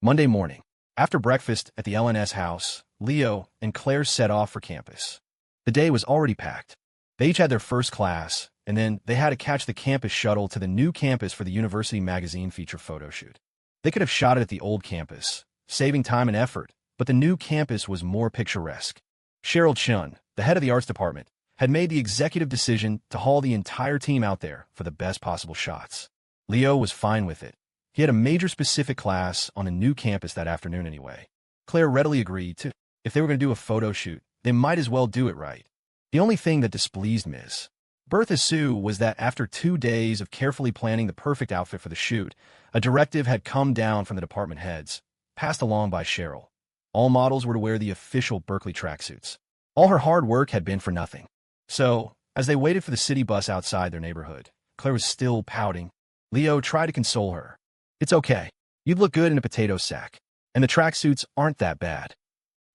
Monday morning. After breakfast at the LNS house, Leo and Claire set off for campus. The day was already packed. They each had their first class, and then they had to catch the campus shuttle to the new campus for the University magazine feature photo shoot. They could have shot it at the old campus, saving time and effort, but the new campus was more picturesque. Cheryl Chun, the head of the arts department, had made the executive decision to haul the entire team out there for the best possible shots. Leo was fine with it. He had a major specific class on a new campus that afternoon anyway. Claire readily agreed to. If they were going to do a photo shoot, they might as well do it right. The only thing that displeased Ms. Bertha Sue was that after 2 days of carefully planning the perfect outfit for the shoot, a directive had come down from the department heads, passed along by Cheryl. All models were to wear the official Berkeley tracksuits. All her hard work had been for nothing. So, as they waited for the city bus outside their neighborhood, Claire was still pouting. Leo tried to console her. It's okay. You'd look good in a potato sack. And the tracksuits aren't that bad.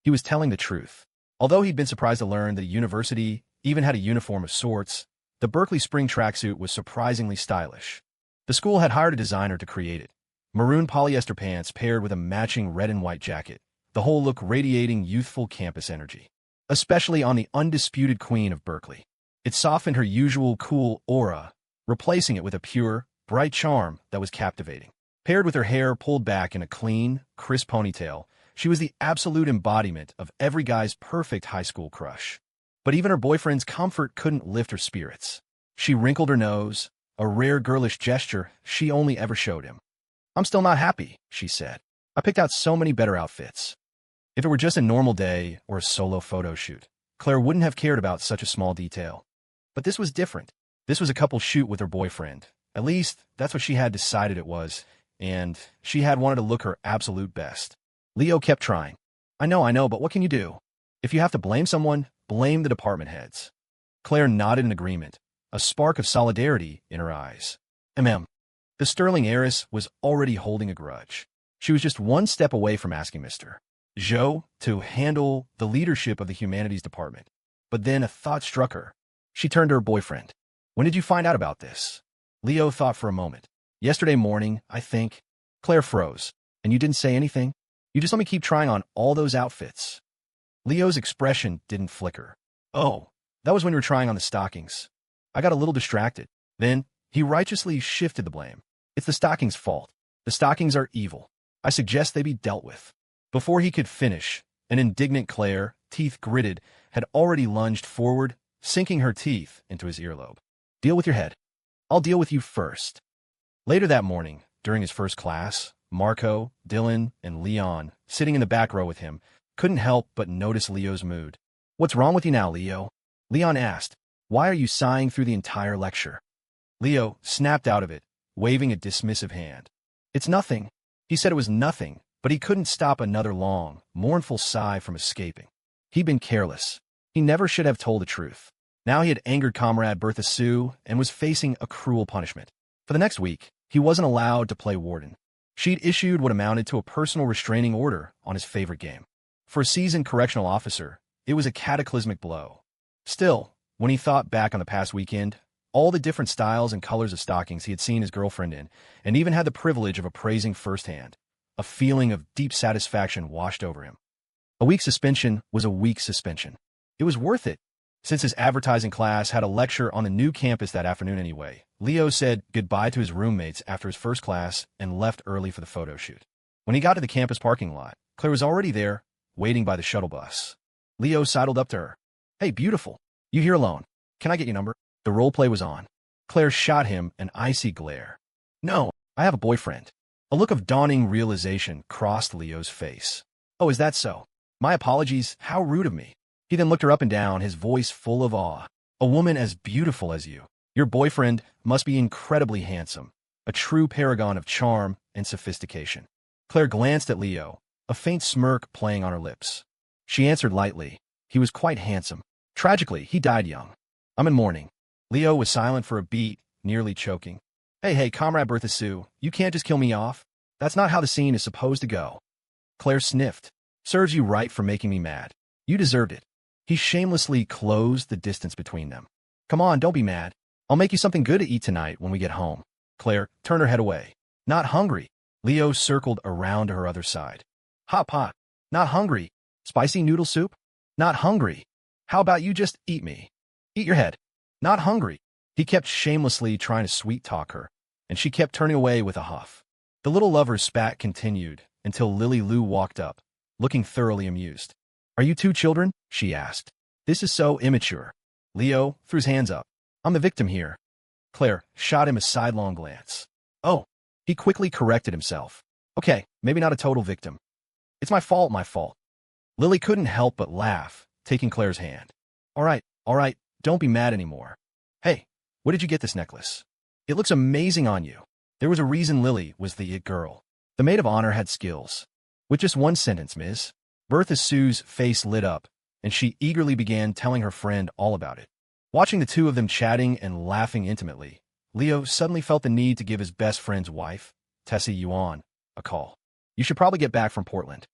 He was telling the truth. Although he'd been surprised to learn that a university even had a uniform of sorts, the Berkeley spring tracksuit was surprisingly stylish. The school had hired a designer to create it. Maroon polyester pants paired with a matching red and white jacket, the whole look radiating youthful campus energy. Especially on the undisputed queen of Berkeley. It softened her usual cool aura, replacing it with a pure, bright charm that was captivating. Paired with her hair pulled back in a clean, crisp ponytail, she was the absolute embodiment of every guy's perfect high school crush. But even her boyfriend's comfort couldn't lift her spirits. She wrinkled her nose, a rare girlish gesture she only ever showed him. I'm still not happy, she said. I picked out so many better outfits. If it were just a normal day or a solo photo shoot, Claire wouldn't have cared about such a small detail. But this was different. This was a couple shoot with her boyfriend. At least, that's what she had decided it was, and she had wanted to look her absolute best. Leo kept trying. I know, but what can you do? If you have to blame someone, blame the department heads. Claire nodded in agreement, a spark of solidarity in her eyes. The sterling heiress was already holding a grudge. She was just one step away from asking Mr. Zhou to handle the leadership of the humanities department. But then a thought struck her. She turned to her boyfriend. When did you find out about this? Leo thought for a moment. Yesterday morning, I think. Claire froze. And you didn't say anything? You just let me keep trying on all those outfits. Leo's expression didn't flicker. Oh, that was when you were trying on the stockings. I got a little distracted. Then, he righteously shifted the blame. It's the stockings' fault. The stockings are evil. I suggest they be dealt with. Before he could finish, an indignant Claire, teeth gritted, had already lunged forward, sinking her teeth into his earlobe. Deal with your head. I'll deal with you first. Later that morning, during his first class, Marco, Dylan, and Leon, sitting in the back row with him, couldn't help but notice Leo's mood. What's wrong with you now, Leo? Leon asked. Why are you sighing through the entire lecture? Leo snapped out of it, waving a dismissive hand. It's nothing. He said it was nothing, but he couldn't stop another long, mournful sigh from escaping. He'd been careless. He never should have told the truth. Now he had angered comrade Bertha Sue and was facing a cruel punishment. For the next week, he wasn't allowed to play warden. She'd issued what amounted to a personal restraining order on his favorite game. For a seasoned correctional officer, it was a cataclysmic blow. Still, when he thought back on the past weekend, all the different styles and colors of stockings he had seen his girlfriend in, and even had the privilege of appraising firsthand, a feeling of deep satisfaction washed over him. A week's suspension was a week's suspension. It was worth it. Since his advertising class had a lecture on the new campus that afternoon anyway, Leo said goodbye to his roommates after his first class and left early for the photo shoot. When he got to the campus parking lot, Claire was already there, waiting by the shuttle bus. Leo sidled up to her. Hey, beautiful. You here alone? Can I get your number? The role play was on. Claire shot him an icy glare. No, I have a boyfriend. A look of dawning realization crossed Leo's face. Oh, is that so? My apologies, how rude of me. He then looked her up and down, his voice full of awe. A woman as beautiful as you. Your boyfriend must be incredibly handsome. A true paragon of charm and sophistication. Claire glanced at Leo, a faint smirk playing on her lips. She answered lightly. He was quite handsome. Tragically, he died young. I'm in mourning. Leo was silent for a beat, nearly choking. Hey, Comrade Bertha Sue, you can't just kill me off. That's not how the scene is supposed to go. Claire sniffed. Serves you right for making me mad. You deserved it. He shamelessly closed the distance between them. Come on, don't be mad. I'll make you something good to eat tonight when we get home. Claire turned her head away. Not hungry. Leo circled around to her other side. Hot pot. Not hungry. Spicy noodle soup? Not hungry. How about you just eat me? Eat your head. Not hungry. He kept shamelessly trying to sweet-talk her, and she kept turning away with a huff. The little lover's spat continued until Lily Lou walked up, looking thoroughly amused. Are you two children? She asked. This is so immature. Leo threw his hands up. I'm the victim here. Claire shot him a sidelong glance. Oh, he quickly corrected himself. Okay, maybe not a total victim. It's my fault, my fault. Lily couldn't help but laugh, taking Claire's hand. All right, don't be mad anymore. Hey, where did you get this necklace? It looks amazing on you. There was a reason Lily was the it girl. The maid of honor had skills. With just one sentence, Miss. Bertha Sue's face lit up, and she eagerly began telling her friend all about it. Watching the two of them chatting and laughing intimately, Leo suddenly felt the need to give his best friend's wife, Tessie Yuan, a call. You should probably get back from Portland.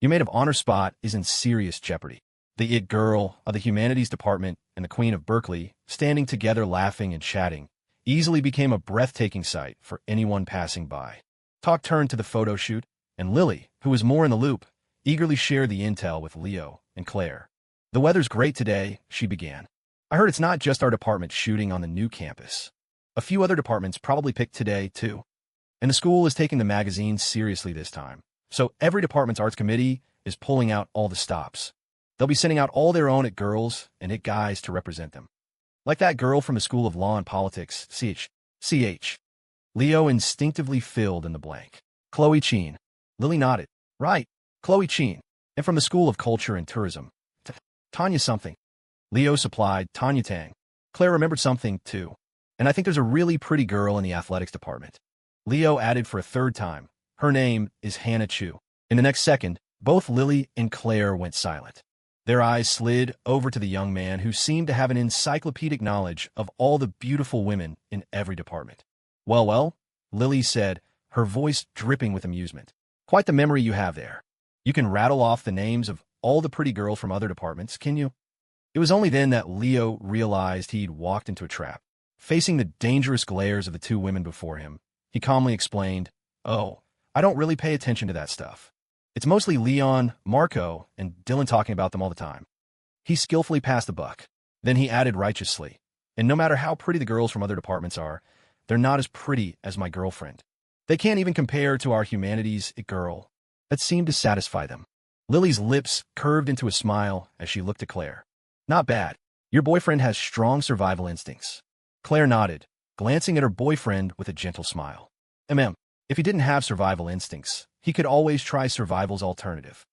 Your maid of honor spot is in serious jeopardy. The it girl of the humanities department and the Queen of Berkeley, standing together laughing and chatting, easily became a breathtaking sight for anyone passing by. Talk turned to the photo shoot, and Lily, who was more in the loop, eagerly shared the intel with Leo and Claire. The weather's great today, she began. I heard it's not just our department shooting on the new campus. A few other departments probably picked today, too. And the school is taking the magazine seriously this time. So every department's arts committee is pulling out all the stops. They'll be sending out all their own it girls and it guys to represent them. Like that girl from the School of Law and Politics, CH. Leo instinctively filled in the blank. Chloe Cheen. Lily nodded. Right, Chloe Cheen. And from the School of Culture and Tourism. Tanya something. Leo supplied Tanya Tang. Claire remembered something, too. And I think there's a really pretty girl in the athletics department. Leo added for a third time. Her name is Hannah Chu. In the next second, both Lily and Claire went silent. Their eyes slid over to the young man who seemed to have an encyclopedic knowledge of all the beautiful women in every department. Well, Lily said, her voice dripping with amusement. Quite the memory you have there. You can rattle off the names of all the pretty girls from other departments, can you? It was only then that Leo realized he'd walked into a trap. Facing the dangerous glares of the two women before him, he calmly explained, Oh, I don't really pay attention to that stuff. It's mostly Leon, Marco, and Dylan talking about them all the time. He skillfully passed the buck. Then he added righteously, and no matter how pretty the girls from other departments are, they're not as pretty as my girlfriend. They can't even compare to our humanities girl. That seemed to satisfy them. Lily's lips curved into a smile as she looked at Claire. Not bad. Your boyfriend has strong survival instincts. Claire nodded, glancing at her boyfriend with a gentle smile. If he didn't have survival instincts, he could always try survival's alternative.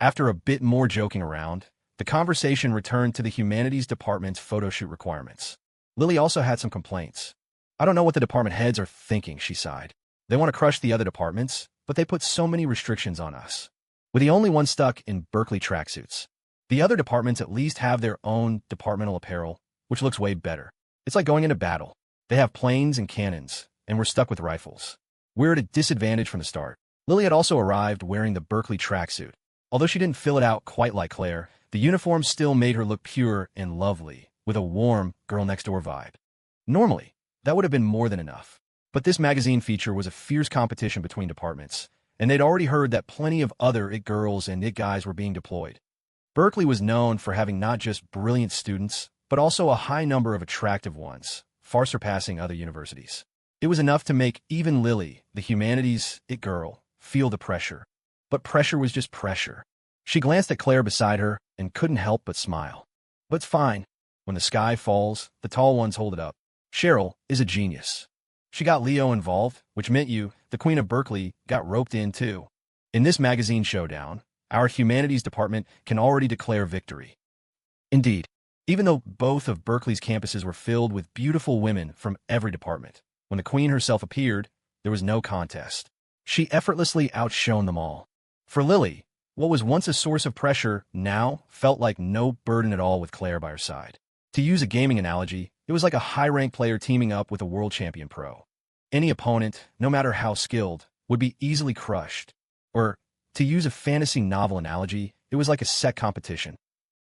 After a bit more joking around, the conversation returned to the humanities department's photo shoot requirements. Lily also had some complaints. I don't know what the department heads are thinking, she sighed. They want to crush the other departments, but they put so many restrictions on us. We're the only ones stuck in Berkeley tracksuits. The other departments at least have their own departmental apparel, which looks way better. It's like going into battle. They have planes and cannons, and we're stuck with rifles. We're at a disadvantage from the start. Lily had also arrived wearing the Berkeley tracksuit. Although she didn't fill it out quite like Claire, the uniform still made her look pure and lovely, with a warm girl-next-door vibe. Normally, that would have been more than enough. But this magazine feature was a fierce competition between departments, and they'd already heard that plenty of other it girls and it guys were being deployed. Berkeley was known for having not just brilliant students, but also a high number of attractive ones, far surpassing other universities. It was enough to make even Lily, the humanities it girl, feel the pressure. But pressure was just pressure. She glanced at Claire beside her and couldn't help but smile. But it's fine. When the sky falls, the tall ones hold it up. Cheryl is a genius. She got Leo involved, which meant you, the Queen of Berkeley, got roped in too. In this magazine showdown, our humanities department can already declare victory. Indeed, even though both of Berkeley's campuses were filled with beautiful women from every department, when the Queen herself appeared, there was no contest. She effortlessly outshone them all. For Lily, what was once a source of pressure now felt like no burden at all with Claire by her side. To use a gaming analogy, it was like a high-ranked player teaming up with a world champion pro. Any opponent, no matter how skilled, would be easily crushed. Or, to use a fantasy novel analogy, it was like a set competition.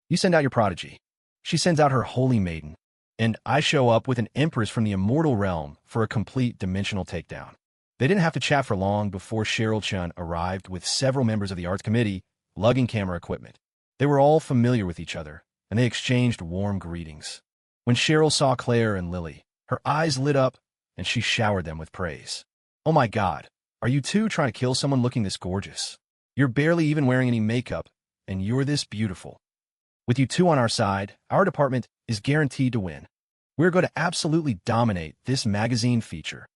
You send out your prodigy. She sends out her holy maiden. And I show up with an empress from the immortal realm for a complete dimensional takedown. They didn't have to chat for long before Cheryl Chun arrived with several members of the arts committee, lugging camera equipment. They were all familiar with each other, and they exchanged warm greetings. When Cheryl saw Claire and Lily, her eyes lit up, and she showered them with praise. "Oh my God, are you two trying to kill someone looking this gorgeous? You're barely even wearing any makeup, and you're this beautiful. With you two on our side, our department is guaranteed to win. We're going to absolutely dominate this magazine feature."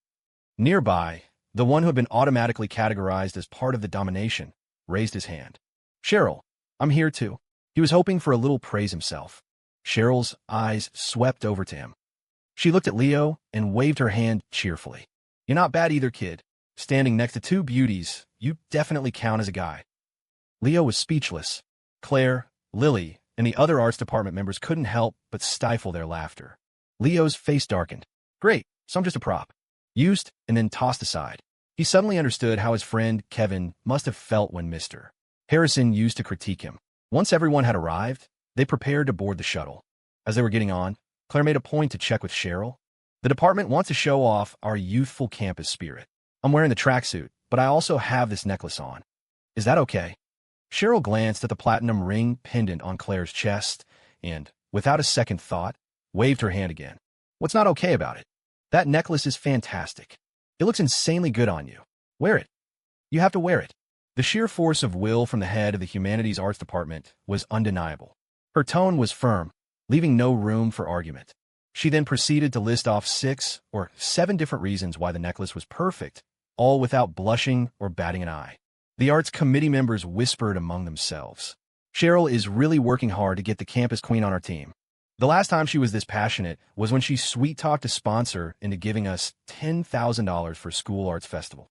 Nearby, the one who had been automatically categorized as part of the domination raised his hand. "Cheryl, I'm here too." He was hoping for a little praise himself. Cheryl's eyes swept over to him. She looked at Leo and waved her hand cheerfully. "You're not bad either, kid. Standing next to two beauties, you definitely count as a guy." Leo was speechless. Claire, Lily, and the other arts department members couldn't help but stifle their laughter. Leo's face darkened. "Great, so I'm just a prop. Used and then tossed aside." He suddenly understood how his friend Kevin must have felt when Mr. Harrison used to critique him. Once everyone had arrived, they prepared to board the shuttle. As they were getting on, Claire made a point to check with Cheryl. "The department wants to show off our youthful campus spirit. I'm wearing the tracksuit, but I also have this necklace on. Is that okay?" Cheryl glanced at the platinum ring pendant on Claire's chest and, without a second thought, waved her hand again. "What's not okay about it? That necklace is fantastic. It looks insanely good on you. Wear it. You have to wear it." The sheer force of will from the head of the Humanities Arts Department was undeniable. Her tone was firm, leaving no room for argument. She then proceeded to list off 6 or 7 different reasons why the necklace was perfect, all without blushing or batting an eye. The arts committee members whispered among themselves. "Cheryl is really working hard to get the campus queen on our team. The last time she was this passionate was when she sweet-talked a sponsor into giving us $10,000 for school arts festival."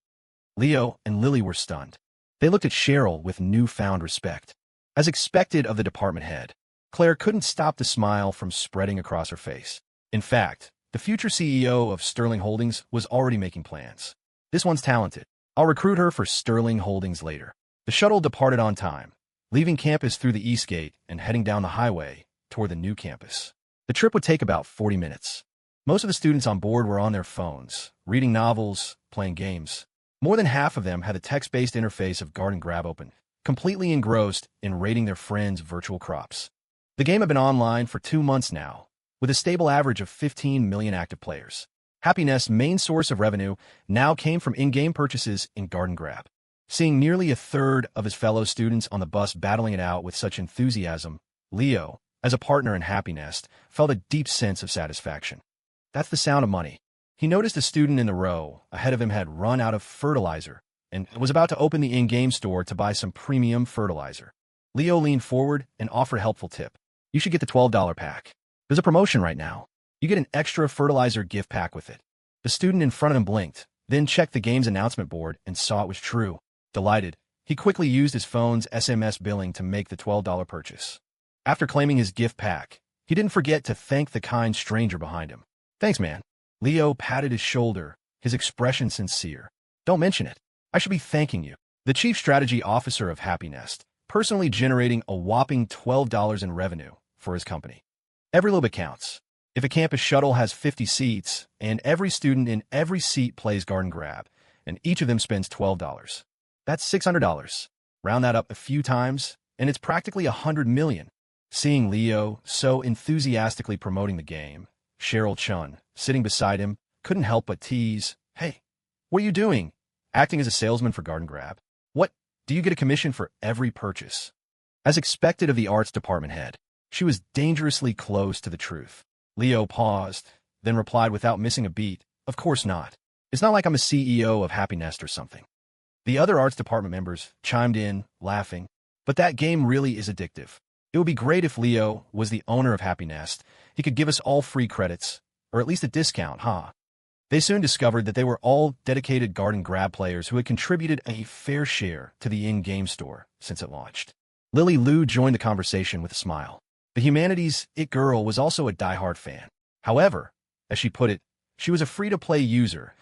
Leo and Lily were stunned. They looked at Cheryl with newfound respect. As expected of the department head, Claire couldn't stop the smile from spreading across her face. In fact, the future CEO of Sterling Holdings was already making plans. "This one's talented. I'll recruit her for Sterling Holdings later." The shuttle departed on time, leaving campus through the east gate and heading down the highway toward the new campus. The trip would take about 40 minutes. Most of the students on board were on their phones, reading novels, playing games. More than half of them had the text-based interface of Garden Grab open, completely engrossed in rating their friends' virtual crops. The game had been online for 2 months now, with a stable average of 15 million active players. Happy Nest's main source of revenue now came from in-game purchases in Garden Grab. Seeing nearly a third of his fellow students on the bus battling it out with such enthusiasm, Leo, as a partner in Happy Nest, felt a deep sense of satisfaction. That's the sound of money. He noticed a student in the row ahead of him had run out of fertilizer and was about to open the in-game store to buy some premium fertilizer. Leo leaned forward and offered a helpful tip. "You should get the $12 pack. There's a promotion right now. You get an extra fertilizer gift pack with it." The student in front of him blinked, then checked the game's announcement board and saw it was true. Delighted, he quickly used his phone's SMS billing to make the $12 purchase. After claiming his gift pack, he didn't forget to thank the kind stranger behind him. "Thanks, man." Leo patted his shoulder, his expression sincere. "Don't mention it. I should be thanking you." The chief strategy officer of Happy Nest, personally generating a whopping $12 in revenue for his company. Every little bit counts. If a campus shuttle has 50 seats, and every student in every seat plays Garden Grab, and each of them spends $12, that's $600. Round that up a few times, and it's practically $100 million. Seeing Leo so enthusiastically promoting the game, Cheryl Chun, sitting beside him, couldn't help but tease, "Hey, what are you doing? Acting as a salesman for Garden Grab? What, do you get a commission for every purchase?" As expected of the arts department head, she was dangerously close to the truth. Leo paused, then replied without missing a beat, "Of course not. It's not like I'm a CEO of Happy Nest or something." The other arts department members chimed in, laughing, "But that game really is addictive. It would be great if Leo was the owner of Happy Nest. He could give us all free credits, or at least a discount, huh?" They soon discovered that they were all dedicated Garden Grab players who had contributed a fair share to the in-game store since it launched. Lily Liu joined the conversation with a smile. The Humanities It Girl was also a diehard fan. However, as she put it, she was a free-to-play user,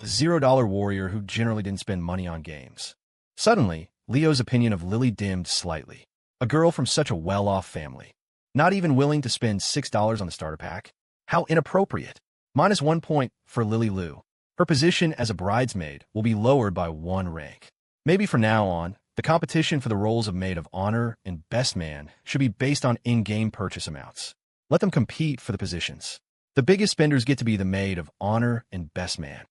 a $0 warrior who generally didn't spend money on games. Suddenly, Leo's opinion of Lily dimmed slightly. A girl from such a well-off family, not even willing to spend $6 on the starter pack? How inappropriate. -1 point for Lily Liu. Her position as a bridesmaid will be lowered by 1 rank. Maybe from now on, the competition for the roles of maid of honor and best man should be based on in-game purchase amounts. Let them compete for the positions. The biggest spenders get to be the maid of honor and best man.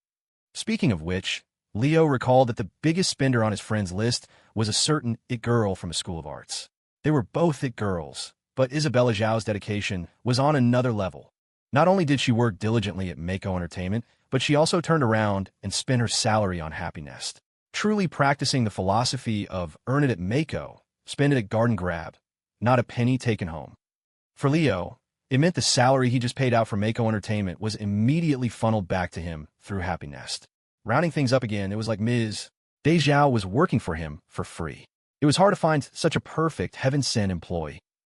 Speaking of which, Leo recalled that the biggest spender on his friend's list was a certain it girl from a school of arts. They were both it girls, but Isabella Zhao's dedication was on another level. Not only did she work diligently at Mako Entertainment, but she also turned around and spent her salary on Happy Nest, truly practicing the philosophy of earn it at Mako, spend it at Garden Grab, not a penny taken home. For Leo, it meant the salary he just paid out for Mako Entertainment was immediately funneled back to him through Happy Nest. Rounding things up again, it was like Ms. De Zhao was working for him for free. It was hard to find such a perfect, heaven-sent employee.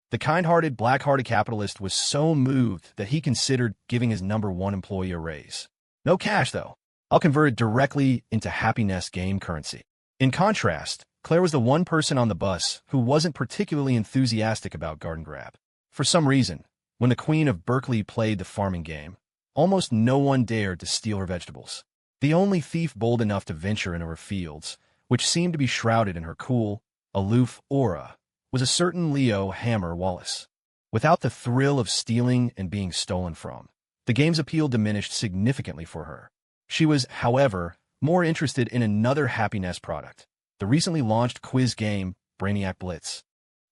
The kind-hearted, black-hearted capitalist was so moved that he considered giving his #1 employee a raise. No cash, though. I'll convert it directly into Happy Nest game currency. In contrast, Claire was the one person on the bus who wasn't particularly enthusiastic about Garden Grab. For some reason, when the Queen of Berkeley played the farming game, almost no one dared to steal her vegetables. The only thief bold enough to venture into her fields, which seemed to be shrouded in her cool, aloof aura, was a certain Leo Hammer Wallace. Without the thrill of stealing and being stolen from, the game's appeal diminished significantly for her. She was, however, more interested in another Happy Nest product, the recently launched quiz game, Brainiac Blitz.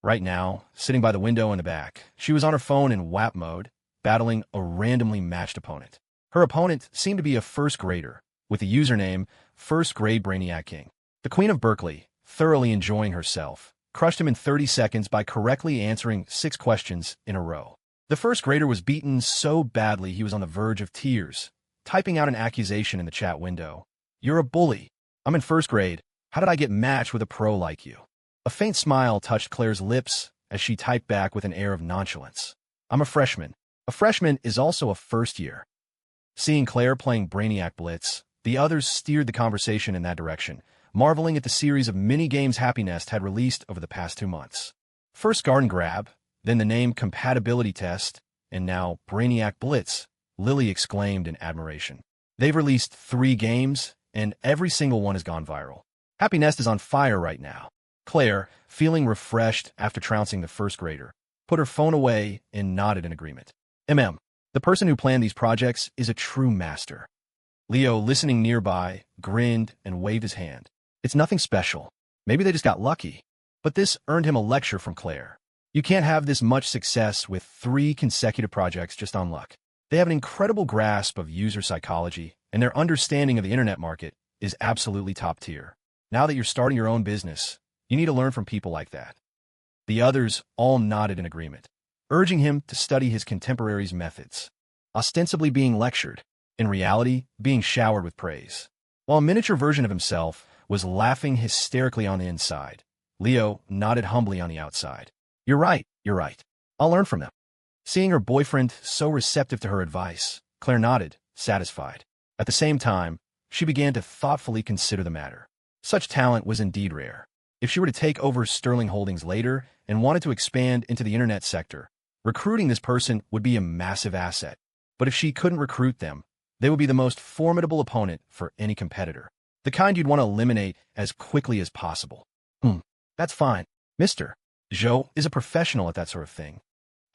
Right now, sitting by the window in the back, she was on her phone in WAP mode, battling a randomly matched opponent. Her opponent seemed to be a first grader, with the username First Grade Brainiac King. The Queen of Berkeley, thoroughly enjoying herself, crushed him in 30 seconds by correctly answering 6 questions in a row. The first grader was beaten so badly he was on the verge of tears, typing out an accusation in the chat window. "You're a bully. I'm in first grade. How did I get matched with a pro like you?" A faint smile touched Claire's lips as she typed back with an air of nonchalance. "I'm a freshman. A freshman is also a first year." Seeing Claire playing Brainiac Blitz, the others steered the conversation in that direction, marveling at the series of mini-games Happy Nest had released over the past 2 months. First Garden Grab, then the name Compatibility Test, and now Brainiac Blitz, Lily exclaimed in admiration. They've released 3 games, and every single one has gone viral. Happy Nest is on fire right now. Claire, feeling refreshed after trouncing the first grader, put her phone away and nodded in agreement. The person who planned these projects is a true master. Leo, listening nearby, grinned and waved his hand. It's nothing special. Maybe they just got lucky. But this earned him a lecture from Claire. You can't have this much success with 3 consecutive projects just on luck. They have an incredible grasp of user psychology, and their understanding of the internet market is absolutely top tier. Now that you're starting your own business, you need to learn from people like that. The others all nodded in agreement, urging him to study his contemporaries' methods, ostensibly being lectured, in reality being showered with praise. While a miniature version of himself was laughing hysterically on the inside, Leo nodded humbly on the outside. You're right. I'll learn from them." Seeing her boyfriend so receptive to her advice, Claire nodded, satisfied. At the same time, she began to thoughtfully consider the matter. Such talent was indeed rare. If she were to take over Sterling Holdings later and wanted to expand into the internet sector, recruiting this person would be a massive asset. But if she couldn't recruit them, they would be the most formidable opponent for any competitor, the kind you'd want to eliminate as quickly as possible. That's fine. Mr. Zhou is a professional at that sort of thing.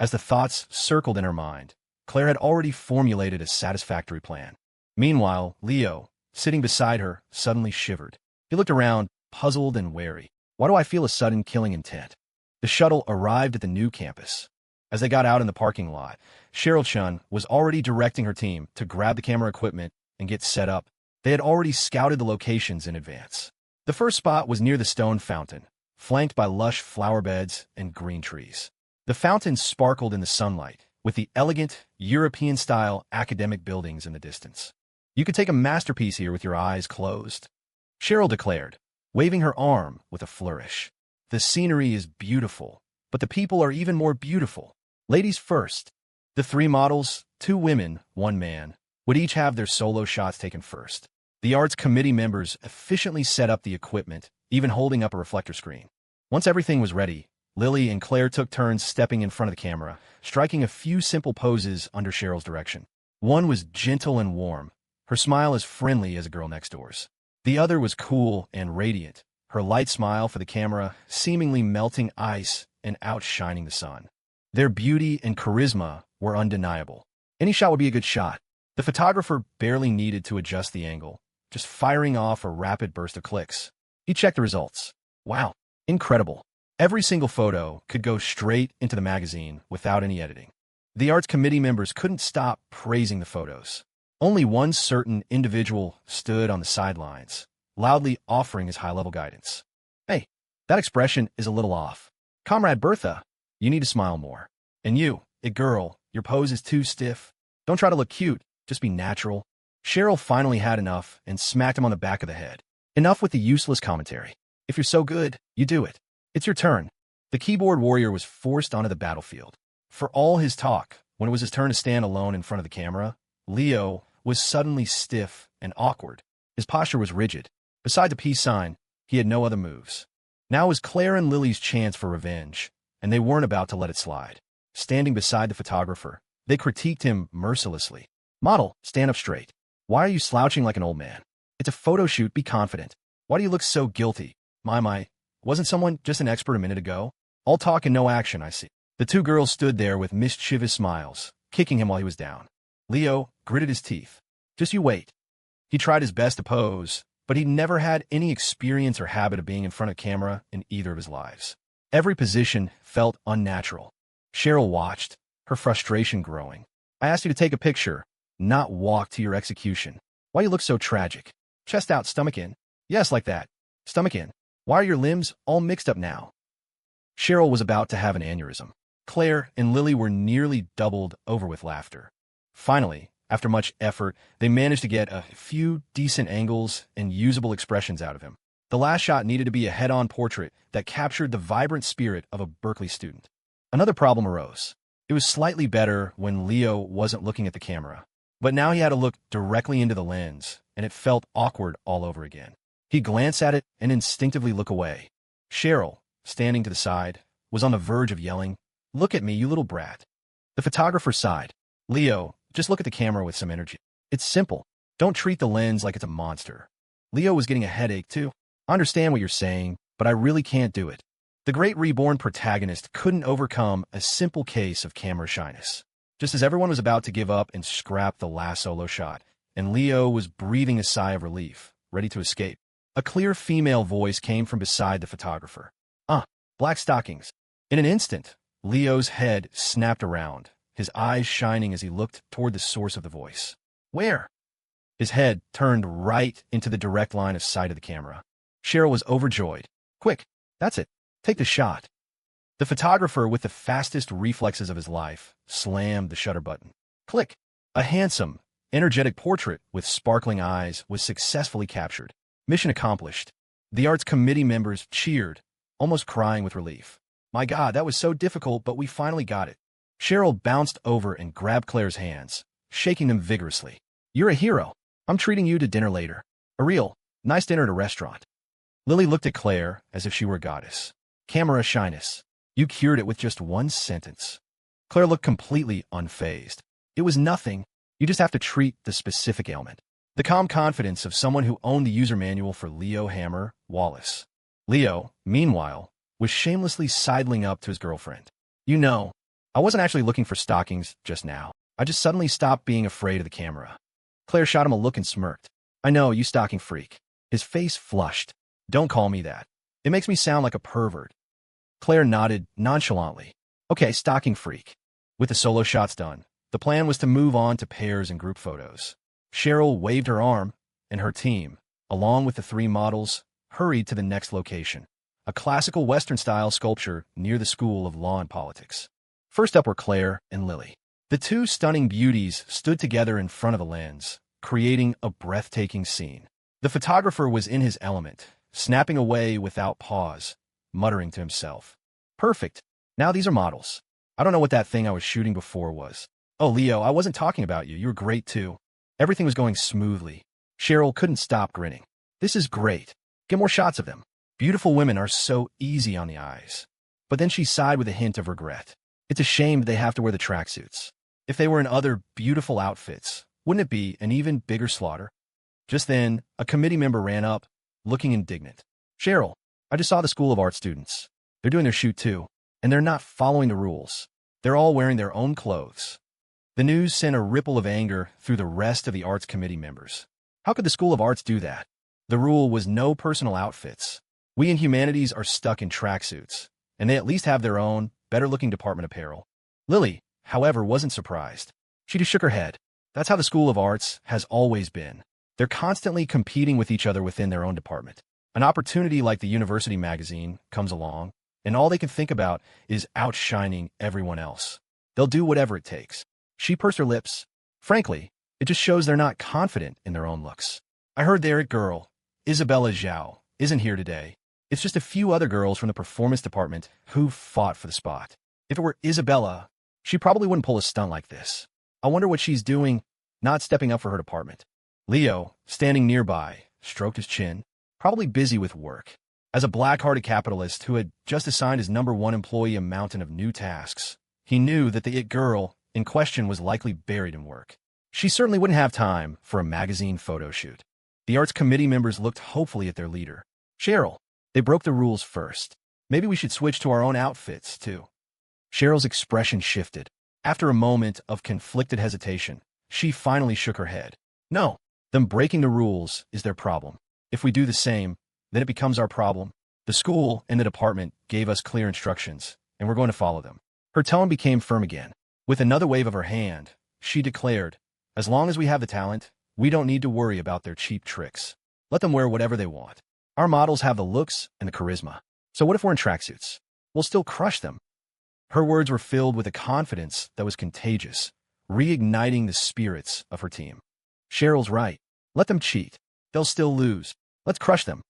As the thoughts circled in her mind, Claire had already formulated a satisfactory plan. Meanwhile, Leo, sitting beside her, suddenly shivered. He looked around, puzzled and wary. Why do I feel a sudden killing intent? The shuttle arrived at the new campus. As they got out in the parking lot, Cheryl Chun was already directing her team to grab the camera equipment and get set up. They had already scouted the locations in advance. The first spot was near the stone fountain, flanked by lush flower beds and green trees. The fountain sparkled in the sunlight, with the elegant, European-style academic buildings in the distance. You could take a masterpiece here with your eyes closed, Cheryl declared, waving her arm with a flourish. The scenery is beautiful, but the people are even more beautiful. Ladies first. The 3 models, 2 women, 1 man, would each have their solo shots taken first. The arts committee members efficiently set up the equipment, even holding up a reflector screen. Once everything was ready, Lily and Claire took turns stepping in front of the camera, striking a few simple poses under Cheryl's direction. One was gentle and warm, her smile as friendly as a girl next door's. The other was cool and radiant, her light smile for the camera seemingly melting ice and outshining the sun. Their beauty and charisma were undeniable. Any shot would be a good shot. The photographer barely needed to adjust the angle, just firing off a rapid burst of clicks. He checked the results. Wow, incredible. Every single photo could go straight into the magazine without any editing. The arts committee members couldn't stop praising the photos. Only one certain individual stood on the sidelines, loudly offering his high-level guidance. Hey, that expression is a little off. Comrade Bertha, you need to smile more. And you, girl, your pose is too stiff. Don't try to look cute, just be natural. Cheryl finally had enough and smacked him on the back of the head. Enough with the useless commentary. If you're so good, you do it. It's your turn. The keyboard warrior was forced onto the battlefield. For all his talk, when it was his turn to stand alone in front of the camera, Leo was suddenly stiff and awkward. His posture was rigid. Beside the peace sign, he had no other moves. Now was Claire and Lily's chance for revenge, and they weren't about to let it slide. Standing beside the photographer, they critiqued him mercilessly. Model, stand up straight. Why are you slouching like an old man? It's a photo shoot, be confident. Why do you look so guilty? My, wasn't someone just an expert a minute ago? All talk and no action, I see. The two girls stood there with mischievous smiles, kicking him while he was down. Leo gritted his teeth. Just you wait. He tried his best to pose, but he'd never had any experience or habit of being in front of camera in either of his lives. Every position felt unnatural. Cheryl watched, her frustration growing. I asked you to take a picture, not walk to your execution. Why you look so tragic? Chest out, stomach in. Yes, like that. Stomach in. Why are your limbs all mixed up now? Cheryl was about to have an aneurysm. Claire and Lily were nearly doubled over with laughter. Finally, after much effort, they managed to get a few decent angles and usable expressions out of him. The last shot needed to be a head-on portrait that captured the vibrant spirit of a Berkeley student. Another problem arose. It was slightly better when Leo wasn't looking at the camera, but now he had to look directly into the lens, and it felt awkward all over again. He'd glance at it and instinctively look away. Cheryl, standing to the side, was on the verge of yelling, "Look at me, you little brat." The photographer sighed. Leo, just look at the camera with some energy. It's simple. Don't treat the lens like it's a monster. Leo was getting a headache, too. I understand what you're saying, but I really can't do it. The great reborn protagonist couldn't overcome a simple case of camera shyness. Just as everyone was about to give up and scrap the last solo shot, and Leo was breathing a sigh of relief, ready to escape, a clear female voice came from beside the photographer. Black stockings. In an instant, Leo's head snapped around, his eyes shining as he looked toward the source of the voice. Where? His head turned right into the direct line of sight of the camera. Cheryl was overjoyed. Quick, that's it. Take the shot. The photographer, with the fastest reflexes of his life, slammed the shutter button. Click. A handsome, energetic portrait with sparkling eyes was successfully captured. Mission accomplished. The arts committee members cheered, almost crying with relief. My God, that was so difficult, but we finally got it. Cheryl bounced over and grabbed Claire's hands, shaking them vigorously. You're a hero. I'm treating you to dinner later. A real, nice dinner at a restaurant. Lily looked at Claire as if she were a goddess. Camera shyness. You cured it with just one sentence. Claire looked completely unfazed. It was nothing. You just have to treat the specific ailment. The calm confidence of someone who owned the user manual for Leo Hammer Wallace. Leo, meanwhile, was shamelessly sidling up to his girlfriend. You know, I wasn't actually looking for stockings just now. I just suddenly stopped being afraid of the camera. Claire shot him a look and smirked. I know, you stocking freak. His face flushed. Don't call me that. It makes me sound like a pervert. Claire nodded nonchalantly. Okay, stocking freak. With the solo shots done, the plan was to move on to pairs and group photos. Cheryl waved her arm, and her team, along with the three models, hurried to the next location, a classical Western-style sculpture near the School of Law and Politics. First up were Claire and Lily. The two stunning beauties stood together in front of the lens, creating a breathtaking scene. The photographer was in his element, snapping away without pause, muttering to himself. Perfect. Now these are models. I don't know what that thing I was shooting before was. Oh, Leo, I wasn't talking about you. You were great, too. Everything was going smoothly. Cheryl couldn't stop grinning. This is great. Get more shots of them. Beautiful women are so easy on the eyes. But then she sighed with a hint of regret. It's a shame they have to wear the tracksuits. If they were in other beautiful outfits, Wouldn't it be an even bigger slaughter? Just then, a committee member ran up, looking indignant. Cheryl, I just saw the School of Art students. They're doing their shoot too, and they're not following the rules. They're all wearing their own clothes. The news sent a ripple of anger through the rest of the arts committee members. How could the School of Arts do that? The rule was no personal outfits. We in humanities are stuck in tracksuits, and they at least have their own, better-looking department apparel. Lily, however, wasn't surprised. She just shook her head. That's how the School of Arts has always been. They're constantly competing with each other within their own department. An opportunity like the university magazine comes along, and all they can think about is outshining everyone else. They'll do whatever it takes. She pursed her lips. Frankly, it just shows they're not confident in their own looks. I heard their girl, Isabella Zhao, isn't here today. It's just a few other girls from the performance department who fought for the spot. If it were Isabella, she probably wouldn't pull a stunt like this. I wonder what she's doing, not stepping up for her department. Leo, standing nearby, stroked his chin, probably busy with work. As a black-hearted capitalist who had just assigned his #1 employee a mountain of new tasks, he knew that the it girl in question was likely buried in work. She certainly wouldn't have time for a magazine photo shoot. The arts committee members looked hopefully at their leader. Cheryl, they broke the rules first. Maybe we should switch to our own outfits, too. Cheryl's expression shifted. After a moment of conflicted hesitation, she finally shook her head. No, them breaking the rules is their problem. If we do the same, then it becomes our problem. The school and the department gave us clear instructions, and we're going to follow them. Her tone became firm again. With another wave of her hand, she declared, as long as we have the talent, we don't need to worry about their cheap tricks. Let them wear whatever they want. Our models have the looks and the charisma. So what if we're in tracksuits? We'll still crush them. Her words were filled with a confidence that was contagious, reigniting the spirits of her team. Cheryl's right. Let them cheat. They'll still lose. Let's crush them.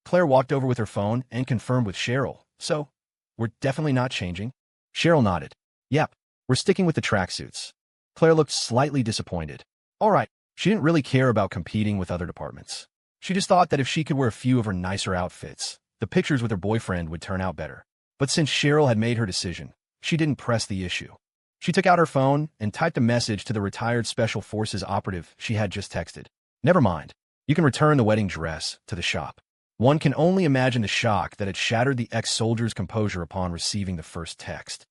Claire walked over with her phone and confirmed with Cheryl. So, we're definitely not changing? Cheryl nodded. Yep, we're sticking with the tracksuits. Claire looked slightly disappointed. All right, she didn't really care about competing with other departments. She just thought that if she could wear a few of her nicer outfits, the pictures with her boyfriend would turn out better. But since Cheryl had made her decision, she didn't press the issue. She took out her phone and typed a message to the retired Special Forces operative she had just texted. Never mind. You can return the wedding dress to the shop. One can only imagine the shock that had shattered the ex-soldier's composure upon receiving the first text.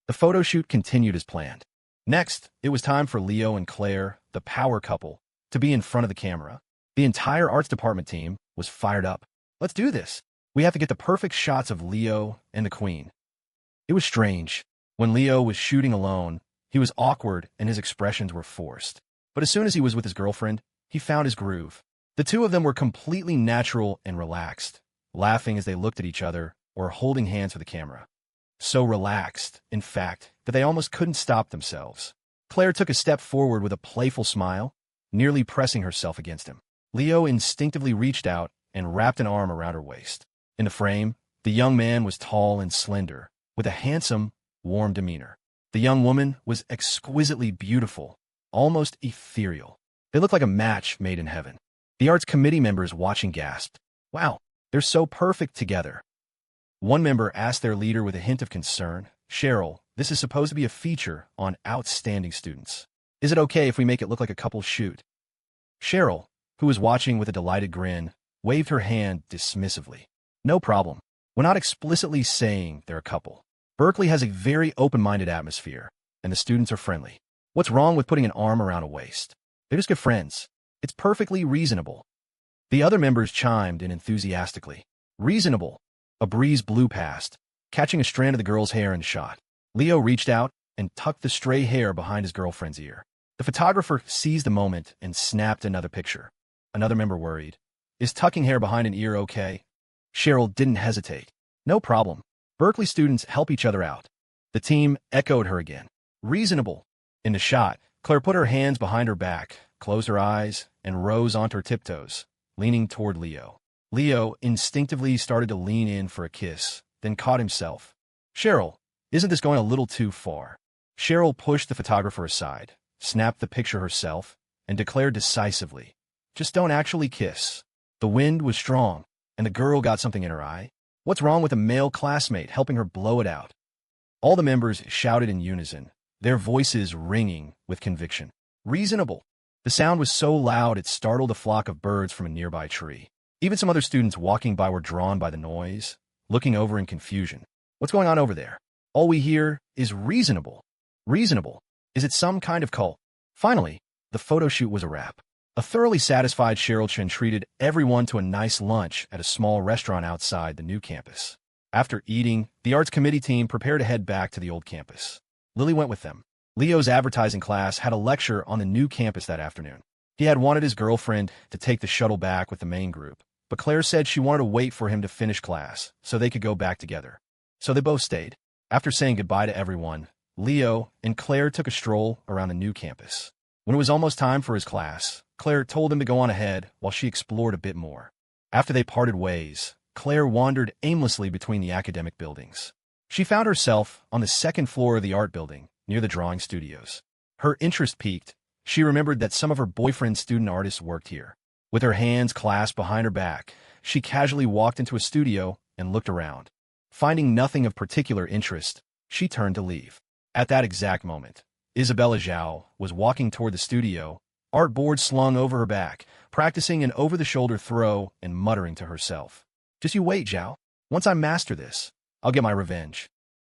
The photo shoot continued as planned. Next, it was time for Leo and Claire, the power couple, to be in front of the camera. The entire arts department team was fired up. Let's do this. We have to get the perfect shots of Leo and the Queen. It was strange. When Leo was shooting alone, he was awkward and his expressions were forced. But as soon as he was with his girlfriend, he found his groove. The two of them were completely natural and relaxed, laughing as they looked at each other or holding hands for the camera. So relaxed, in fact, that they almost couldn't stop themselves. Claire took a step forward with a playful smile, nearly pressing herself against him. Leo instinctively reached out and wrapped an arm around her waist. In the frame, the young man was tall and slender, with a handsome, warm demeanor. The young woman was exquisitely beautiful, almost ethereal. They looked like a match made in heaven. The arts committee members watching gasped. Wow, they're so perfect together. One member asked their leader with a hint of concern, Cheryl, this is supposed to be a feature on outstanding students. Is it okay if we make it look like a couple shoot? Cheryl, who was watching with a delighted grin, waved her hand dismissively. No problem. We're not explicitly saying they're a couple. Berkeley has a very open-minded atmosphere, and the students are friendly. What's wrong with putting an arm around a waist? They're just good friends. It's perfectly reasonable. The other members chimed in enthusiastically. Reasonable. A breeze blew past, catching a strand of the girl's hair in shot. Leo reached out and tucked the stray hair behind his girlfriend's ear. The photographer seized the moment and snapped another picture. Another member worried. Is tucking hair behind an ear okay? Cheryl didn't hesitate. No problem. Berkeley students help each other out. The team echoed her again. Reasonable. In the shot, Claire put her hands behind her back, closed her eyes, and rose onto her tiptoes, leaning toward Leo. Leo instinctively started to lean in for a kiss, then caught himself. Cheryl, isn't this going a little too far? Cheryl pushed the photographer aside, snapped the picture herself, and declared decisively, just don't actually kiss. The wind was strong, and the girl got something in her eye. What's wrong with a male classmate helping her blow it out? All the members shouted in unison, their voices ringing with conviction. Reasonable. The sound was so loud it startled a flock of birds from a nearby tree. Even some other students walking by were drawn by the noise, looking over in confusion. What's going on over there? All we hear is reasonable. Reasonable. Is it some kind of cult? Finally, the photo shoot was a wrap. A thoroughly satisfied Cheryl Chen treated everyone to a nice lunch at a small restaurant outside the new campus. After eating, the arts committee team prepared to head back to the old campus. Lily went with them. Leo's advertising class had a lecture on the new campus that afternoon. He had wanted his girlfriend to take the shuttle back with the main group, but Claire said she wanted to wait for him to finish class so they could go back together. So they both stayed. After saying goodbye to everyone, Leo and Claire took a stroll around the new campus. When it was almost time for his class, Claire told him to go on ahead while she explored a bit more. After they parted ways, Claire wandered aimlessly between the academic buildings. She found herself on the second floor of the art building, near the drawing studios. Her interest piqued. She remembered that some of her boyfriend's student artists worked here. With her hands clasped behind her back, she casually walked into a studio and looked around. Finding nothing of particular interest, she turned to leave. At that exact moment, Isabella Zhao was walking toward the studio, art board slung over her back, practicing an over-the-shoulder throw and muttering to herself. Just you wait, Zhao. Once I master this, I'll get my revenge.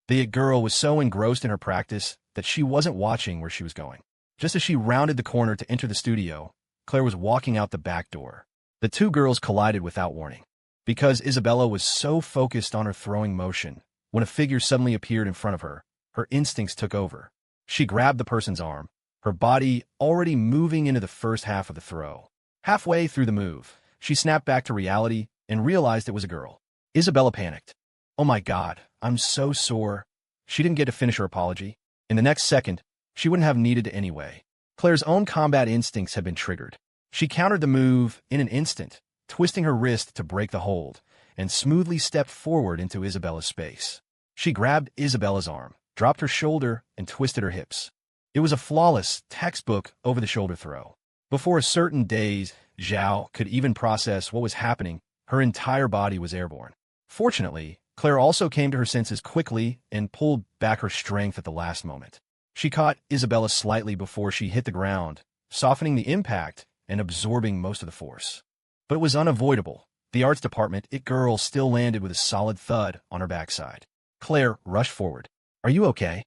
The girl was so engrossed in her practice that she wasn't watching where she was going. Just as she rounded the corner to enter the studio, Claire was walking out the back door. The two girls collided without warning. Because Isabella was so focused on her throwing motion, when a figure suddenly appeared in front of her, her instincts took over. She grabbed the person's arm, her body already moving into the first half of the throw. Halfway through the move, she snapped back to reality and realized it was a girl. Isabella panicked. Oh my God, I'm so sore. She didn't get to finish her apology. In the next second, she wouldn't have needed to anyway. Claire's own combat instincts had been triggered. She countered the move in an instant, twisting her wrist to break the hold, and smoothly stepped forward into Isabella's space. She grabbed Isabella's arm, dropped her shoulder, and twisted her hips. It was a flawless, textbook over-the-shoulder throw. Before a certain daze, Zhao could even process what was happening. Her entire body was airborne. Fortunately, Claire also came to her senses quickly and pulled back her strength at the last moment. She caught Isabella slightly before she hit the ground, softening the impact and absorbing most of the force. But it was unavoidable. The arts department girl still landed with a solid thud on her backside. Claire rushed forward. Are you okay?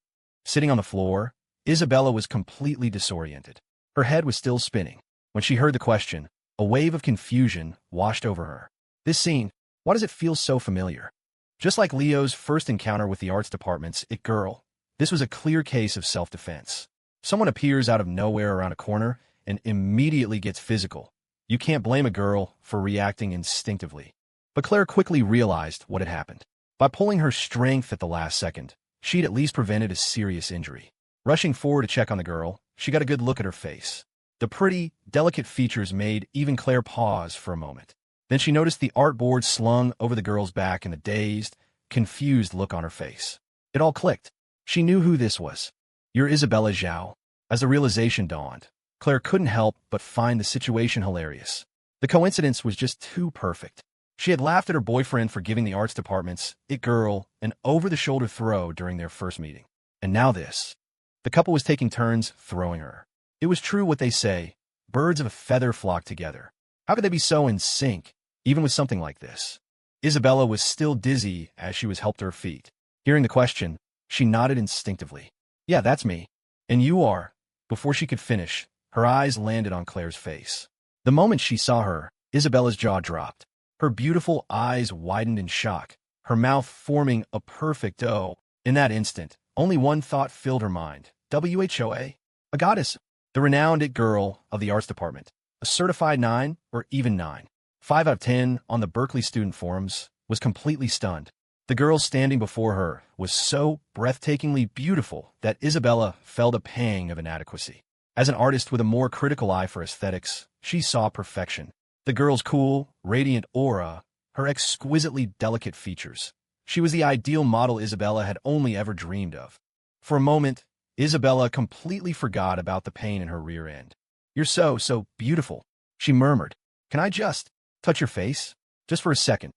Sitting on the floor, Isabella was completely disoriented. Her head was still spinning. When she heard the question, a wave of confusion washed over her. This scene, why does it feel so familiar? Just like Leo's first encounter with the arts department's girl, this was a clear case of self-defense. Someone appears out of nowhere around a corner and immediately gets physical. You can't blame a girl for reacting instinctively. But Claire quickly realized what had happened. By pulling her strength at the last second, she'd at least prevented a serious injury. Rushing forward to check on the girl, she got a good look at her face. The pretty, delicate features made even Claire pause for a moment. Then she noticed the artboard slung over the girl's back and the dazed, confused look on her face. It all clicked. She knew who this was. You're Isabella Zhao. As the realization dawned, Claire couldn't help but find the situation hilarious. The coincidence was just too perfect. She had laughed at her boyfriend for giving the arts department's girl an over-the-shoulder throw during their first meeting. And now this. The couple was taking turns throwing her. It was true what they say. Birds of a feather flock together. How could they be so in sync, even with something like this? Isabella was still dizzy as she was helped to her feet. Hearing the question, she nodded instinctively. Yeah, that's me. And you are. Before she could finish, her eyes landed on Claire's face. The moment she saw her, Isabella's jaw dropped. Her beautiful eyes widened in shock, her mouth forming a perfect O. In that instant, only one thought filled her mind. WHOA? A goddess. The renowned girl of the arts department. A certified 9 or even 9. 5 out of 10 on the Berkeley student forums, was completely stunned. The girl standing before her was so breathtakingly beautiful that Isabella felt a pang of inadequacy. As an artist with a more critical eye for aesthetics, she saw perfection. The girl's cool, radiant aura, her exquisitely delicate features. She was the ideal model Isabella had only ever dreamed of. For a moment, Isabella completely forgot about the pain in her rear end. You're so beautiful, she murmured. Can I just touch your face? Just for a second.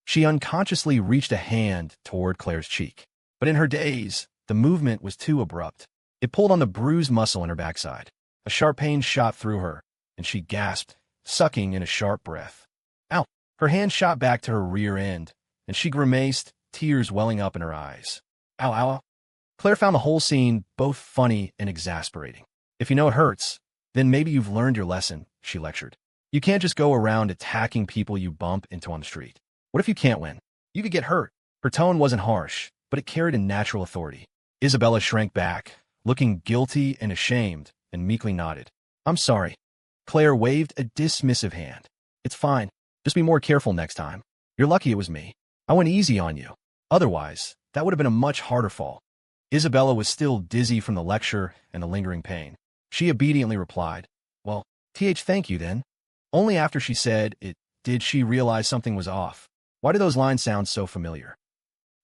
She unconsciously reached a hand toward Claire's cheek. But in her daze, the movement was too abrupt. It pulled on the bruised muscle in her backside. A sharp pain shot through her, and she gasped, sucking in a sharp breath. Ow! Her hand shot back to her rear end, and she grimaced, tears welling up in her eyes. Ow, ow, ow. Claire found the whole scene both funny and exasperating. If you know it hurts, then maybe you've learned your lesson, she lectured. You can't just go around attacking people you bump into on the street. What if you can't win? You could get hurt. Her tone wasn't harsh, but it carried a natural authority. Isabella shrank back, looking guilty and ashamed, and meekly nodded. I'm sorry. Claire waved a dismissive hand. It's fine. Just be more careful next time. You're lucky it was me. I went easy on you. Otherwise, that would have been a much harder fall. Isabella was still dizzy from the lecture and the lingering pain. She obediently replied, Well, thank you then. Only after she said it did she realize something was off. Why do those lines sound so familiar?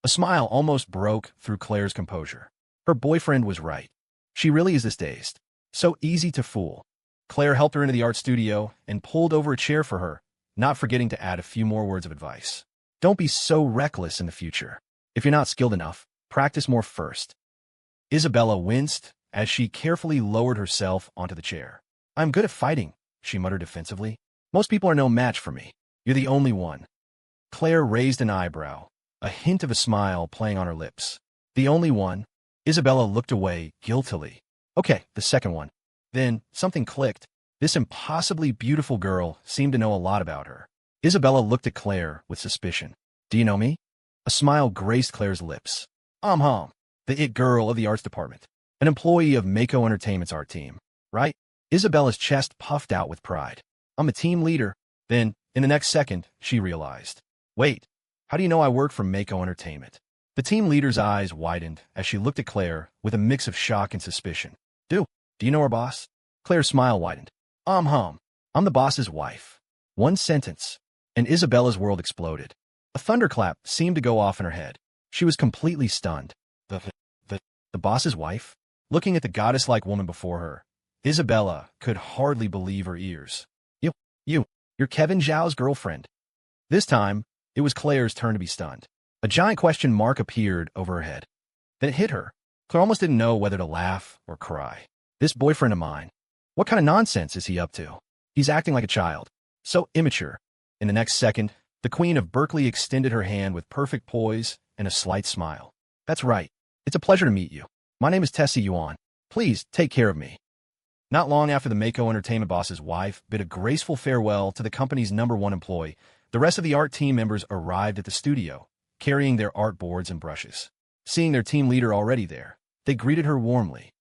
A smile almost broke through Claire's composure. Her boyfriend was right. She really is this dazed. So easy to fool. Claire helped her into the art studio and pulled over a chair for her, not forgetting to add a few more words of advice. Don't be so reckless in the future. If you're not skilled enough, practice more first. Isabella winced as she carefully lowered herself onto the chair. I'm good at fighting, she muttered defensively. Most people are no match for me. You're the only one. Claire raised an eyebrow, a hint of a smile playing on her lips. The only one? Isabella looked away guiltily. Okay, the second one. Then something clicked. This impossibly beautiful girl seemed to know a lot about her. Isabella looked at Claire with suspicion. Do you know me? A smile graced Claire's lips. The it girl of the arts department. An employee of Mako Entertainment's art team, right? Isabella's chest puffed out with pride. I'm a team leader. Then, in the next second, she realized. Wait, how do you know I work for Mako Entertainment? The team leader's eyes widened as she looked at Claire with a mix of shock and suspicion. Do you know our boss? Claire's smile widened. I'm the boss's wife. One sentence, and Isabella's world exploded. A thunderclap seemed to go off in her head. She was completely stunned. The boss's wife? Looking at the goddess-like woman before her, Isabella could hardly believe her ears. You're Kevin Zhao's girlfriend. This time, it was Claire's turn to be stunned. A giant question mark appeared over her head. Then it hit her. Claire almost didn't know whether to laugh or cry. This boyfriend of mine. What kind of nonsense is he up to? He's acting like a child. So immature. In the next second, the Queen of Berkeley extended her hand with perfect poise and a slight smile. That's right. It's a pleasure to meet you. My name is Tessie Yuan. Please take care of me. Not long after the Mako Entertainment boss's wife bid a graceful farewell to the company's #1 employee, the rest of the art team members arrived at the studio, carrying their art boards and brushes. Seeing their team leader already there, they greeted her warmly.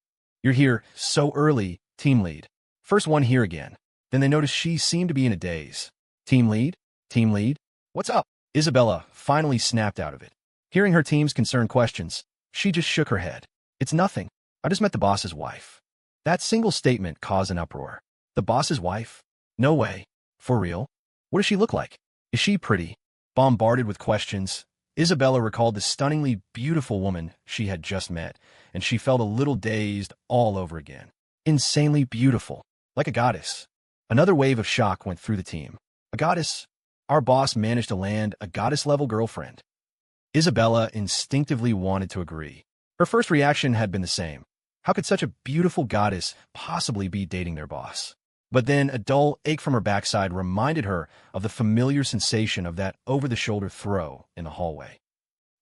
You're here so early, team lead. First one here again. Then they noticed she seemed to be in a daze. Team lead? Team lead? What's up? Isabella finally snapped out of it. Hearing her team's concerned questions, she just shook her head. It's nothing. I just met the boss's wife. That single statement caused an uproar. The boss's wife? No way. For real? What does she look like? Is she pretty? Bombarded with questions, Isabella recalled the stunningly beautiful woman she had just met, and she felt a little dazed all over again. Insanely beautiful. Like a goddess. Another wave of shock went through the team. A goddess? Our boss managed to land a goddess-level girlfriend. Isabella instinctively wanted to agree. Her first reaction had been the same. How could such a beautiful goddess possibly be dating their boss? But then a dull ache from her backside reminded her of the familiar sensation of that over-the-shoulder throw in the hallway.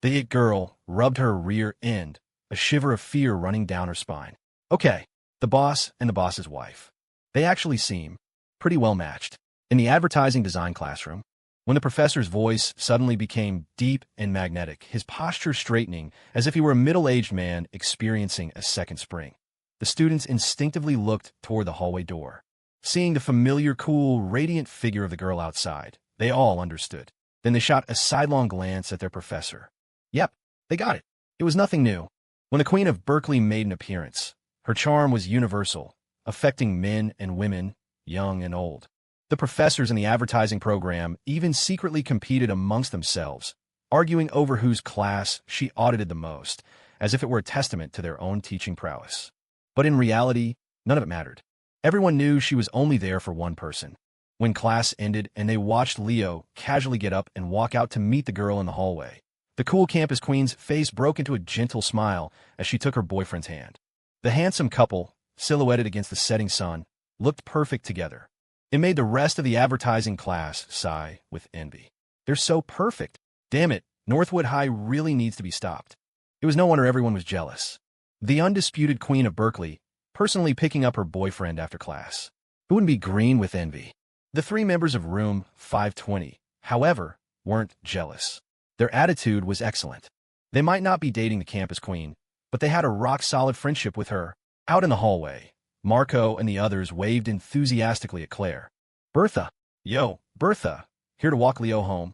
The it girl rubbed her rear end, a shiver of fear running down her spine. Okay, the boss and the boss's wife. They actually seem pretty well matched. In the advertising design classroom, when the professor's voice suddenly became deep and magnetic, his posture straightening as if he were a middle-aged man experiencing a second spring, the students instinctively looked toward the hallway door. Seeing the familiar, cool, radiant figure of the girl outside, they all understood. Then they shot a sidelong glance at their professor. Yep, they got it. It was nothing new. When the Queen of Berkeley made an appearance, her charm was universal, affecting men and women, young and old. The professors in the advertising program even secretly competed amongst themselves, arguing over whose class she audited the most, as if it were a testament to their own teaching prowess. But in reality, none of it mattered. Everyone knew she was only there for one person. When class ended and they watched Leo casually get up and walk out to meet the girl in the hallway, the cool campus queen's face broke into a gentle smile as she took her boyfriend's hand. The handsome couple, silhouetted against the setting sun, looked perfect together. It made the rest of the advertising class sigh with envy. They're so perfect. Damn it, Northwood High really needs to be stopped. It was no wonder everyone was jealous. The undisputed queen of Berkeley, personally picking up her boyfriend after class. Who wouldn't be green with envy? The three members of room 520, however, weren't jealous. Their attitude was excellent. They might not be dating the campus queen, but they had a rock-solid friendship with her. Out in the hallway, Marco and the others waved enthusiastically at Claire. Bertha. Yo, Bertha. Here to walk Leo home.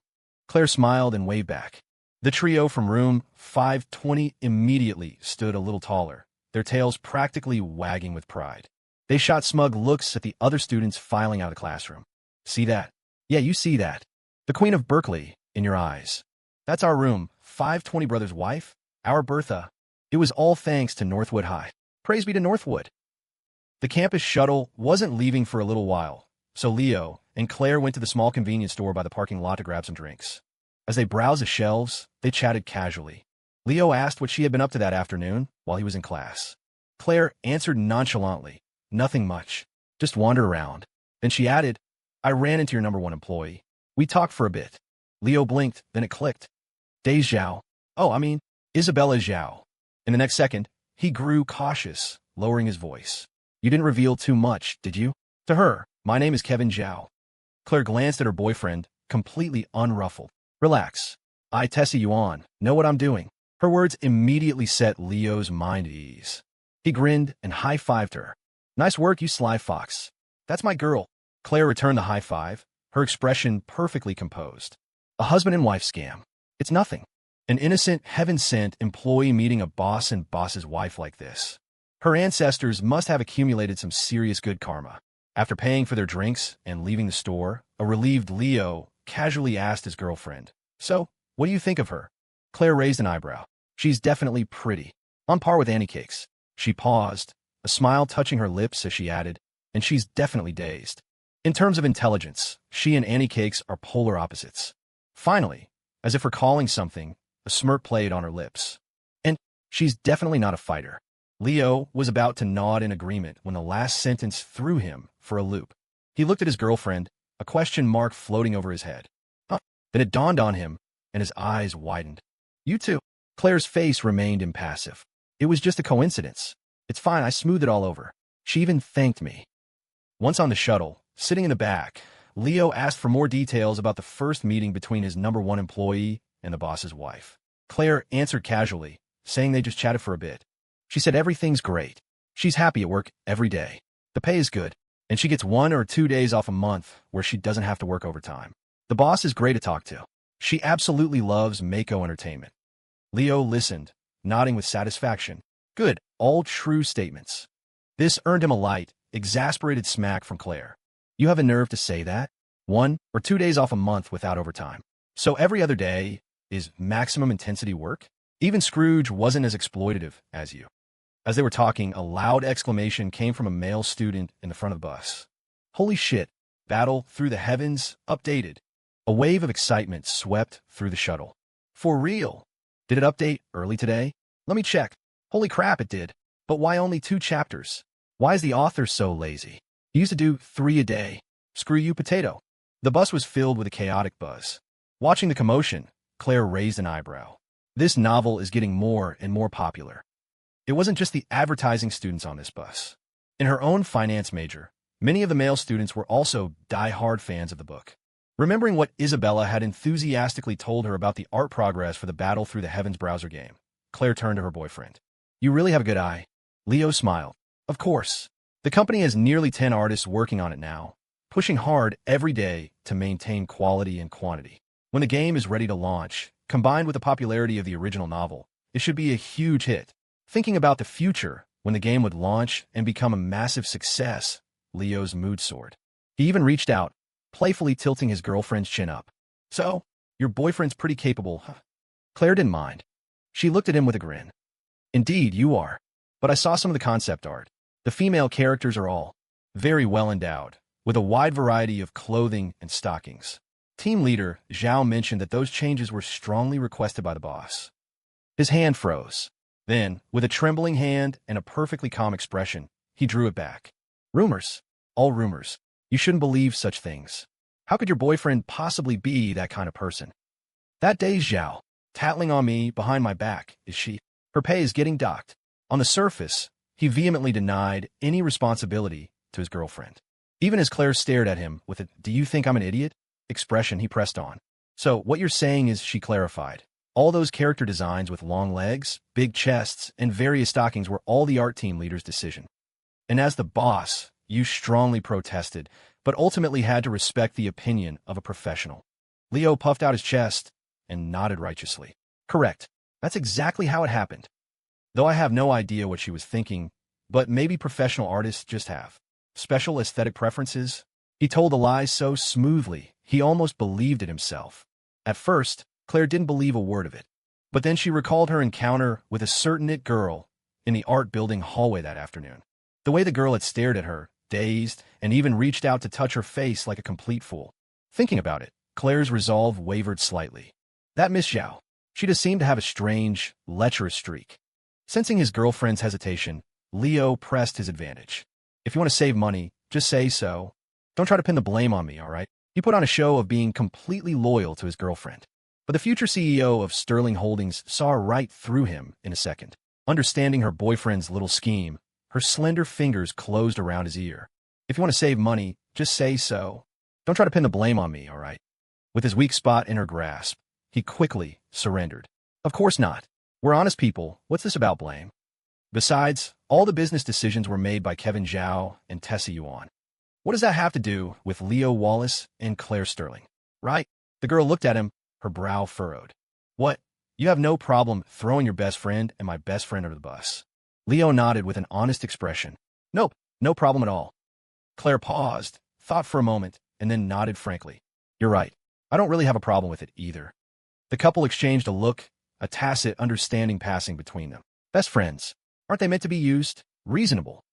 Claire smiled and waved back. The trio from room 520 immediately stood a little taller, their tails practically wagging with pride. They shot smug looks at the other students filing out of the classroom. See that? Yeah, you see that. The Queen of Berkeley in your eyes. That's our room 520 brother's wife, our Bertha. It was all thanks to Northwood High. Praise be to Northwood. The campus shuttle wasn't leaving for a little while, so Leo and Claire went to the small convenience store by the parking lot to grab some drinks. As they browsed the shelves, they chatted casually. Leo asked what she had been up to that afternoon while he was in class. Claire answered nonchalantly, nothing much, just wandered around. Then she added, I ran into your number one employee. We talked for a bit. Leo blinked, then it clicked. Days Zhao. Oh, I mean, Isabella Zhao. In the next second, he grew cautious, lowering his voice. You didn't reveal too much, did you? To her, my name is Kevin Zhao. Claire glanced at her boyfriend, completely unruffled. Relax. I tested you on. Know what I'm doing. Her words immediately set Leo's mind at ease. He grinned and high-fived her. Nice work, you sly fox. That's my girl. Claire returned the high five, her expression perfectly composed. A husband and wife scam. It's nothing. An innocent, heaven-sent employee meeting a boss and boss's wife like this. Her ancestors must have accumulated some serious good karma. After paying for their drinks and leaving the store, a relieved Leo casually asked his girlfriend, So, what do you think of her? Claire raised an eyebrow. She's definitely pretty. On par with Annie Cakes. She paused, a smile touching her lips as she added, and she's definitely dazed. In terms of intelligence, she and Annie Cakes are polar opposites. Finally, as if recalling something, a smirk played on her lips. And she's definitely not a fighter. Leo was about to nod in agreement when the last sentence threw him for a loop. He looked at his girlfriend, a question mark floating over his head. Huh? Then it dawned on him, and his eyes widened. You too. Claire's face remained impassive. It was just a coincidence. It's fine, I smoothed it all over. She even thanked me. Once on the shuttle, sitting in the back, Leo asked for more details about the first meeting between his number one employee and the boss's wife. Claire answered casually, saying they just chatted for a bit. She said everything's great. She's happy at work every day. The pay is good, and she gets 1 or 2 days off a month where she doesn't have to work overtime. The boss is great to talk to. She absolutely loves Mako Entertainment. Leo listened, nodding with satisfaction. Good, all true statements. This earned him a light, exasperated smack from Claire. You have a nerve to say that? 1 or 2 days off a month without overtime. So every other day is maximum intensity work? Even Scrooge wasn't as exploitative as you. As they were talking, a loud exclamation came from a male student in the front of the bus. Holy shit! Battle Through the Heavens updated. A wave of excitement swept through the shuttle. For real? Did it update early today? Let me check. Holy crap, it did. But why only 2 chapters? Why is the author so lazy? He used to do 3 a day. Screw you, potato. The bus was filled with a chaotic buzz. Watching the commotion, Claire raised an eyebrow. This novel is getting more and more popular. It wasn't just the advertising students on this bus. In her own finance major, many of the male students were also die-hard fans of the book. Remembering what Isabella had enthusiastically told her about the art progress for the Battle Through the Heavens browser game, Claire turned to her boyfriend. You really have a good eye. Leo smiled. Of course. The company has nearly 10 artists working on it now, pushing hard every day to maintain quality and quantity. When the game is ready to launch, combined with the popularity of the original novel, it should be a huge hit. Thinking about the future, when the game would launch and become a massive success, Leo's mood soared. He even reached out, playfully tilting his girlfriend's chin up. So, your boyfriend's pretty capable, huh? Claire didn't mind. She looked at him with a grin. Indeed, you are. But I saw some of the concept art. The female characters are all very well endowed, with a wide variety of clothing and stockings. Team leader Zhao mentioned that those changes were strongly requested by the boss. His hand froze. Then, with a trembling hand and a perfectly calm expression, he drew it back. Rumors. All rumors. You shouldn't believe such things. How could your boyfriend possibly be that kind of person? That day's Zhao, tattling on me behind my back, is she? Her pay is getting docked. On the surface, he vehemently denied any responsibility to his girlfriend. Even as Claire stared at him with a "do you think I'm an idiot?" expression, he pressed on. So what you're saying is, she clarified, all those character designs with long legs, big chests, and various stockings were all the art team leader's decision. And as the boss, you strongly protested, but ultimately had to respect the opinion of a professional. Leo puffed out his chest and nodded righteously. Correct. That's exactly how it happened. Though I have no idea what she was thinking, but maybe professional artists just have special aesthetic preferences. He told the lie so smoothly, he almost believed it himself. At first, Claire didn't believe a word of it. But then she recalled her encounter with a certain it girl in the art building hallway that afternoon. The way the girl had stared at her, dazed, and even reached out to touch her face like a complete fool. Thinking about it, Claire's resolve wavered slightly. That Miss Zhao, she just seemed to have a strange, lecherous streak. Sensing his girlfriend's hesitation, Leo pressed his advantage. If you want to save money, just say so. Don't try to pin the blame on me, all right? He put on a show of being completely loyal to his girlfriend. But the future CEO of Sterling Holdings saw right through him in a second. Understanding her boyfriend's little scheme, her slender fingers closed around his ear. If you want to save money, just say so. Don't try to pin the blame on me, all right? With his weak spot in her grasp, he quickly surrendered. Of course not. We're honest people. What's this about blame? Besides, all the business decisions were made by Kevin Zhao and Tessa Yuan. What does that have to do with Leo Wallace and Claire Sterling? Right? The girl looked at him, her brow furrowed. What? You have no problem throwing your best friend and my best friend under the bus? Leo nodded with an honest expression. Nope, no problem at all. Claire paused, thought for a moment, and then nodded frankly. You're right. I don't really have a problem with it either. The couple exchanged a look, a tacit understanding passing between them. Best friends. Aren't they meant to be used? Reasonable.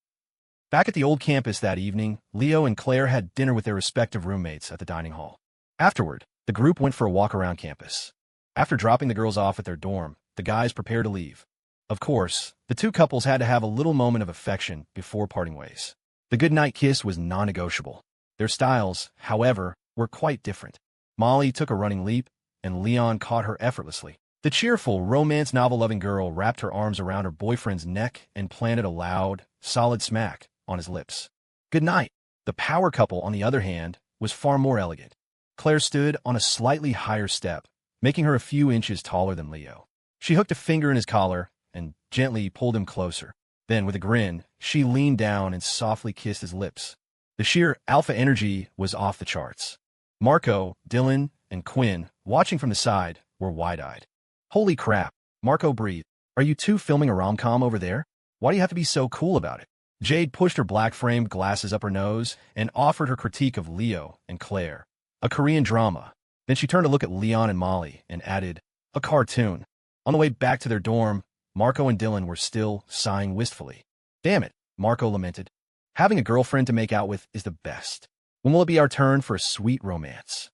Back at the old campus that evening, Leo and Claire had dinner with their respective roommates at the dining hall. Afterward, the group went for a walk around campus. After dropping the girls off at their dorm, the guys prepared to leave. Of course, the two couples had to have a little moment of affection before parting ways. The goodnight kiss was non-negotiable. Their styles, however, were quite different. Molly took a running leap, and Leon caught her effortlessly. The cheerful, romance novel-loving girl wrapped her arms around her boyfriend's neck and planted a loud, solid smack on his lips. Good night. The power couple, on the other hand, was far more elegant. Claire stood on a slightly higher step, making her a few inches taller than Leo. She hooked a finger in his collar and gently pulled him closer. Then, with a grin, she leaned down and softly kissed his lips. The sheer alpha energy was off the charts. Marco, Dylan, and Quinn, watching from the side, were wide-eyed. Holy crap, Marco breathed. Are you two filming a rom-com over there? Why do you have to be so cool about it? Jade pushed her black-framed glasses up her nose and offered her critique of Leo and Claire. A Korean drama. Then she turned to look at Leon and Molly and added, a cartoon. On the way back to their dorm, Marco and Dylan were still sighing wistfully. Damn it, Marco lamented. Having a girlfriend to make out with is the best. When will it be our turn for a sweet romance?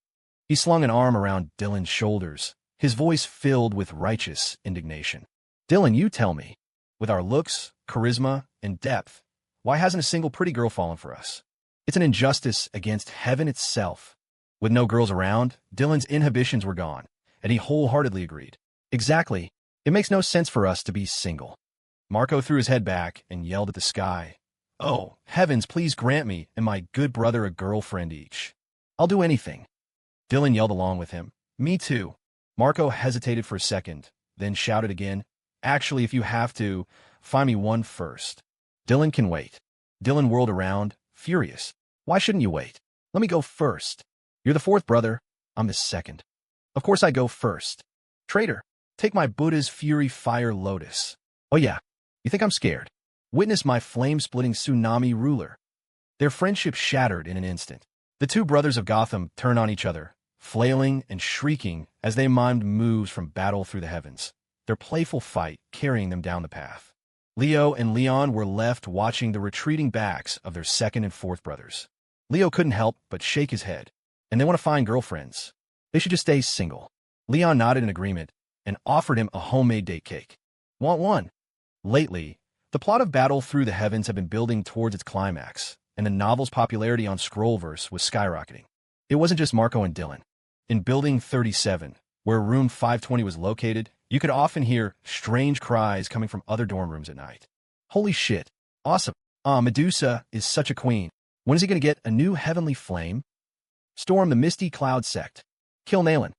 He slung an arm around Dylan's shoulders, his voice filled with righteous indignation. Dylan, you tell me, with our looks, charisma, and depth, why hasn't a single pretty girl fallen for us? It's an injustice against heaven itself. With no girls around, Dylan's inhibitions were gone, and he wholeheartedly agreed. Exactly. It makes no sense for us to be single. Marco threw his head back and yelled at the sky. Oh, heavens, please grant me and my good brother a girlfriend each. I'll do anything. Dylan yelled along with him. Me too. Marco hesitated for a second, then shouted again. Actually, if you have to, find me one first. Dylan can wait. Dylan whirled around, furious. Why shouldn't you wait? Let me go first. You're the fourth brother. I'm the second. Of course I go first. Traitor, take my Buddha's fury fire lotus. Oh yeah, you think I'm scared? Witness my flame-splitting tsunami ruler. Their friendship shattered in an instant. The two brothers of Gotham turned on each other, flailing and shrieking as they mimed moves from battle through the heavens, their playful fight carrying them down the path. Leo and Leon were left watching the retreating backs of their second and fourth brothers. Leo couldn't help but shake his head. And they want to find girlfriends. They should just stay single. Leon nodded in agreement and offered him a homemade date cake. Want one? Lately, The plot of Battle Through the Heavens had been building towards its climax, and the novel's popularity on Scrollverse was skyrocketing. It wasn't just Marco and Dylan. In Building 37, where Room 520 was located, you could often hear strange cries coming from other dorm rooms at night. Holy shit. Awesome. Medusa is such a queen. When is he going to get a new heavenly flame? Storm the Misty Cloud Sect. Kill Nalan.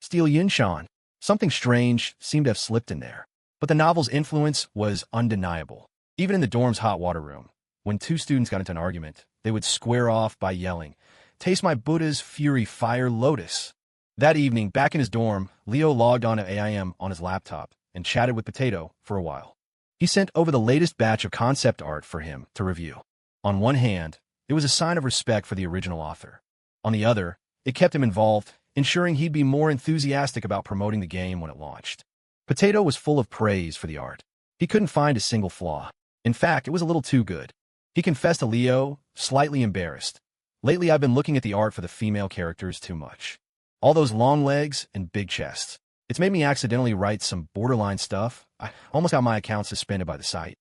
Steal Yinshan. Something strange seemed to have slipped in there. But the novel's influence was undeniable. Even in the dorm's hot water room, when two students got into an argument, they would square off by yelling, "Taste my Buddha's fury fire lotus." That evening, back in his dorm, Leo logged on to AIM on his laptop and chatted with Potato for a while. He sent over the latest batch of concept art for him to review. On one hand, it was a sign of respect for the original author. On the other, it kept him involved, ensuring he'd be more enthusiastic about promoting the game when it launched. Potato was full of praise for the art. He couldn't find a single flaw. In fact, it was a little too good. He confessed to Leo, slightly embarrassed. "Lately, I've been looking at the art for the female characters too much. All those long legs and big chests. It's made me accidentally write some borderline stuff. I almost got my account suspended by the site."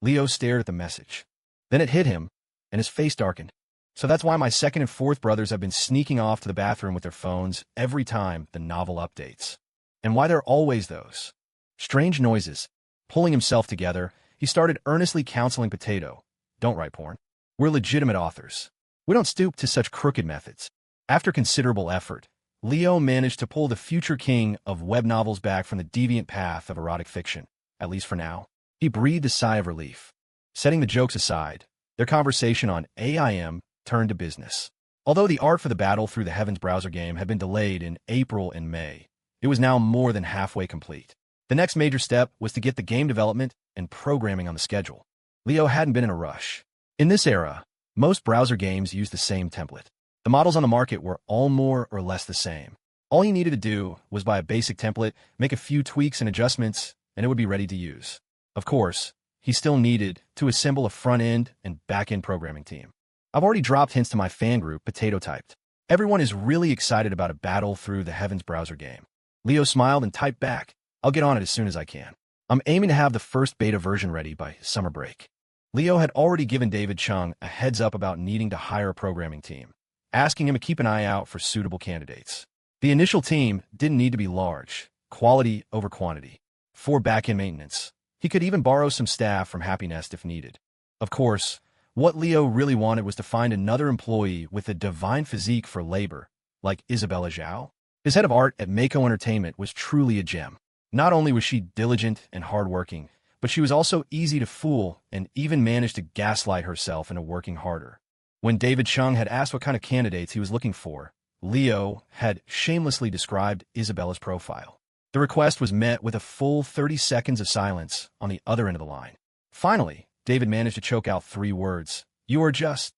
Leo stared at the message. Then it hit him, and his face darkened. "So that's why my second and fourth brothers have been sneaking off to the bathroom with their phones every time the novel updates. And why there are always those strange noises." Pulling himself together, he started earnestly counseling Potato. "Don't write porn. We're legitimate authors. We don't stoop to such crooked methods." After considerable effort, Leo managed to pull the future king of web novels back from the deviant path of erotic fiction, at least for now. He breathed a sigh of relief. Setting the jokes aside, their conversation on AIM turned to business. Although the art for the Battle Through the Heavens browser game had been delayed in April and May, it was now more than halfway complete. The next major step was to get the game development and programming on the schedule. Leo hadn't been in a rush. In this era, most browser games used the same template. The models on the market were all more or less the same. All you needed to do was buy a basic template, make a few tweaks and adjustments, and it would be ready to use. Of course, he still needed to assemble a front-end and back-end programming team. "I've already dropped hints to my fan group," Potato typed. "Everyone is really excited about a Battle Through the Heavens browser game." Leo smiled and typed back, "I'll get on it as soon as I can. I'm aiming to have the first beta version ready by summer break." Leo had already given David Chung a heads up about needing to hire a programming team, asking him to keep an eye out for suitable candidates. The initial team didn't need to be large, quality over quantity. For back-end maintenance, he could even borrow some staff from Happy Nest if needed. Of course, what Leo really wanted was to find another employee with a divine physique for labor, like Isabella Zhao. His head of art at Mako Entertainment was truly a gem. Not only was she diligent and hardworking, but she was also easy to fool and even managed to gaslight herself into working harder. When David Chung had asked what kind of candidates he was looking for, Leo had shamelessly described Isabella's profile. The request was met with a full 30 seconds of silence on the other end of the line. Finally, David managed to choke out 3 words. "You are just..."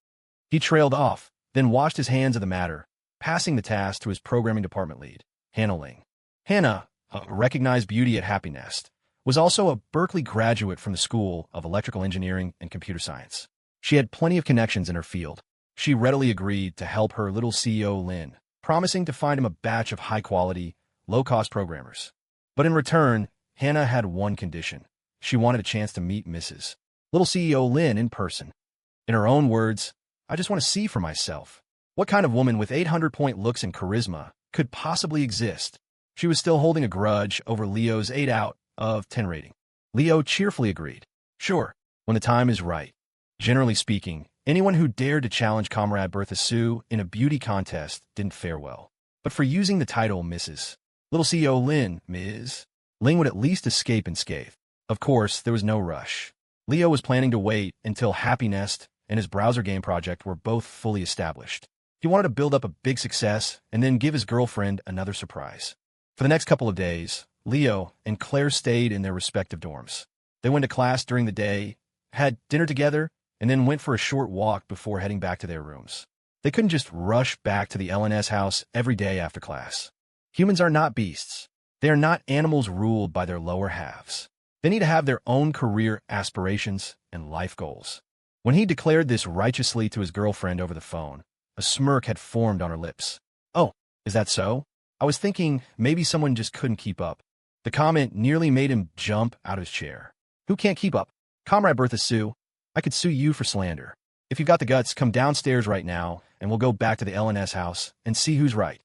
He trailed off, then washed his hands of the matter, passing the task to his programming department lead, Hannah Ling. Hannah, a recognized beauty at Happy Nest, was also a Berkeley graduate from the School of Electrical Engineering and Computer Science. She had plenty of connections in her field. She readily agreed to help her little CEO Lin, promising to find him a batch of high-quality, low-cost programmers. But in return, Hannah had one condition. She wanted a chance to meet Mrs. Little CEO Lin in person. In her own words, "I just want to see for myself. What kind of woman with 800-point looks and charisma could possibly exist?" She was still holding a grudge over Leo's 8 out of 10 rating. Leo cheerfully agreed. "Sure, when the time is right." Generally speaking, anyone who dared to challenge Comrade Bertha Sue in a beauty contest didn't fare well. But for using the title Mrs. Little CEO Lin, Ms. Ling would at least escape unscathed. Of course, there was no rush. Leo was planning to wait until Happy Nest and his browser game project were both fully established. He wanted to build up a big success and then give his girlfriend another surprise. For the next couple of days, Leo and Claire stayed in their respective dorms. They went to class during the day, had dinner together, and then went for a short walk before heading back to their rooms. They couldn't just rush back to the LNS house every day after class. Humans are not beasts. They are not animals ruled by their lower halves. They need to have their own career aspirations and life goals. When he declared this righteously to his girlfriend over the phone, a smirk had formed on her lips. "Oh, is that so? I was thinking maybe someone just couldn't keep up." The comment nearly made him jump out of his chair. Who can't keep up? Comrade Bertha Sue, I could sue you for slander. If you've got the guts, come downstairs right now, and we'll go back to the LNS house and see who's right.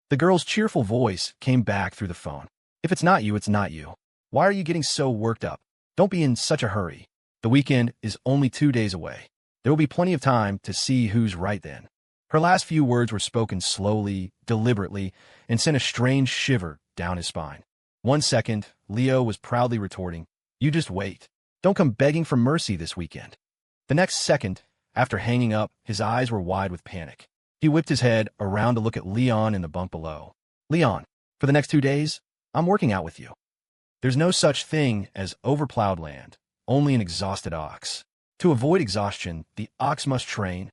The girl's cheerful voice came back through the phone. If it's not you, it's not you. Why are you getting so worked up? Don't be in such a hurry. The weekend is only 2 days away. There will be plenty of time to see who's right then. Her last few words were spoken slowly, deliberately, and sent a strange shiver down his spine. 1 second, Leo was proudly retorting, "You just wait. Don't come begging for mercy this weekend." The next second, after hanging up, his eyes were wide with panic. He whipped his head around to look at Leon in the bunk below. "Leon, for the next 2 days, I'm working out with you. There's no such thing as overplowed land, only an exhausted ox. To avoid exhaustion, the ox must train."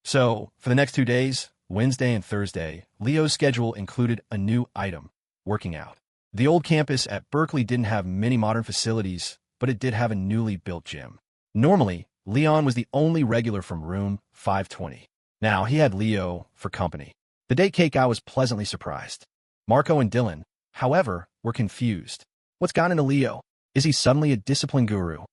So, for the next 2 days, Wednesday and Thursday, Leo's schedule included a new item, working out. The old campus at Berkeley didn't have many modern facilities, but it did have a newly built gym. Normally, Leon was the only regular from room 520. Now, he had Leo for company. The date cake I was pleasantly surprised. Marco and Dylan, however, were confused. What's gone into Leo? Is he suddenly a discipline guru?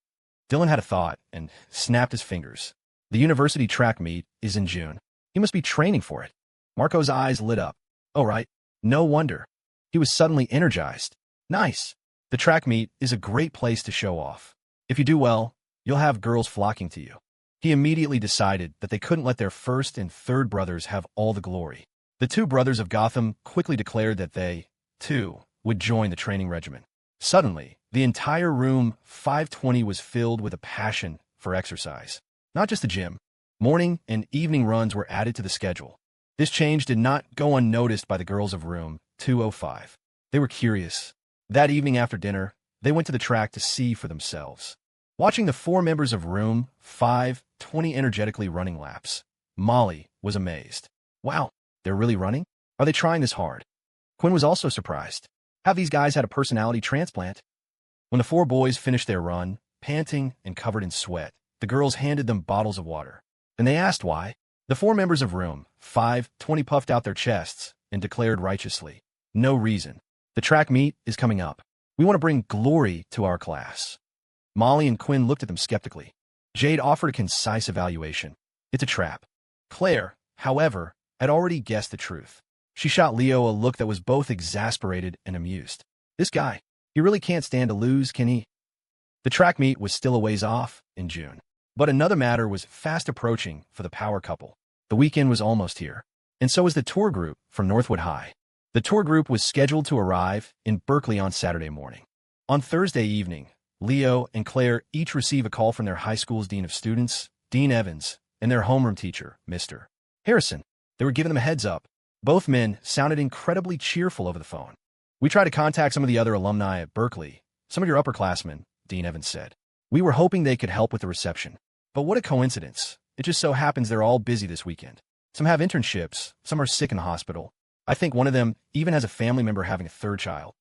Dylan had a thought and snapped his fingers. The university track meet is in June. He must be training for it. Marco's eyes lit up. Oh, right. No wonder. He was suddenly energized. Nice. The track meet is a great place to show off. If you do well, you'll have girls flocking to you. He immediately decided that they couldn't let their first and third brothers have all the glory. The two brothers of Gotham quickly declared that they, too, would join the training regimen. Suddenly, the entire room 520 was filled with a passion for exercise. Not just the gym. Morning and evening runs were added to the schedule. This change did not go unnoticed by the girls of room 205. They were curious. That evening after dinner, they went to the track to see for themselves. Watching the 4 members of room 520 energetically running laps, Molly was amazed. Wow, they're really running? Are they trying this hard? Quinn was also surprised. Have these guys had a personality transplant? When the 4 boys finished their run, panting and covered in sweat, the girls handed them bottles of water. And they asked why. The 4 members of room 520 puffed out their chests and declared righteously, "No reason. The track meet is coming up. We want to bring glory to our class." Molly and Quinn looked at them skeptically. Jade offered a concise evaluation. "It's a trap." Claire, however, had already guessed the truth. She shot Leo a look that was both exasperated and amused. This guy, he really can't stand to lose, can he? The track meet was still a ways off in June. But another matter was fast approaching for the power couple. The weekend was almost here, and so was the tour group from Northwood High. The tour group was scheduled to arrive in Berkeley on Saturday morning. On Thursday evening, Leo and Claire each receive a call from their high school's dean of students, Dean Evans, and their homeroom teacher, Mr. Harrison. They were giving them a heads up. Both men sounded incredibly cheerful over the phone. "We tried to contact some of the other alumni at Berkeley, some of your upperclassmen," Dean Evans said. "We were hoping they could help with the reception. But what a coincidence. It just so happens they're all busy this weekend. Some have internships, some are sick in the hospital. I think one of them even has a family member having a 3rd child."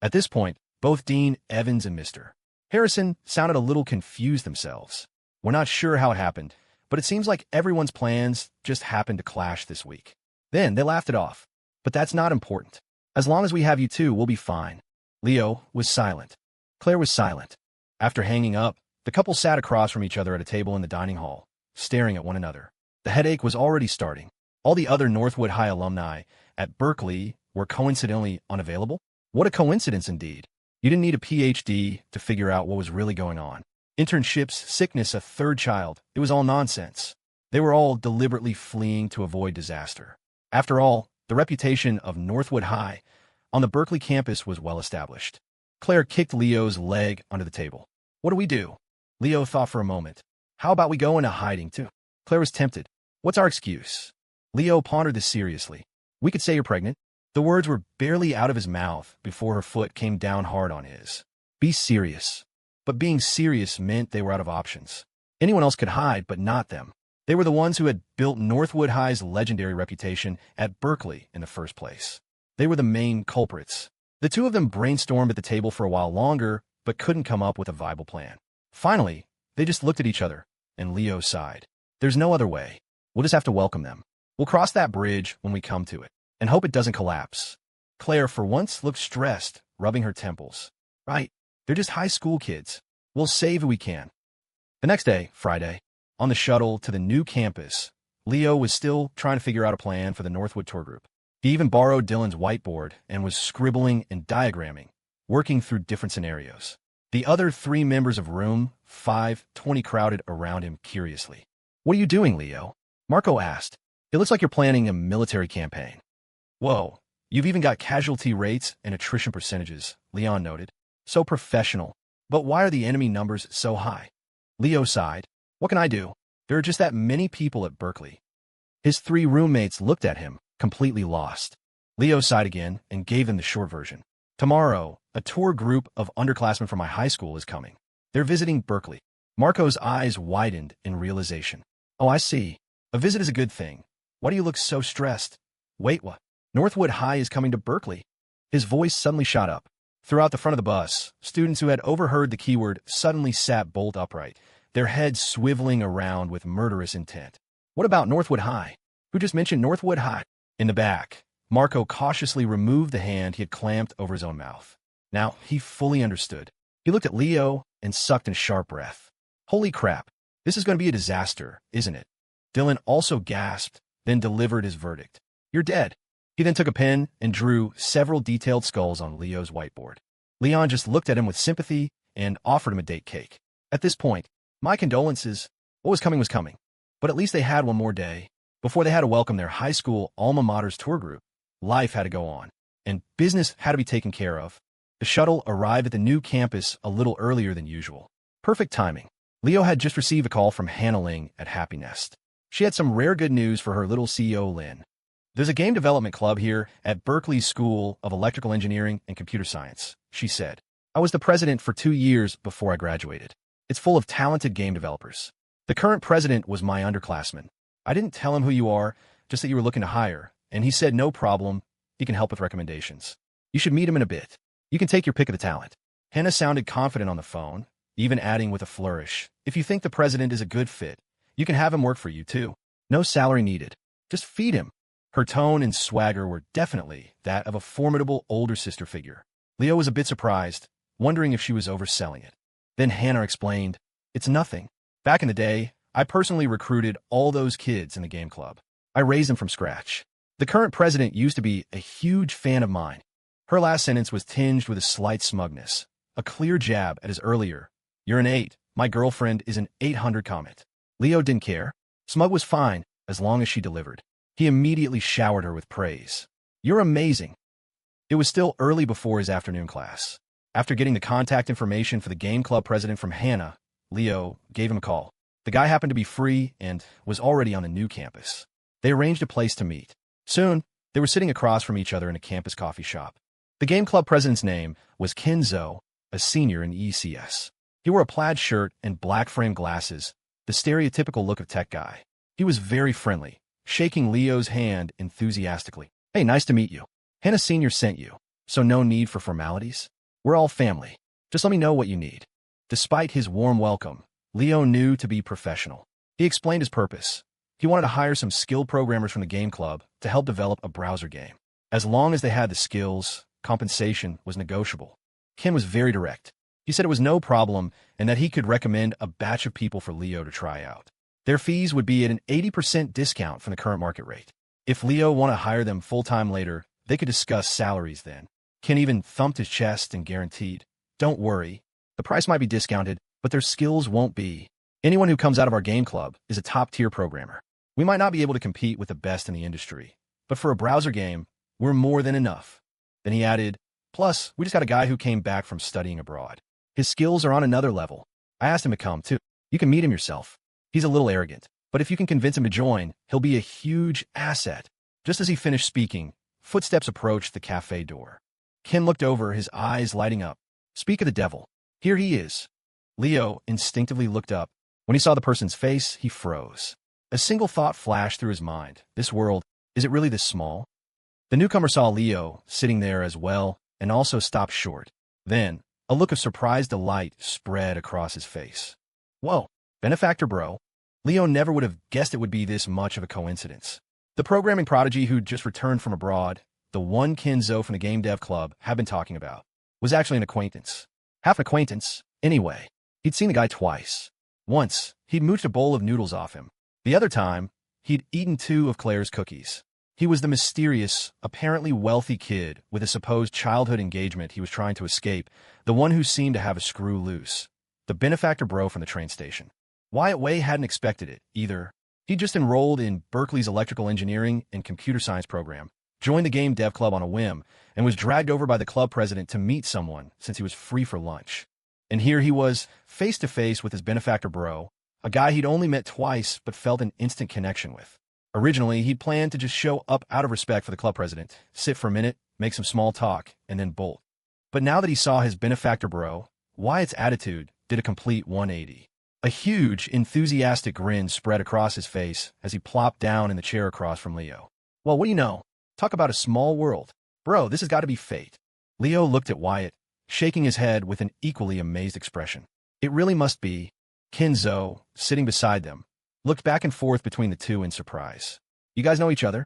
At this point, both Dean Evans and Mr. Harrison sounded a little confused themselves. "We're not sure how it happened, but it seems like everyone's plans just happened to clash this week." Then they laughed it off. "But that's not important. As long as we have you two, we'll be fine." Leo was silent. Claire was silent. After hanging up, the couple sat across from each other at a table in the dining hall, staring at one another. The headache was already starting. All the other Northwood High alumni at Berkeley were coincidentally unavailable? What a coincidence indeed. You didn't need a PhD to figure out what was really going on. Internships, sickness, a 3rd child, it was all nonsense. They were all deliberately fleeing to avoid disaster. After all, the reputation of Northwood High on the Berkeley campus was well established. Claire kicked Leo's leg under the table. "What do we do?" Leo thought for a moment. "How about we go into hiding, too?" Claire was tempted. "What's our excuse?" Leo pondered this seriously. "We could say you're pregnant." The words were barely out of his mouth before her foot came down hard on his. Be serious. But being serious meant they were out of options. Anyone else could hide, but not them. They were the ones who had built Northwood High's legendary reputation at Berkeley in the first place. They were the main culprits. The two of them brainstormed at the table for a while longer, but couldn't come up with a viable plan. Finally, they just looked at each other, and Leo sighed. "There's no other way. We'll just have to welcome them. We'll cross that bridge when we come to it, and hope it doesn't collapse." Claire, for once, looked stressed, rubbing her temples. "Right. They're just high school kids. We'll save who we can." The next day, Friday, on the shuttle to the new campus, Leo was still trying to figure out a plan for the Northwood tour group. He even borrowed Dylan's whiteboard and was scribbling and diagramming, working through different scenarios. The other 3 members of room 520 crowded around him curiously. "What are you doing, Leo?" Marco asked. "It looks like you're planning a military campaign." "Whoa, you've even got casualty rates and attrition percentages," Leon noted. "So professional. But why are the enemy numbers so high?" Leo sighed. "What can I do? There are just that many people at Berkeley." His 3 roommates looked at him, completely lost. Leo sighed again and gave them the short version. "Tomorrow, a tour group of underclassmen from my high school is coming. They're visiting Berkeley." Marco's eyes widened in realization. "Oh, I see. A visit is a good thing. Why do you look so stressed?" "Wait, what? Northwood High is coming to Berkeley?" His voice suddenly shot up. Throughout the front of the bus, students who had overheard the keyword suddenly sat bolt upright, their heads swiveling around with murderous intent. "What about Northwood High? Who just mentioned Northwood High?" In the back, Marco cautiously removed the hand he had clamped over his own mouth. Now, he fully understood. He looked at Leo and sucked in a sharp breath. "Holy crap, this is going to be a disaster, isn't it?" Dylan also gasped, then delivered his verdict. "You're dead." He then took a pen and drew several detailed skulls on Leo's whiteboard. Leon just looked at him with sympathy and offered him a date cake. At this point, "My condolences. What was coming. But at least they had one more day. Before they had to welcome their high school alma mater's tour group, life had to go on, and business had to be taken care of." The shuttle arrived at the new campus a little earlier than usual. Perfect timing. Leo had just received a call from Hannah Ling at Happy Nest. She had some rare good news for her little CEO, Lynn. "There's a game development club here at Berkeley School of Electrical Engineering and Computer Science," she said. "I was the president for 2 years before I graduated. It's full of talented game developers. The current president was my underclassman. I didn't tell him who you are, just that you were looking to hire, and he said no problem, he can help with recommendations. You should meet him in a bit. You can take your pick of the talent." Hannah sounded confident on the phone, even adding with a flourish, "If you think the president is a good fit, you can have him work for you too. No salary needed. Just feed him." Her tone and swagger were definitely that of a formidable older sister figure. Leo was a bit surprised, wondering if she was overselling it. Then Hannah explained, "It's nothing. Back in the day, I personally recruited all those kids in the game club. I raised them from scratch. The current president used to be a huge fan of mine." Her last sentence was tinged with a slight smugness, a clear jab at his earlier, "You're an 8, my girlfriend is an 800 comment." Leo didn't care. Smug was fine, as long as she delivered. He immediately showered her with praise. "You're amazing." It was still early before his afternoon class. After getting the contact information for the game club president from Hannah, Leo gave him a call. The guy happened to be free and was already on the new campus. They arranged a place to meet. Soon, they were sitting across from each other in a campus coffee shop. The game club president's name was Ken Zhou, a senior in ECS. He wore a plaid shirt and black frame glasses, the stereotypical look of tech guy. He was very friendly, shaking Leo's hand enthusiastically. "Hey, nice to meet you. Hannah Sr. sent you, so no need for formalities. We're all family. Just let me know what you need." Despite his warm welcome, Leo knew to be professional. He explained his purpose. He wanted to hire some skilled programmers from the game club to help develop a browser game. As long as they had the skills, compensation was negotiable. Ken was very direct. He said it was no problem and that he could recommend a batch of people for Leo to try out. Their fees would be at an 80% discount from the current market rate. If Leo wanted to hire them full-time later, they could discuss salaries then. Ken even thumped his chest and guaranteed, "Don't worry. The price might be discounted, but their skills won't be. Anyone who comes out of our game club is a top-tier programmer. We might not be able to compete with the best in the industry, but for a browser game, we're more than enough." Then he added, "Plus, we just got a guy who came back from studying abroad. His skills are on another level. I asked him to come, too. You can meet him yourself. He's a little arrogant, but if you can convince him to join, he'll be a huge asset." Just as he finished speaking, footsteps approached the cafe door. Ken looked over, his eyes lighting up. "Speak of the devil. Here he is." Leo instinctively looked up. When he saw the person's face, he froze. A single thought flashed through his mind. This world, is it really this small? The newcomer saw Leo sitting there as well and also stopped short. Then, a look of surprised delight spread across his face. "Whoa, benefactor bro." Leo never would have guessed it would be this much of a coincidence. The programming prodigy who'd just returned from abroad, the one Ken Zhou from the Game Dev Club had been talking about, was actually an acquaintance. Half an acquaintance, anyway. He'd seen the guy twice. Once, he'd mooched a bowl of noodles off him. The other time, he'd eaten 2 of Claire's cookies. He was the mysterious, apparently wealthy kid with a supposed childhood engagement he was trying to escape, the one who seemed to have a screw loose. The benefactor bro from the train station. Wyatt Way hadn't expected it, either. He'd just enrolled in Berkeley's electrical engineering and computer science program, joined the game dev club on a whim, and was dragged over by the club president to meet someone since he was free for lunch. And here he was, face to face with his benefactor bro, a guy he'd only met twice but felt an instant connection with. Originally, he'd planned to just show up out of respect for the club president, sit for a minute, make some small talk, and then bolt. But now that he saw his benefactor bro, Wyatt's attitude did a complete 180. A huge, enthusiastic grin spread across his face as he plopped down in the chair across from Leo. Well, what do you know? Talk about a small world. Bro, this has got to be fate. Leo looked at Wyatt, shaking his head with an equally amazed expression. It really must be. Kenzo, sitting beside them, looked back and forth between the two in surprise. You guys know each other?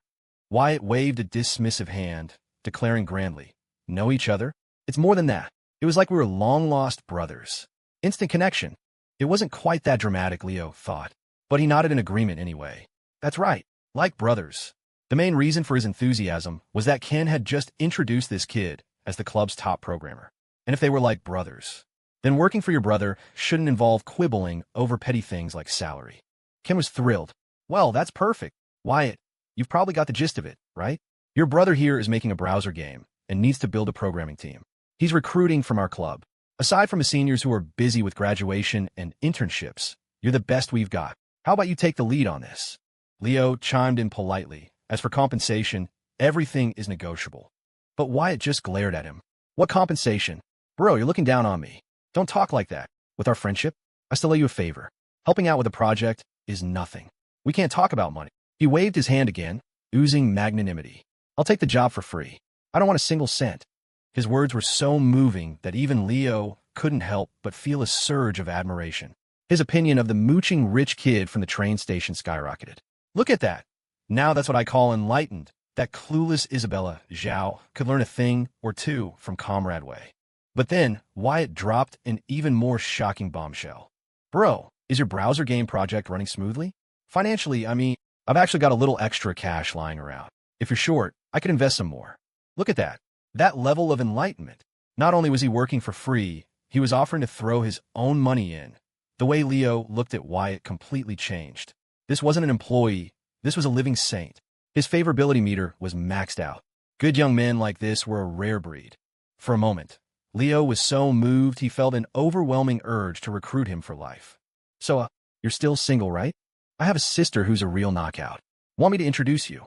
Wyatt waved a dismissive hand, declaring grandly, Know each other? It's more than that. It was like we were long-lost brothers. Instant connection. It wasn't quite that dramatic, Leo thought, but he nodded in agreement anyway. That's right, like brothers. The main reason for his enthusiasm was that Ken had just introduced this kid as the club's top programmer. And if they were like brothers, then working for your brother shouldn't involve quibbling over petty things like salary. Ken was thrilled. Well, that's perfect. Wyatt, you've probably got the gist of it, right? Your brother here is making a browser game and needs to build a programming team. He's recruiting from our club. Aside from the seniors who are busy with graduation and internships, you're the best we've got. How about you take the lead on this? Leo chimed in politely. As for compensation, everything is negotiable. But Wyatt just glared at him. What compensation? Bro, you're looking down on me. Don't talk like that. With our friendship, I still owe you a favor. Helping out with a project is nothing. We can't talk about money. He waved his hand again, oozing magnanimity. I'll take the job for free. I don't want a single cent. His words were so moving that even Leo couldn't help but feel a surge of admiration. His opinion of the mooching rich kid from the train station skyrocketed. Look at that. Now that's what I call enlightened. That clueless Isabella Zhao could learn a thing or two from Comrade Way. But then Wyatt dropped an even more shocking bombshell. Bro, is your browser game project running smoothly? Financially, I've actually got a little extra cash lying around. If you're short, I could invest some more. Look at that. That level of enlightenment. Not only was he working for free, he was offering to throw his own money in. The way Leo looked at Wyatt completely changed. This wasn't an employee. This was a living saint. His favorability meter was maxed out. Good young men like this were a rare breed. For a moment, Leo was so moved he felt an overwhelming urge to recruit him for life. So, you're still single, right? I have a sister who's a real knockout. Want me to introduce you?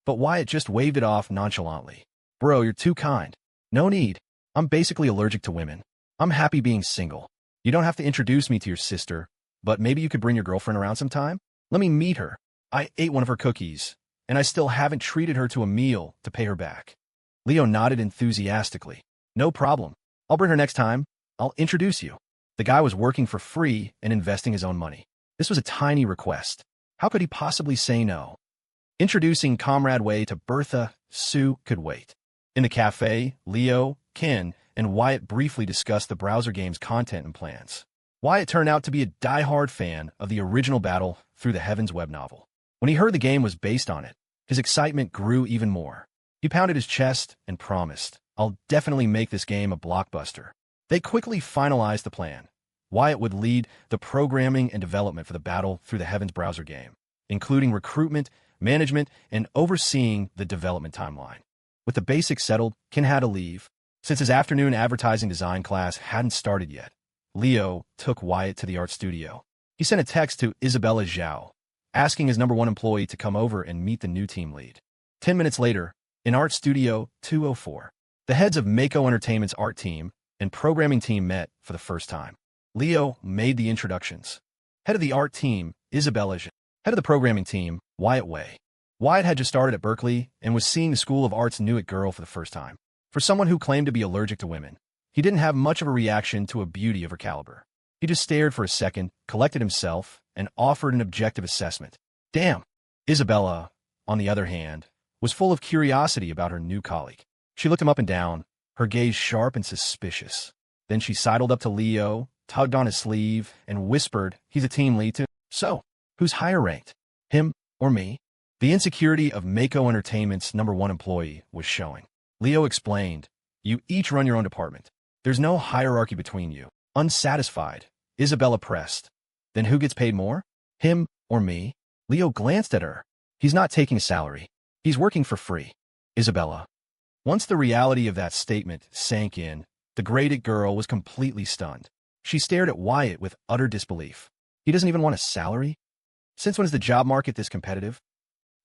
But Wyatt just waved it off nonchalantly. Bro, you're too kind. No need. I'm basically allergic to women. I'm happy being single. You don't have to introduce me to your sister, but maybe you could bring your girlfriend around sometime? Let me meet her. I ate one of her cookies, and I still haven't treated her to a meal to pay her back. Leo nodded enthusiastically. No problem. I'll bring her next time. I'll introduce you. The guy was working for free and investing his own money. This was a tiny request. How could he possibly say no? Introducing Comrade Way to Bertha, Sue could wait. In the cafe, Leo, Ken, and Wyatt briefly discussed the browser game's content and plans. Wyatt turned out to be a die-hard fan of the original Battle Through the Heavens web novel. When he heard the game was based on it, his excitement grew even more. He pounded his chest and promised, I'll definitely make this game a blockbuster. They quickly finalized the plan. Wyatt would lead the programming and development for the Battle Through the Heavens browser game, including recruitment, management, and overseeing the development timeline. With the basics settled, Ken had to leave. Since his afternoon advertising design class hadn't started yet, Leo took Wyatt to the art studio. He sent a text to Isabella Zhao, asking his #1 employee to come over and meet the new team lead. 10 minutes later, in Art Studio 204, the heads of Mako Entertainment's art team and programming team met for the first time. Leo made the introductions. Head of the art team, Isabella Zhao. Head of the programming team, Wyatt Way. Wyatt had just started at Berkeley and was seeing the School of Art's new girl for the first time. For someone who claimed to be allergic to women, he didn't have much of a reaction to a beauty of her caliber. He just stared for a second, collected himself, and offered an objective assessment. Damn! Isabella, on the other hand, was full of curiosity about her new colleague. She looked him up and down, her gaze sharp and suspicious. Then she sidled up to Leo, tugged on his sleeve, and whispered he's a team lead too. So, who's higher ranked? Him or me? The insecurity of Mako Entertainment's #1 employee was showing. Leo explained, you each run your own department. There's no hierarchy between you. Unsatisfied, Isabella pressed. Then who gets paid more? Him or me? Leo glanced at her. He's not taking a salary. He's working for free. Isabella. Once the reality of that statement sank in, the graded girl was completely stunned. She stared at Wyatt with utter disbelief. He doesn't even want a salary? Since when is the job market this competitive?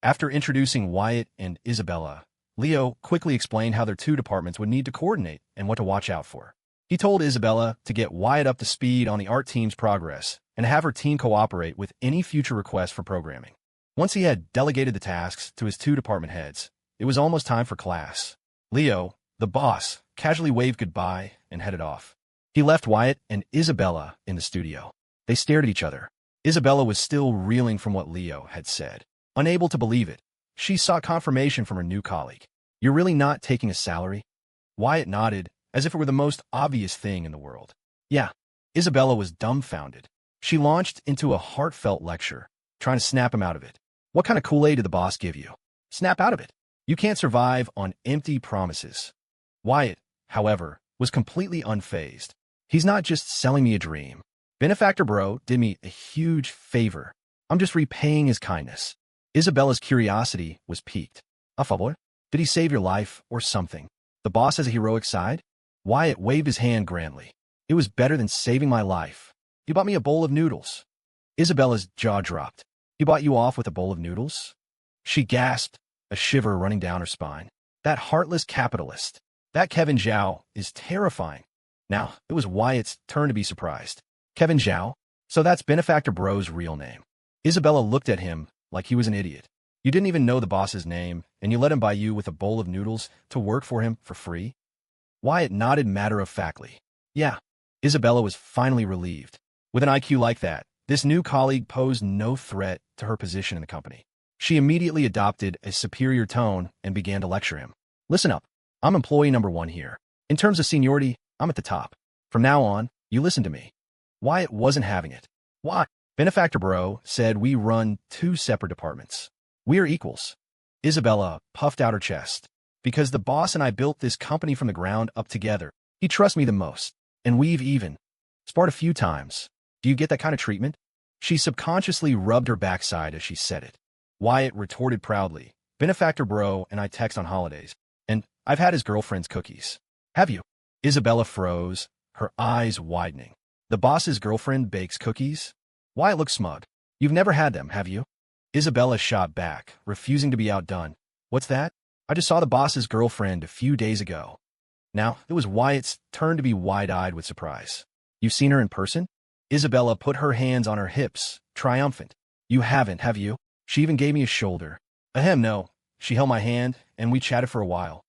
After introducing Wyatt and Isabella, Leo quickly explained how their two departments would need to coordinate and what to watch out for. He told Isabella to get Wyatt up to speed on the art team's progress and have her team cooperate with any future requests for programming. Once he had delegated the tasks to his two department heads, it was almost time for class. Leo, the boss, casually waved goodbye and headed off. He left Wyatt and Isabella in the studio. They stared at each other. Isabella was still reeling from what Leo had said. Unable to believe it, she sought confirmation from her new colleague. You're really not taking a salary? Wyatt nodded, as if it were the most obvious thing in the world. Yeah. Isabella was dumbfounded. She launched into a heartfelt lecture, trying to snap him out of it. What kind of Kool-Aid did the boss give you? Snap out of it. You can't survive on empty promises. Wyatt, however, was completely unfazed. He's not just selling me a dream. Benefactor bro did me a huge favor. I'm just repaying his kindness. Isabella's curiosity was piqued. A favor? Did he save your life or something? The boss has a heroic side? Wyatt waved his hand grandly. It was better than saving my life. He bought me a bowl of noodles. Isabella's jaw dropped. He bought you off with a bowl of noodles? She gasped, a shiver running down her spine. That heartless capitalist. That Kevin Zhao is terrifying. Now, it was Wyatt's turn to be surprised. Kevin Zhao? So that's Benefactor Bro's real name. Isabella looked at him like he was an idiot. You didn't even know the boss's name, and you let him buy you with a bowl of noodles to work for him for free? Wyatt nodded matter-of-factly. Yeah. Isabella was finally relieved. With an IQ like that, this new colleague posed no threat to her position in the company. She immediately adopted a superior tone and began to lecture him. Listen up. I'm employee #1 here. In terms of seniority, I'm at the top. From now on, you listen to me. Wyatt wasn't having it. Why? Benefactor Bro said we run two separate departments. We are equals. Isabella puffed out her chest. Because the boss and I built this company from the ground up together. He trusts me the most. And we've even sparred a few times. Do you get that kind of treatment? She subconsciously rubbed her backside as she said it. Wyatt retorted proudly. Benefactor Bro and I text on holidays. And I've had his girlfriend's cookies. Have you? Isabella froze, her eyes widening. The boss's girlfriend bakes cookies? Wyatt looked smug. You've never had them, have you? Isabella shot back, refusing to be outdone. What's that? I just saw the boss's girlfriend a few days ago. Now, it was Wyatt's turn to be wide-eyed with surprise. You've seen her in person? Isabella put her hands on her hips, triumphant. You haven't, have you? She even gave me a shoulder. Ahem, no. She held my hand, and we chatted for a while.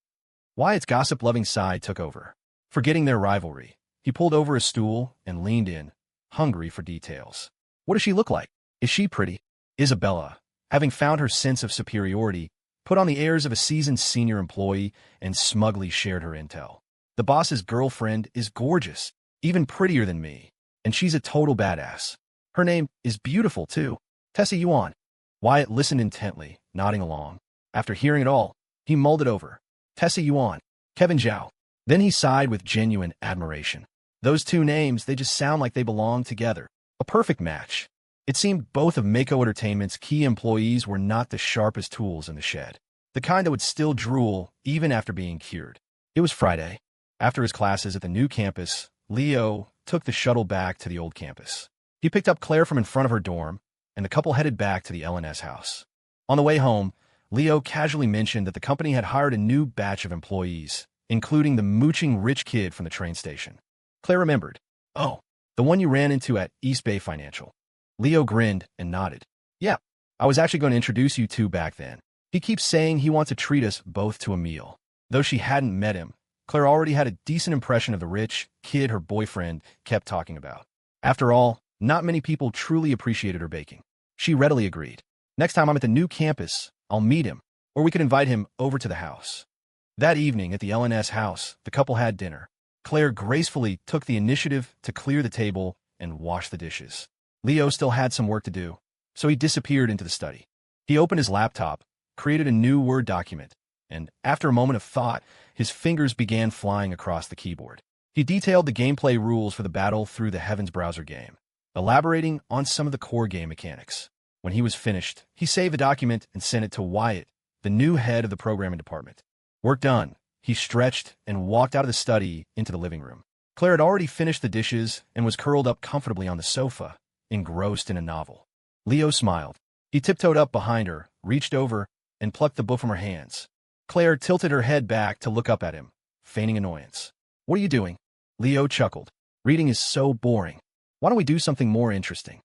Wyatt's gossip-loving side took over. Forgetting their rivalry, he pulled over a stool and leaned in, hungry for details. What does she look like? Is she pretty? Isabella, having found her sense of superiority, put on the airs of a seasoned senior employee and smugly shared her intel. The boss's girlfriend is gorgeous, even prettier than me, and she's a total badass. Her name is beautiful, too. Tessa Yuan. Wyatt listened intently, nodding along. After hearing it all, he mulled it over. Tessa Yuan, Kevin Zhao. Then he sighed with genuine admiration. Those two names, they just sound like they belong together. A perfect match. It seemed both of Mako Entertainment's key employees were not the sharpest tools in the shed. The kind that would still drool even after being cured. It was Friday. After his classes at the new campus, Leo took the shuttle back to the old campus. He picked up Claire from in front of her dorm, and the couple headed back to the LNS house. On the way home, Leo casually mentioned that the company had hired a new batch of employees, including the mooching rich kid from the train station. Claire remembered. Oh, the one you ran into at East Bay Financial. Leo grinned and nodded. Yeah, I was actually going to introduce you two back then. He keeps saying he wants to treat us both to a meal. Though she hadn't met him, Claire already had a decent impression of the rich kid her boyfriend kept talking about. After all, not many people truly appreciated her baking. She readily agreed. Next time I'm at the new campus, I'll meet him, or we could invite him over to the house. That evening at the LNS house, the couple had dinner. Claire gracefully took the initiative to clear the table and wash the dishes. Leo still had some work to do, so he disappeared into the study. He opened his laptop, created a new Word document, and after a moment of thought, his fingers began flying across the keyboard. He detailed the gameplay rules for the Battle Through the Heavens browser game, elaborating on some of the core game mechanics. When he was finished, he saved the document and sent it to Wyatt, the new head of the programming department. Work done. He stretched and walked out of the study into the living room. Claire had already finished the dishes and was curled up comfortably on the sofa, engrossed in a novel. Leo smiled. He tiptoed up behind her, reached over, and plucked the book from her hands. Claire tilted her head back to look up at him, feigning annoyance. "What are you doing?" Leo chuckled. "Reading is so boring. Why don't we do something more interesting?"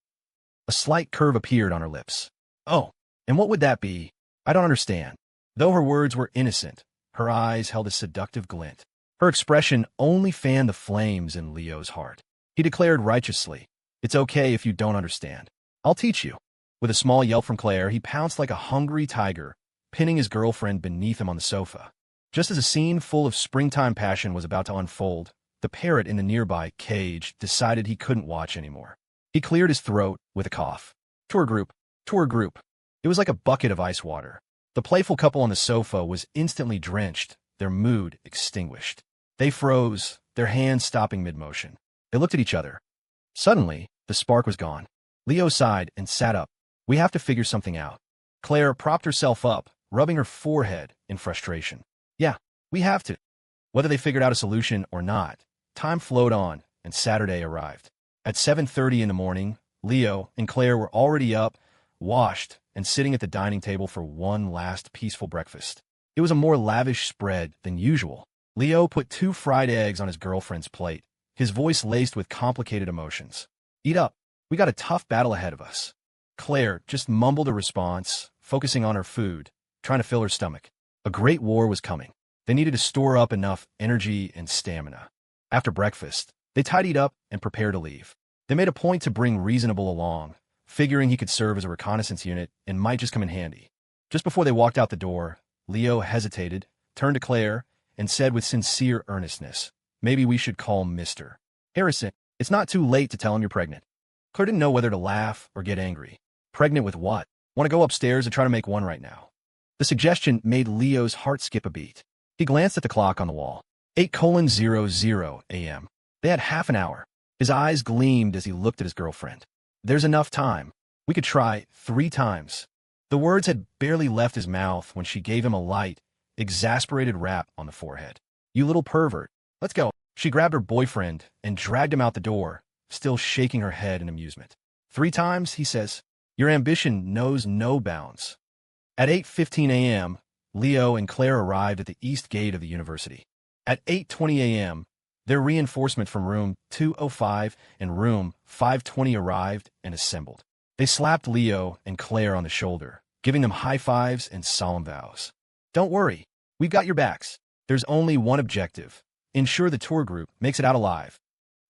A slight curve appeared on her lips. "Oh, and what would that be? I don't understand." Though her words were innocent, her eyes held a seductive glint. Her expression only fanned the flames in Leo's heart. He declared righteously, "It's okay if you don't understand. I'll teach you." With a small yelp from Claire, he pounced like a hungry tiger, pinning his girlfriend beneath him on the sofa. Just as a scene full of springtime passion was about to unfold, the parrot in the nearby cage decided he couldn't watch anymore. He cleared his throat with a cough. Tour group. Tour group. It was like a bucket of ice water. The playful couple on the sofa was instantly drenched, their mood extinguished. They froze, their hands stopping mid-motion. They looked at each other. Suddenly, the spark was gone. Leo sighed and sat up. "We have to figure something out." Claire propped herself up, rubbing her forehead in frustration. "Yeah, we have to." Whether they figured out a solution or not, time flowed on, and Saturday arrived. At 7:30 in the morning, Leo and Claire were already up, washed, and sitting at the dining table for one last peaceful breakfast. It was a more lavish spread than usual. Leo put 2 fried eggs on his girlfriend's plate, his voice laced with complicated emotions. "Eat up. We got a tough battle ahead of us." Claire just mumbled a response, focusing on her food, trying to fill her stomach. A great war was coming. They needed to store up enough energy and stamina. After breakfast, they tidied up and prepared to leave. They made a point to bring Reasonable along, figuring he could serve as a reconnaissance unit and might just come in handy. Just before they walked out the door, Leo hesitated, turned to Claire, and said with sincere earnestness, "Maybe we should call Mr. Harrison. It's not too late to tell him you're pregnant." Claire didn't know whether to laugh or get angry. Pregnant with what? Want to go upstairs and try to make one right now? The suggestion made Leo's heart skip a beat. He glanced at the clock on the wall. 8:00 a.m. They had half an hour. His eyes gleamed as he looked at his girlfriend. "There's enough time. We could try 3 times. The words had barely left his mouth when she gave him a light, exasperated rap on the forehead. "You little pervert. Let's go." She grabbed her boyfriend and dragged him out the door, still shaking her head in amusement. 3 times, he says. Your ambition knows no bounds. At 8:15 a.m., Leo and Claire arrived at the east gate of the university. At 8:20 a.m., their reinforcement from room 205 and room 520 arrived and assembled. They slapped Leo and Claire on the shoulder, giving them high fives and solemn vows. "Don't worry, we've got your backs. There's only one objective: ensure the tour group makes it out alive."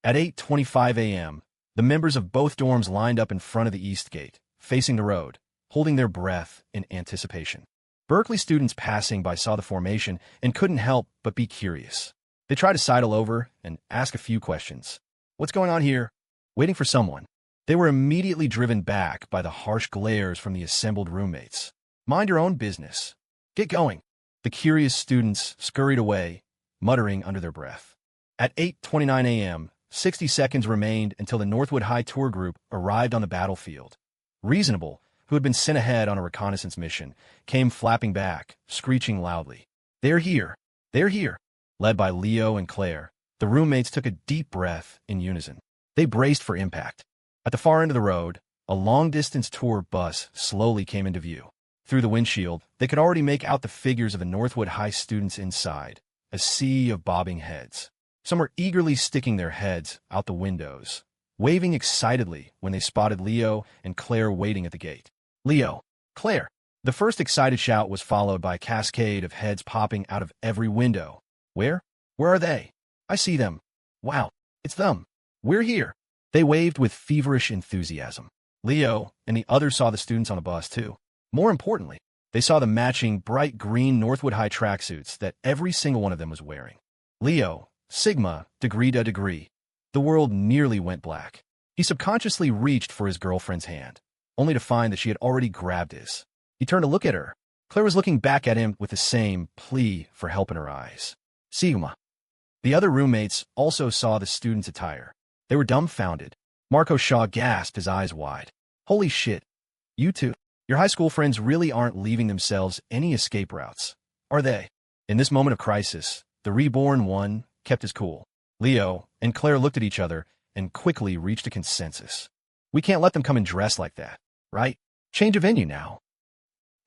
At 8:25 a.m., the members of both dorms lined up in front of the east gate, facing the road, holding their breath in anticipation. Berkeley students passing by saw the formation and couldn't help but be curious. They tried to sidle over and ask a few questions. "What's going on here?" Waiting for someone. They were immediately driven back by the harsh glares from the assembled roommates. "Mind your own business. Get going." The curious students scurried away, muttering under their breath. At 8:29 a.m., 60 seconds remained until the Northwood High tour group arrived on the battlefield. Reasonable, who had been sent ahead on a reconnaissance mission, came flapping back, screeching loudly. "They're here! They're here!" Led by Leo and Claire, the roommates took a deep breath in unison. They braced for impact. At the far end of the road, a long-distance tour bus slowly came into view. Through the windshield, they could already make out the figures of the Northwood High students inside, a sea of bobbing heads. Some were eagerly sticking their heads out the windows, waving excitedly when they spotted Leo and Claire waiting at the gate. "Leo! Claire!" The first excited shout was followed by a cascade of heads popping out of every window. "Where? Where are they? I see them. Wow, it's them. We're here." They waved with feverish enthusiasm. Leo and the others saw the students on the bus, too. More importantly, they saw the matching bright green Northwood High tracksuits that every single one of them was wearing. Leo, sigma, degree to degree. The world nearly went black. He subconsciously reached for his girlfriend's hand, only to find that she had already grabbed his. He turned to look at her. Claire was looking back at him with the same plea for help in her eyes. Sigma. The other roommates also saw the student's attire. They were dumbfounded. Marco Shaw gasped, his eyes wide. Holy shit. You two, your high school friends really aren't leaving themselves any escape routes, are they? In this moment of crisis, the reborn one kept his cool. Leo and Claire looked at each other and quickly reached a consensus. We can't let them come and dress like that, right? Change of venue now.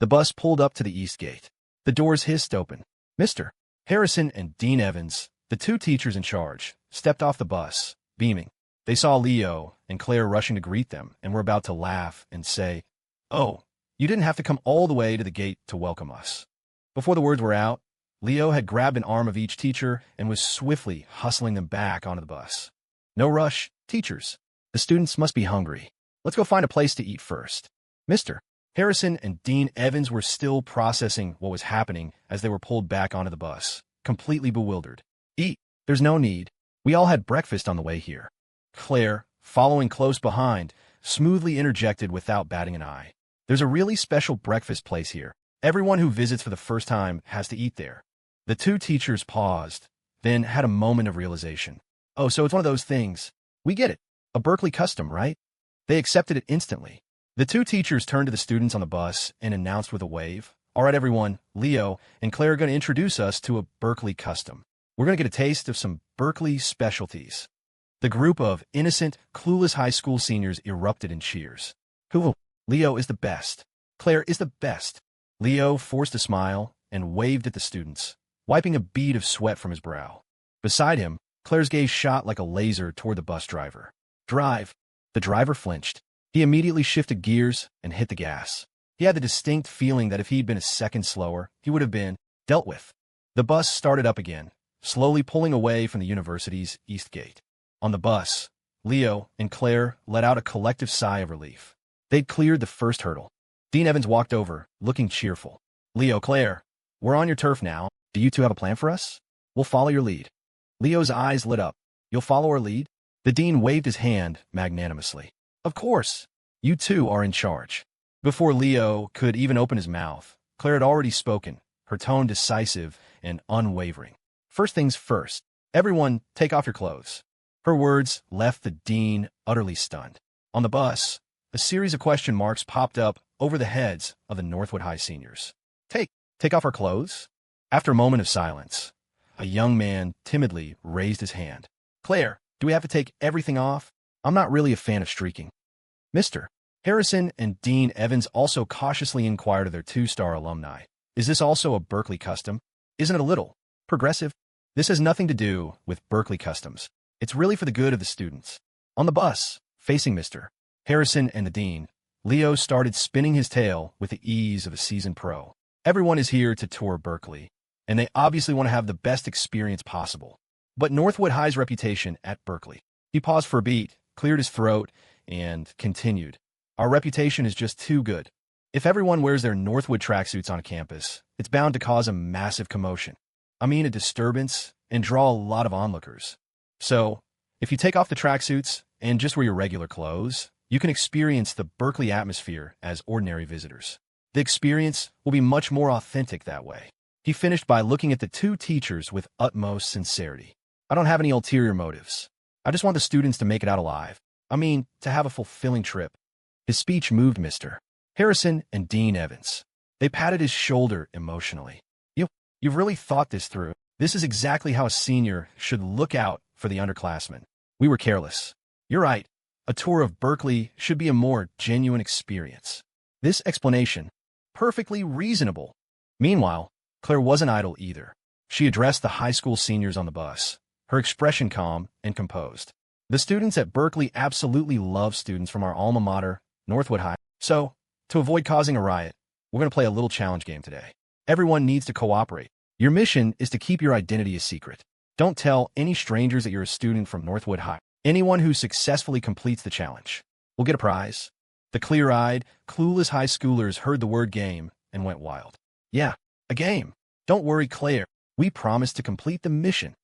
The bus pulled up to the east gate. The doors hissed open. Mr. Harrison and Dean Evans, the two teachers in charge, stepped off the bus, beaming. They saw Leo and Claire rushing to greet them and were about to laugh and say, "Oh, you didn't have to come all the way to the gate to welcome us." Before the words were out, Leo had grabbed an arm of each teacher and was swiftly hustling them back onto the bus. No rush, teachers. The students must be hungry. Let's go find a place to eat first. Mr. Harrison and Dean Evans were still processing what was happening as they were pulled back onto the bus, completely bewildered. Eat. There's no need. We all had breakfast on the way here. Claire, following close behind, smoothly interjected without batting an eye. There's a really special breakfast place here. Everyone who visits for the first time has to eat there. The two teachers paused, then had a moment of realization. Oh, so it's one of those things. We get it. A Berkeley custom, right? They accepted it instantly. The two teachers turned to the students on the bus and announced with a wave, "All right, everyone, Leo and Claire are going to introduce us to a Berkeley custom. We're going to get a taste of some Berkeley specialties." The group of innocent, clueless high school seniors erupted in cheers. Who? Leo is the best. Claire is the best. Leo forced a smile and waved at the students, wiping a bead of sweat from his brow. Beside him, Claire's gaze shot like a laser toward the bus driver. Drive. The driver flinched. He immediately shifted gears and hit the gas. He had the distinct feeling that if he'd been a second slower, he would have been dealt with. The bus started up again, slowly pulling away from the university's east gate. On the bus, Leo and Claire let out a collective sigh of relief. They'd cleared the first hurdle. Dean Evans walked over, looking cheerful. Leo, Claire, we're on your turf now. Do you two have a plan for us? We'll follow your lead. Leo's eyes lit up. You'll follow our lead? The dean waved his hand magnanimously. Of course. You two are in charge. Before Leo could even open his mouth, Claire had already spoken, her tone decisive and unwavering. First things first. Everyone, take off your clothes. Her words left the dean utterly stunned. On the bus, a series of question marks popped up over the heads of the Northwood High seniors. Take off our clothes? After a moment of silence, a young man timidly raised his hand. Claire, do we have to take everything off? I'm not really a fan of streaking. Mr. Harrison and Dean Evans also cautiously inquired of their two-star alumni. Is this also a Berkeley custom? Isn't it a little progressive? This has nothing to do with Berkeley customs. It's really for the good of the students. On the bus, facing Mr. Harrison and the dean, Leo started spinning his tail with the ease of a seasoned pro. Everyone is here to tour Berkeley, and they obviously want to have the best experience possible. But Northwood High's reputation at Berkeley. He paused for a beat, cleared his throat, and continued. Our reputation is just too good. If everyone wears their Northwood tracksuits on campus, it's bound to cause a massive commotion. I mean a disturbance, and draw a lot of onlookers. So, if you take off the tracksuits and just wear your regular clothes, you can experience the Berkeley atmosphere as ordinary visitors. The experience will be much more authentic that way. He finished by looking at the two teachers with utmost sincerity. I don't have any ulterior motives. I just want the students to make it out alive. I mean, to have a fulfilling trip. His speech moved Mr. Harrison and Dean Evans. They patted his shoulder emotionally. You've really thought this through. This is exactly how a senior should look out for the underclassmen. We were careless. You're right. A tour of Berkeley should be a more genuine experience. This explanation, perfectly reasonable. Meanwhile, Claire wasn't idle either. She addressed the high school seniors on the bus, her expression calm and composed. The students at Berkeley absolutely love students from our alma mater, Northwood High. So, to avoid causing a riot, we're going to play a little challenge game today. Everyone needs to cooperate. Your mission is to keep your identity a secret. Don't tell any strangers that you're a student from Northwood High. Anyone who successfully completes the challenge will get a prize. The clear-eyed, clueless high schoolers heard the word game and went wild. Yeah, a game. Don't worry, Claire. We promise to complete the mission.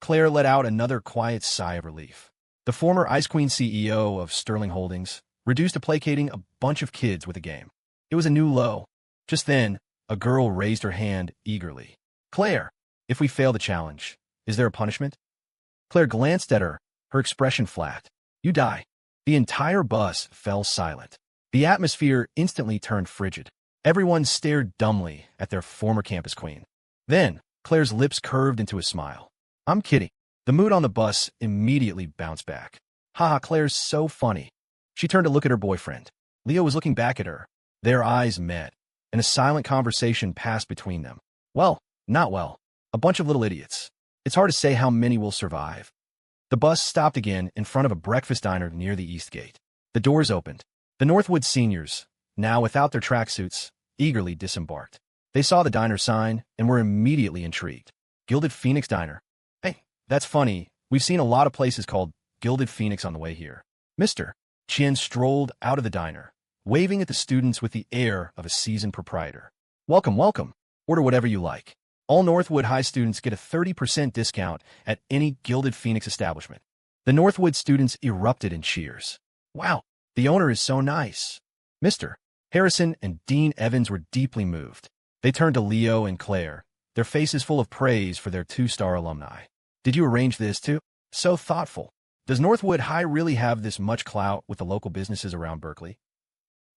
Claire let out another quiet sigh of relief. The former Ice Queen CEO of Sterling Holdings reduced to placating a bunch of kids with a game. It was a new low. Just then, a girl raised her hand eagerly. Claire, if we fail the challenge, is there a punishment? Claire glanced at her, her expression flat. You die. The entire bus fell silent. The atmosphere instantly turned frigid. Everyone stared dumbly at their former campus queen. Then, Claire's lips curved into a smile. I'm kidding. The mood on the bus immediately bounced back. Haha, Claire's so funny. She turned to look at her boyfriend. Leo was looking back at her. Their eyes met, and a silent conversation passed between them. Well, not well. A bunch of little idiots. It's hard to say how many will survive. The bus stopped again in front of a breakfast diner near the east gate. The doors opened. The Northwood seniors, now without their tracksuits, eagerly disembarked. They saw the diner sign and were immediately intrigued. Gilded Phoenix Diner. Hey, that's funny. We've seen a lot of places called Gilded Phoenix on the way here. Mr. Chin strolled out of the diner, waving at the students with the air of a seasoned proprietor. Welcome, welcome. Order whatever you like. All Northwood High students get a 30% discount at any Gilded Phoenix establishment. The Northwood students erupted in cheers. Wow, the owner is so nice. Mr. Harrison and Dean Evans were deeply moved. They turned to Leo and Claire, their faces full of praise for their 2-star alumni. Did you arrange this too? So thoughtful. Does Northwood High really have this much clout with the local businesses around Berkeley?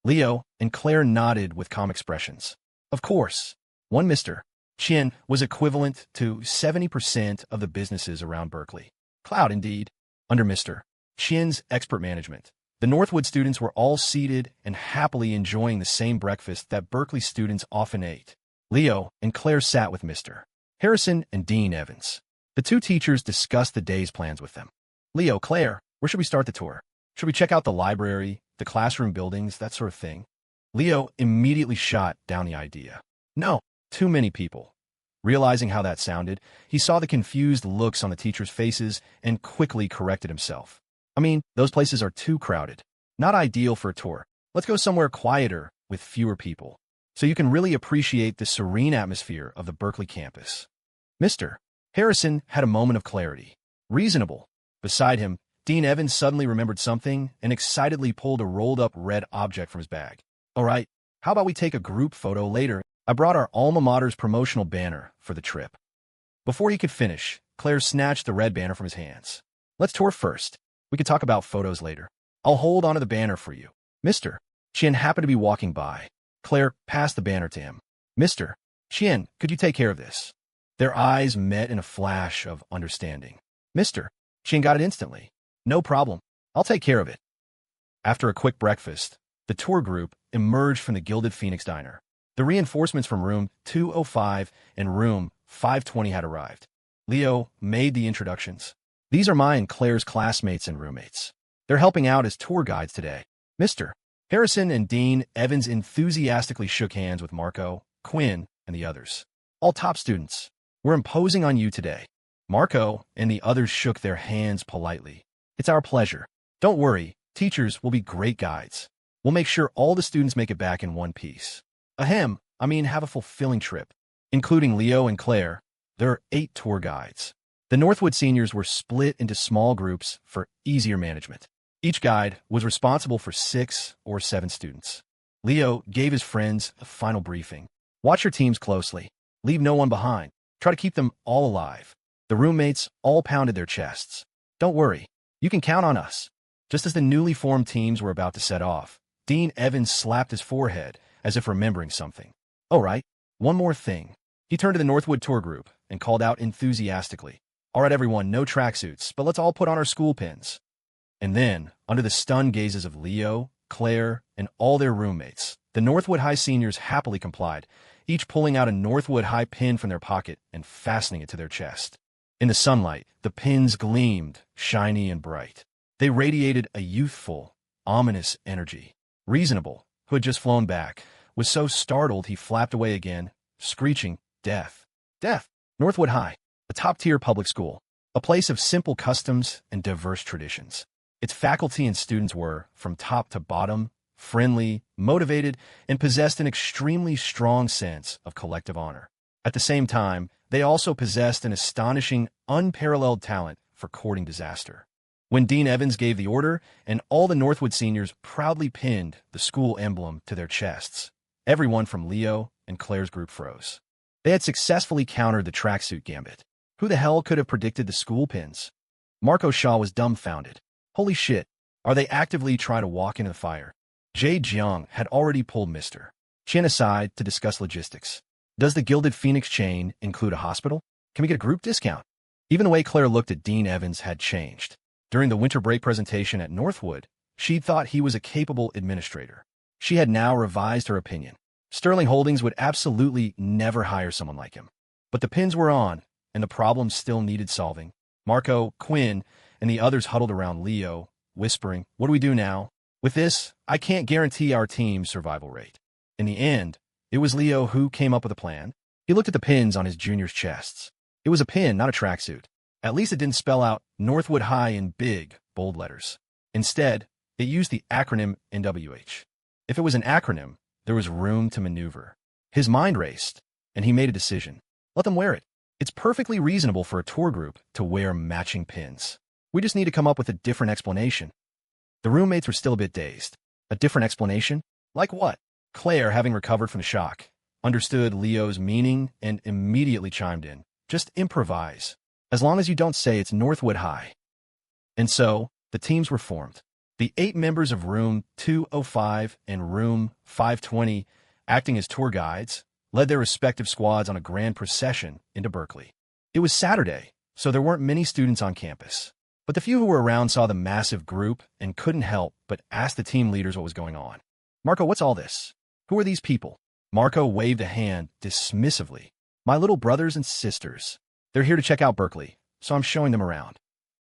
Leo and Claire nodded with calm expressions. Of course. One Mr. Chin was equivalent to 70% of the businesses around Berkeley. Clout indeed. Under Mr. Chin's expert management, the Northwood students were all seated and happily enjoying the same breakfast that Berkeley students often ate. Leo and Claire sat with Mr. Harrison and Dean Evans. The two teachers discussed the day's plans with them. Leo, Claire, where should we start the tour? Should we check out the library, the classroom buildings, that sort of thing? Leo immediately shot down the idea. No, too many people. Realizing how that sounded, he saw the confused looks on the teachers' faces and quickly corrected himself. I mean, those places are too crowded. Not ideal for a tour. Let's go somewhere quieter with fewer people, so you can really appreciate the serene atmosphere of the Berkeley campus. Mr. Harrison had a moment of clarity. Reasonable. Beside him, Dean Evans suddenly remembered something and excitedly pulled a rolled-up red object from his bag. All right, how about we take a group photo later? I brought our alma mater's promotional banner for the trip. Before he could finish, Claire snatched the red banner from his hands. Let's tour first. We can talk about photos later. I'll hold onto the banner for you. Mr. Chin happened to be walking by. Claire passed the banner to him. Mr. Chin, could you take care of this? Their eyes met in a flash of understanding. Mr. Chin got it instantly. No problem. I'll take care of it. After a quick breakfast, the tour group emerged from the Gilded Phoenix Diner. The reinforcements from room 205 and room 520 had arrived. Leo made the introductions. These are my and Claire's classmates and roommates. They're helping out as tour guides today. Mr. Harrison and Dean Evans enthusiastically shook hands with Marco, Quinn, and the others. All top students. We're imposing on you today. Marco and the others shook their hands politely. It's our pleasure. Don't worry, teachers will be great guides. We'll make sure all the students make it back in one piece. Ahem, have a fulfilling trip. Including Leo and Claire, there are 8 tour guides. The Northwood seniors were split into small groups for easier management. Each guide was responsible for 6 or 7 students. Leo gave his friends a final briefing. Watch your teams closely. Leave no one behind. Try to keep them all alive. The roommates all pounded their chests. Don't worry, you can count on us. Just as the newly formed teams were about to set off, Dean Evans slapped his forehead as if remembering something. All right, one more thing. He turned to the Northwood tour group and called out enthusiastically. All right, everyone, no tracksuits, but let's all put on our school pins. And then, under the stunned gazes of Leo, Claire, and all their roommates, the Northwood High seniors happily complied, each pulling out a Northwood High pin from their pocket and fastening it to their chest. In the sunlight, the pins gleamed, shiny and bright. They radiated a youthful, ominous energy. Reasonable, who had just flown back, was so startled he flapped away again, screeching, "Death! Death!" Northwood High, a top-tier public school, a place of simple customs and diverse traditions. Its faculty and students were, from top to bottom, friendly, motivated, and possessed an extremely strong sense of collective honor. At the same time, They also possessed an astonishing, unparalleled talent for courting disaster. When Dean Evans gave the order, and all the Northwood seniors proudly pinned the school emblem to their chests, everyone from Leo and Claire's group froze. They had successfully countered the tracksuit gambit. Who the hell could have predicted the school pins? Marco Shaw was dumbfounded. Holy shit, are they actively trying to walk into the fire? Jade Jiang had already pulled Mr. Chen aside to discuss logistics. Does the Gilded Phoenix chain include a hospital? Can we get a group discount? Even the way Claire looked at Dean Evans had changed. During the winter break presentation at Northwood, she'd thought he was a capable administrator. She had now revised her opinion. Sterling Holdings would absolutely never hire someone like him. But the pins were on, and the problem still needed solving. Marco, Quinn, and the others huddled around Leo, whispering, "What do we do now? With this, I can't guarantee our team's survival rate." In the end, it was Leo who came up with a plan. He looked at the pins on his juniors' chests. It was a pin, not a tracksuit. At least it didn't spell out Northwood High in big, bold letters. Instead, it used the acronym NWH. If it was an acronym, there was room to maneuver. His mind raced, and he made a decision. Let them wear it. It's perfectly reasonable for a tour group to wear matching pins. We just need to come up with a different explanation. The roommates were still a bit dazed. A different explanation? Like what? Claire, having recovered from the shock, understood Leo's meaning and immediately chimed in. Just improvise. As long as you don't say it's Northwood High. And so, the teams were formed. The 8 members of Room 205 and Room 520, acting as tour guides, led their respective squads on a grand procession into Berkeley. It was Saturday, so there weren't many students on campus. But the few who were around saw the massive group and couldn't help but ask the team leaders what was going on. "Marco, what's all this? Who are these people?" Marco waved a hand dismissively. "My little brothers and sisters. They're here to check out Berkeley, so I'm showing them around."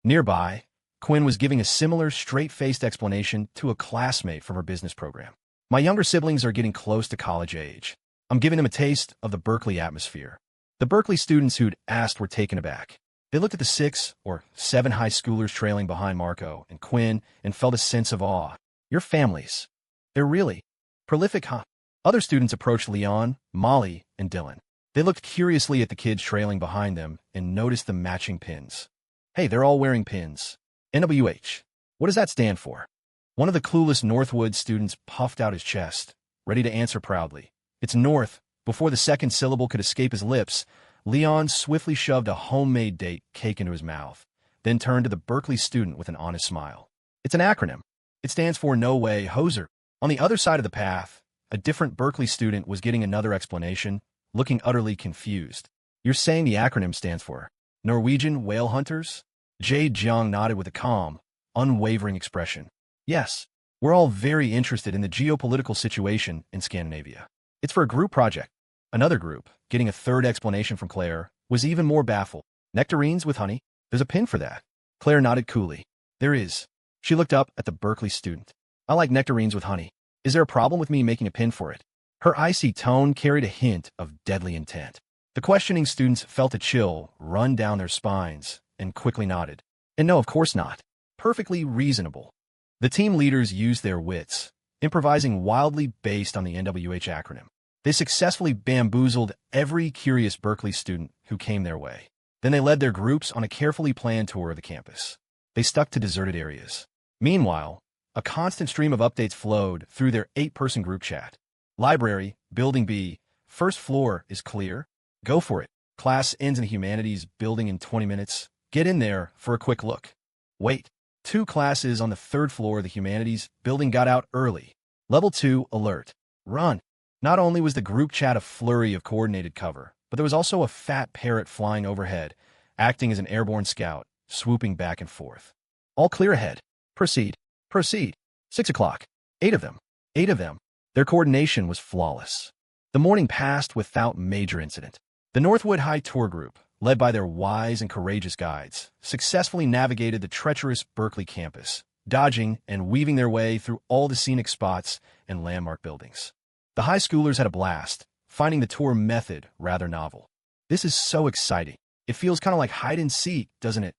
Nearby, Quinn was giving a similar straight-faced explanation to a classmate from her business program. "My younger siblings are getting close to college age. I'm giving them a taste of the Berkeley atmosphere." The Berkeley students who'd asked were taken aback. They looked at the 6 or 7 high schoolers trailing behind Marco and Quinn and felt a sense of awe. "Your families. They're really prolific, huh?" Other students approached Leon, Molly, and Dylan. They looked curiously at the kids trailing behind them and noticed the matching pins. "Hey, they're all wearing pins. NWH. What does that stand for?" One of the clueless Northwood students puffed out his chest, ready to answer proudly. "It's North." Before the second syllable could escape his lips, Leon swiftly shoved a homemade date cake into his mouth, then turned to the Berkeley student with an honest smile. "It's an acronym. It stands for No Way, Hoser." On the other side of the path, a different Berkeley student was getting another explanation, looking utterly confused. "You're saying the acronym stands for Norwegian Whale Hunters?" Jade Jiang nodded with a calm, unwavering expression. "Yes, we're all very interested in the geopolitical situation in Scandinavia. It's for a group project." Another group, getting a third explanation from Claire, was even more baffled. "Nectarines with honey? There's a pin for that." Claire nodded coolly. "There is." She looked up at the Berkeley student. "I like nectarines with honey. Is there a problem with me making a pin for it?" Her icy tone carried a hint of deadly intent. The questioning students felt a chill run down their spines and quickly nodded. "And no, of course not. Perfectly reasonable." The team leaders used their wits, improvising wildly based on the NWH acronym. They successfully bamboozled every curious Berkeley student who came their way. Then they led their groups on a carefully planned tour of the campus. They stuck to deserted areas. Meanwhile, a constant stream of updates flowed through their 8-person group chat. "Library, Building B, first floor is clear. Go for it. Class ends in the Humanities building in 20 minutes. Get in there for a quick look. Wait, 2 classes on the 3rd floor of the Humanities building got out early. Level 2, alert. Run." Not only was the group chat a flurry of coordinated cover, but there was also a fat parrot flying overhead, acting as an airborne scout, swooping back and forth. "All clear ahead. Proceed. Proceed. 6 o'clock. 8 of them. 8 of them." Their coordination was flawless. The morning passed without major incident. The Northwood High Tour Group, led by their wise and courageous guides, successfully navigated the treacherous Berkeley campus, dodging and weaving their way through all the scenic spots and landmark buildings. The high schoolers had a blast, finding the tour method rather novel. "This is so exciting. It feels kind of like hide and seek, doesn't it?"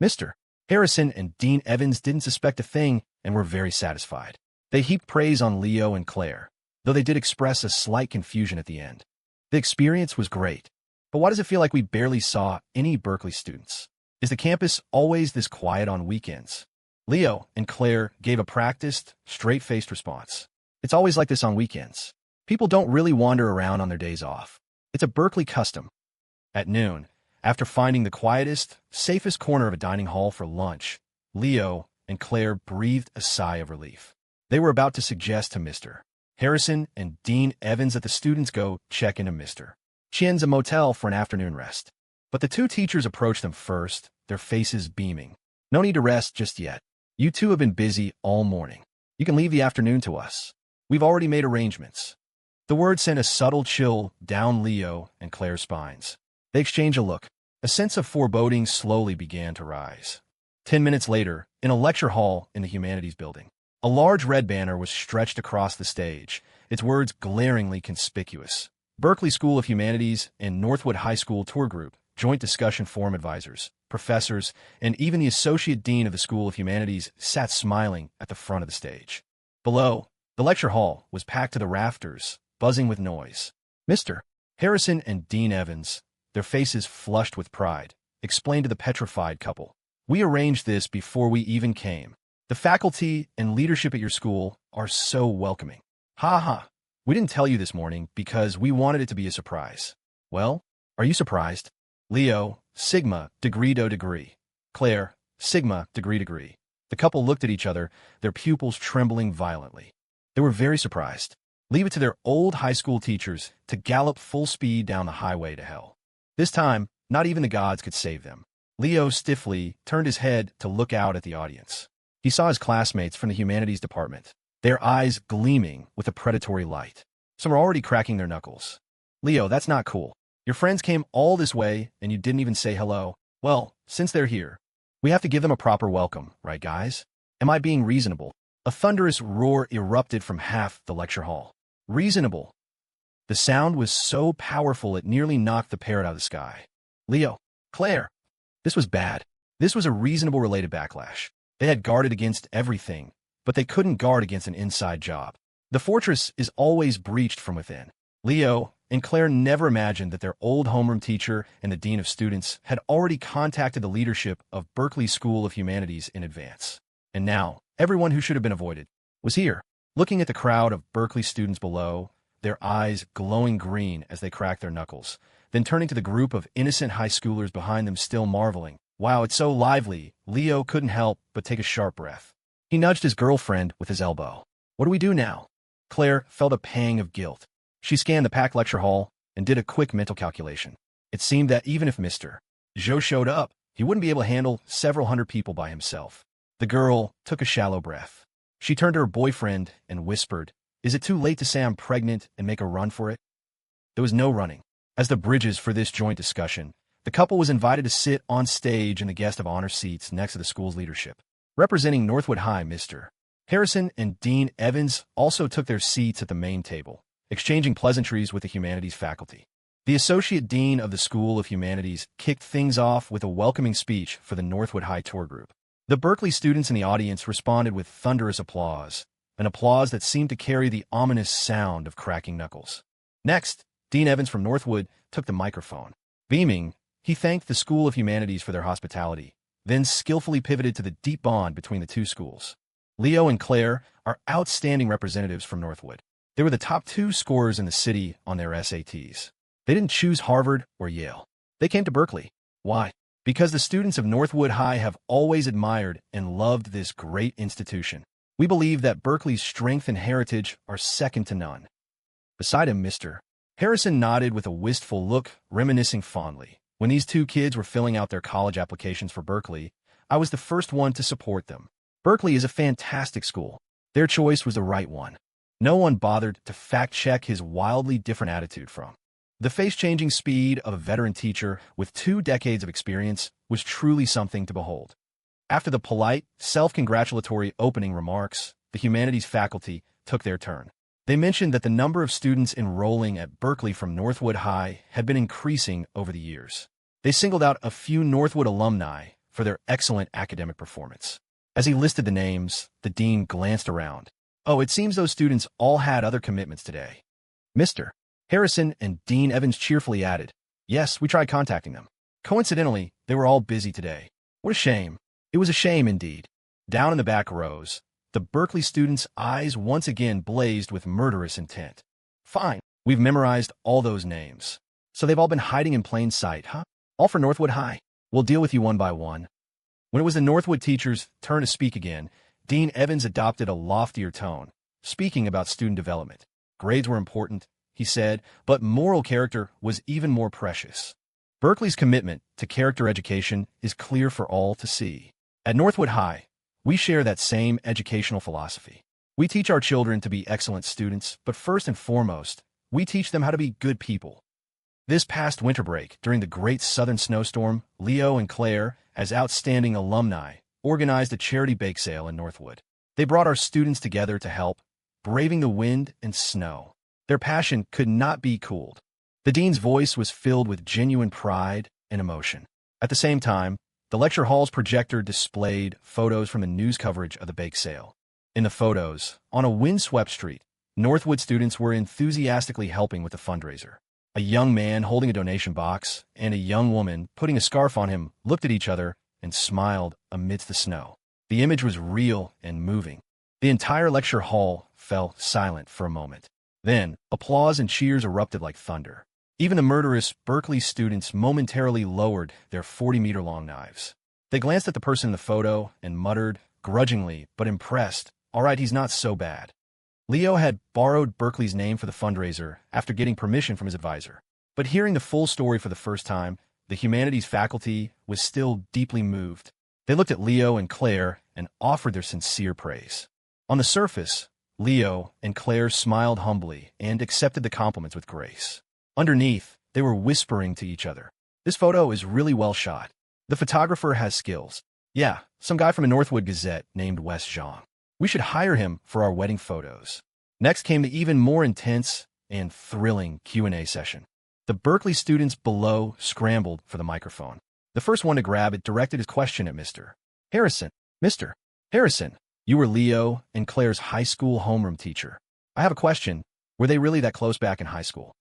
Mr. Harrison and Dean Evans didn't suspect a thing and were very satisfied. They heaped praise on Leo and Claire, though they did express a slight confusion at the end. The experience was great. But why does it feel like we barely saw any Berkeley students? Is the campus always this quiet on weekends? Leo and Claire gave a practiced, straight-faced response. It's always like this on weekends. People don't really wander around on their days off. It's a Berkeley custom. At noon, after finding the quietest, safest corner of a dining hall for lunch, Leo and Claire breathed a sigh of relief. They were about to suggest to Mr. Harrison and Dean Evans that the students go check into Mr. Chen's a motel for an afternoon rest. But the two teachers approached them first, their faces beaming. No need to rest just yet. You two have been busy all morning. You can leave the afternoon to us. We've already made arrangements. The word sent a subtle chill down Leo and Claire's spines. They exchanged a look. A sense of foreboding slowly began to rise. 10 minutes later, in a lecture hall in the Humanities building, a large red banner was stretched across the stage, its words glaringly conspicuous. Berkeley School of Humanities and Northwood High School Tour Group, Joint Discussion Forum advisors, professors, and even the Associate Dean of the School of Humanities sat smiling at the front of the stage. Below, the lecture hall was packed to the rafters, buzzing with noise. Mr. Harrison and Dean Evans, their faces flushed with pride, explained to the petrified couple. We arranged this before we even came. The faculty and leadership at your school are so welcoming. Ha ha. We didn't tell you this morning because we wanted it to be a surprise. Well, are you surprised? Leo, Sigma, degree do degree. Claire, Sigma, degree degree. The couple looked at each other, their pupils trembling violently. They were very surprised. Leave it to their old high school teachers to gallop full speed down the highway to hell. This time, not even the gods could save them. Leo stiffly turned his head to look out at the audience. He saw his classmates from the humanities department, their eyes gleaming with a predatory light. Some were already cracking their knuckles. Leo, that's not cool. Your friends came all this way and you didn't even say hello. Well, since they're here, we have to give them a proper welcome, right guys? Am I being reasonable? A thunderous roar erupted from half the lecture hall. Reasonable. The sound was so powerful it nearly knocked the parrot out of the sky. Leo, Claire, this was bad. This was a reasonable related backlash. They had guarded against everything, but they couldn't guard against an inside job. The fortress is always breached from within. Leo and Claire never imagined that their old homeroom teacher and the dean of students had already contacted the leadership of Berkeley School of Humanities in advance. And now, everyone who should have been avoided was here, looking at the crowd of Berkeley students below, their eyes glowing green as they cracked their knuckles, then turning to the group of innocent high schoolers behind them still marveling. Wow, it's so lively. Leo couldn't help but take a sharp breath. He nudged his girlfriend with his elbow. What do we do now? Claire felt a pang of guilt. She scanned the packed lecture hall and did a quick mental calculation. It seemed that even if Mr. Zhou showed up, he wouldn't be able to handle several hundred people by himself. The girl took a shallow breath. She turned to her boyfriend and whispered, "Is it too late to say I'm pregnant and make a run for it?" There was no running. As the bridges for this joint discussion, the couple was invited to sit on stage in the guest of honor seats next to the school's leadership. Representing Northwood High, Mr. Harrison and Dean Evans also took their seats at the main table, exchanging pleasantries with the humanities faculty. The associate dean of the School of Humanities kicked things off with a welcoming speech for the Northwood High tour group. The Berkeley students in the audience responded with thunderous applause, an applause that seemed to carry the ominous sound of cracking knuckles. Next, Dean Evans from Northwood took the microphone. Beaming, he thanked the School of Humanities for their hospitality, then skillfully pivoted to the deep bond between the two schools. Leo and Claire are outstanding representatives from Northwood. They were the top 2 scorers in the city on their SATs. They didn't choose Harvard or Yale. They came to Berkeley. Why? Because the students of Northwood High have always admired and loved this great institution. We believe that Berkeley's strength and heritage are second to none. Beside him, Mr. Harrison nodded with a wistful look, reminiscing fondly. When these two kids were filling out their college applications for Berkeley, I was the first one to support them. Berkeley is a fantastic school. Their choice was the right one. No one bothered to fact-check his wildly different attitude from. The face-changing speed of a veteran teacher with 2 decades of experience was truly something to behold. After the polite, self-congratulatory opening remarks, the humanities faculty took their turn. They mentioned that the number of students enrolling at Berkeley from Northwood High had been increasing over the years. They singled out a few Northwood alumni for their excellent academic performance. As he listed the names, the dean glanced around. Oh, it seems those students all had other commitments today. Mr. Harrison and Dean Evans cheerfully added, Yes, we tried contacting them. Coincidentally, they were all busy today. What a shame. It was a shame indeed. Down in the back rows, the Berkeley students' eyes once again blazed with murderous intent. Fine, we've memorized all those names. So they've all been hiding in plain sight, huh? All for Northwood High. We'll deal with you one by one. When it was the Northwood teacher's turn to speak again, Dean Evans adopted a loftier tone, speaking about student development. Grades were important, he said, but moral character was even more precious. Berkeley's commitment to character education is clear for all to see. At Northwood High, we share that same educational philosophy. We teach our children to be excellent students, but first and foremost, we teach them how to be good people. This past winter break, during the great southern snowstorm, Leo and Claire, as outstanding alumni, organized a charity bake sale in Northwood. They brought our students together to help, braving the wind and snow. Their passion could not be cooled. The dean's voice was filled with genuine pride and emotion. At the same time, the lecture hall's projector displayed photos from the news coverage of the bake sale. In the photos, on a windswept street, Northwood students were enthusiastically helping with the fundraiser. A young man holding a donation box and a young woman putting a scarf on him looked at each other and smiled amidst the snow. The image was real and moving. The entire lecture hall fell silent for a moment. Then, applause and cheers erupted like thunder. Even the murderous Berkeley students momentarily lowered their 40-meter-long knives. They glanced at the person in the photo and muttered, grudgingly but impressed, "All right, he's not so bad." Leo had borrowed Berkeley's name for the fundraiser after getting permission from his advisor. But hearing the full story for the first time, the humanities faculty was still deeply moved. They looked at Leo and Claire and offered their sincere praise. On the surface, Leo and Claire smiled humbly and accepted the compliments with grace. Underneath, they were whispering to each other. "This photo is really well shot. The photographer has skills. Yeah, some guy from a Northwood Gazette named Wes Zhang. We should hire him for our wedding photos." Next came the even more intense and thrilling Q&A session. The Berkeley students below scrambled for the microphone. The first one to grab it directed his question at Mr. Harrison. "Mr. Harrison, you were Leo and Claire's high school homeroom teacher. I have a question. Were they really that close back in high school?"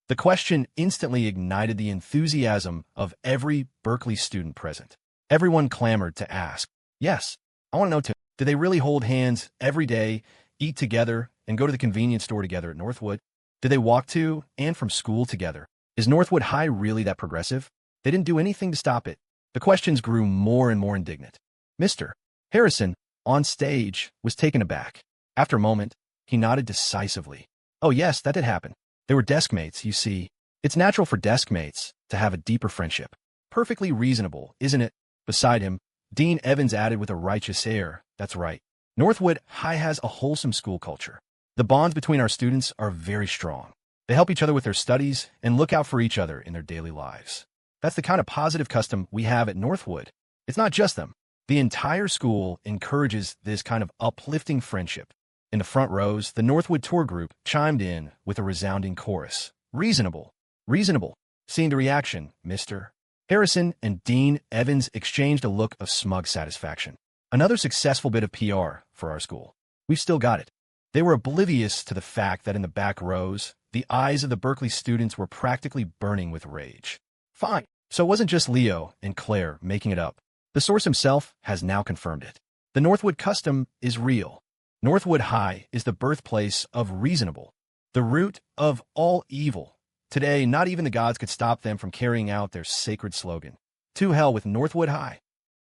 The question instantly ignited the enthusiasm of every Berkeley student present. Everyone clamored to ask. "Yes, I want to know too. Did they really hold hands every day, eat together, and go to the convenience store together at Northwood? Did they walk to and from school together? Is Northwood High really that progressive? They didn't do anything to stop it." The questions grew more and more indignant. Mr. Harrison, on stage, was taken aback. After a moment, he nodded decisively. "Oh yes, that did happen. They were desk mates, you see. It's natural for desk mates to have a deeper friendship. Perfectly reasonable, isn't it?" Beside him, Dean Evans added with a righteous air, "That's right. Northwood High has a wholesome school culture. The bonds between our students are very strong. They help each other with their studies and look out for each other in their daily lives. That's the kind of positive custom we have at Northwood. It's not just them. The entire school encourages this kind of uplifting friendship." In the front rows, the Northwood tour group chimed in with a resounding chorus. "Reasonable. Reasonable." Seeing the reaction, Mr. Harrison and Dean Evans exchanged a look of smug satisfaction. Another successful bit of PR for our school. We've still got it. They were oblivious to the fact that in the back rows, the eyes of the Berkeley students were practically burning with rage. Fine. So it wasn't just Leo and Claire making it up. The source himself has now confirmed it. The Northwood custom is real. Northwood High is the birthplace of reasonable, the root of all evil. Today, not even the gods could stop them from carrying out their sacred slogan, "To hell with Northwood High."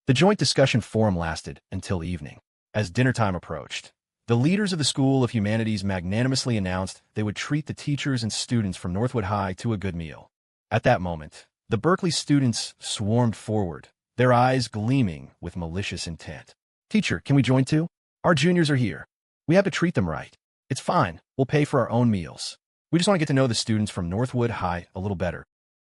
The joint discussion forum lasted until evening. As dinner time approached, the leaders of the School of Humanities magnanimously announced they would treat the teachers and students from Northwood High to a good meal. At that moment, the Berkeley students swarmed forward, their eyes gleaming with malicious intent. "Teacher, can we join too? Our juniors are here. We have to treat them right. It's fine. We'll pay for our own meals. We just want to get to know the students from Northwood High a little better."